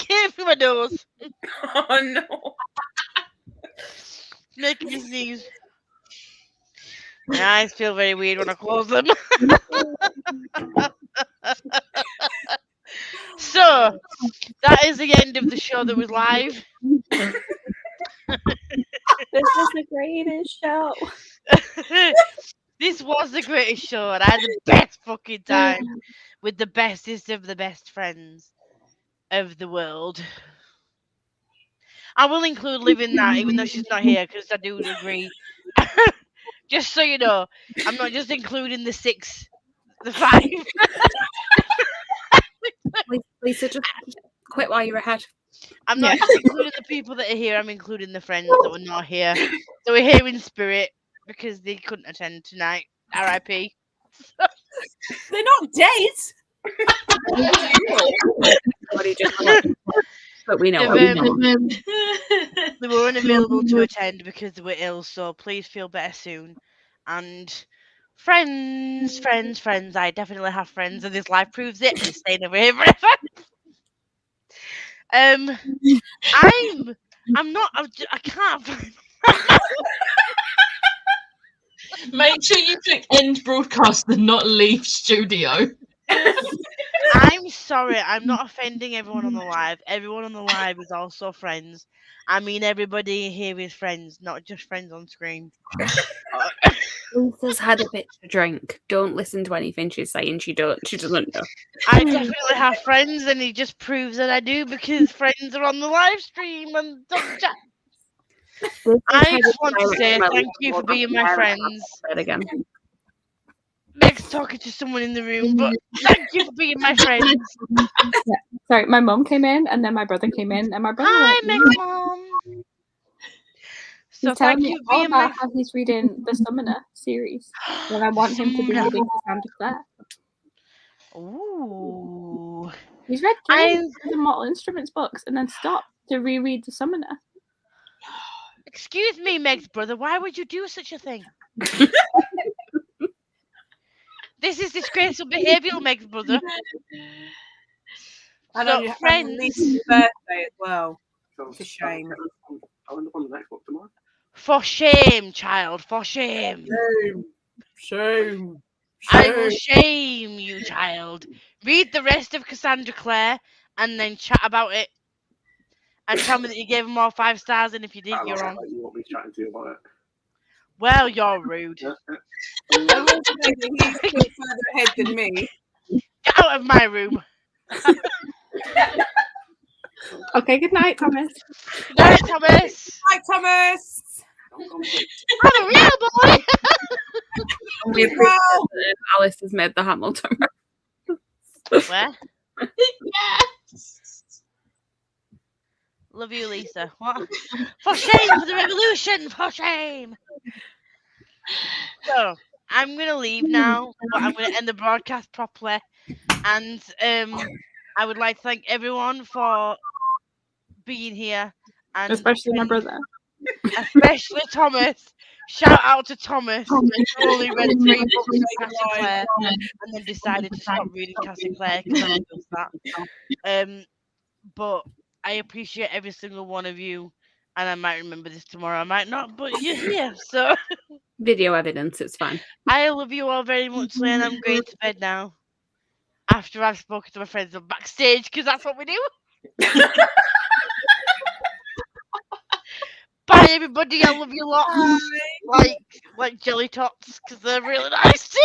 came through my nose. Oh no. Making me sneeze. My eyes feel very weird when I close them. So, that is the end of the show that was live. This was the greatest show. This was the greatest show, and I had the best fucking time with the bestest of the best friends of the world. I will include Liv in that, even though she's not here, because I do agree. Just so you know, I'm not just including the 5. Lisa, just quit while you're ahead. I'm not just including the people that are here, I'm including the friends that were not here. So we're here in spirit because they couldn't attend tonight. RIP. They're not dead. But we know. They were unavailable to attend because they were ill, so please feel better soon. And friends, I definitely have friends, and this life proves it. I'm staying over here forever. I can't find. Make sure you click end broadcast and not leave studio. I'm sorry, I'm not offending everyone on the live. Everyone on the live is also friends. I mean, everybody here is friends, not just friends on screen. Lisa's had a bit to drink. Don't listen to anything she's saying. She doesn't know. I definitely have friends, and it just proves that I do because friends are on the live stream and don't chat. I just want to say thank you for being my friends. Again. Meg's talking to someone in the room, but thank you for being my friends. Sorry, my mom came in, and then my brother came in, and my brother. Hi, Meg's mom. So He's telling thank me you for all being about my. how he's reading the Summoner series, and I want him to be reading Cassandra Clare. Ooh. He's read three of the Mortal Instruments books, and then stopped to reread the Summoner. Excuse me, Meg's brother. Why would you do such a thing? This is disgraceful behaviour, Meg's brother. And So, on your friends. Lisa's birthday as well. It's a shame. I'll end up on the next book tomorrow. For shame, child. For shame. Shame. I will shame you, child. Read the rest of Cassandra Clare and then chat about it. And tell me that you gave them all 5 stars, and if you did, you're wrong. You want me chatting to you about it? Well, you're rude. I will say that he's still further ahead than me. Get out of my room. Okay, good night, Thomas. Good night, Thomas. Hi, Thomas. I'm a real boy. Alice has made the Hamilton. Where? Yes. Love you, Lisa. What? For shame for the revolution. For shame. So I'm gonna leave now, but I'm gonna end the broadcast properly. And I would like to thank everyone for being here, and Especially my brother. especially Thomas. Shout out to Thomas, who only read 3 books of Cassie Clare and then decided to stop reading Cassie Clare because he does that. But I appreciate every single one of you, and I might remember this tomorrow, I might not, but you're here, so Video evidence, it's fine. I love you all very much, and I'm going to bed now. After I've spoken to my friends on backstage, because that's what we do. Bye, everybody. I love you a lot. Like jelly tots, because they're really nice too.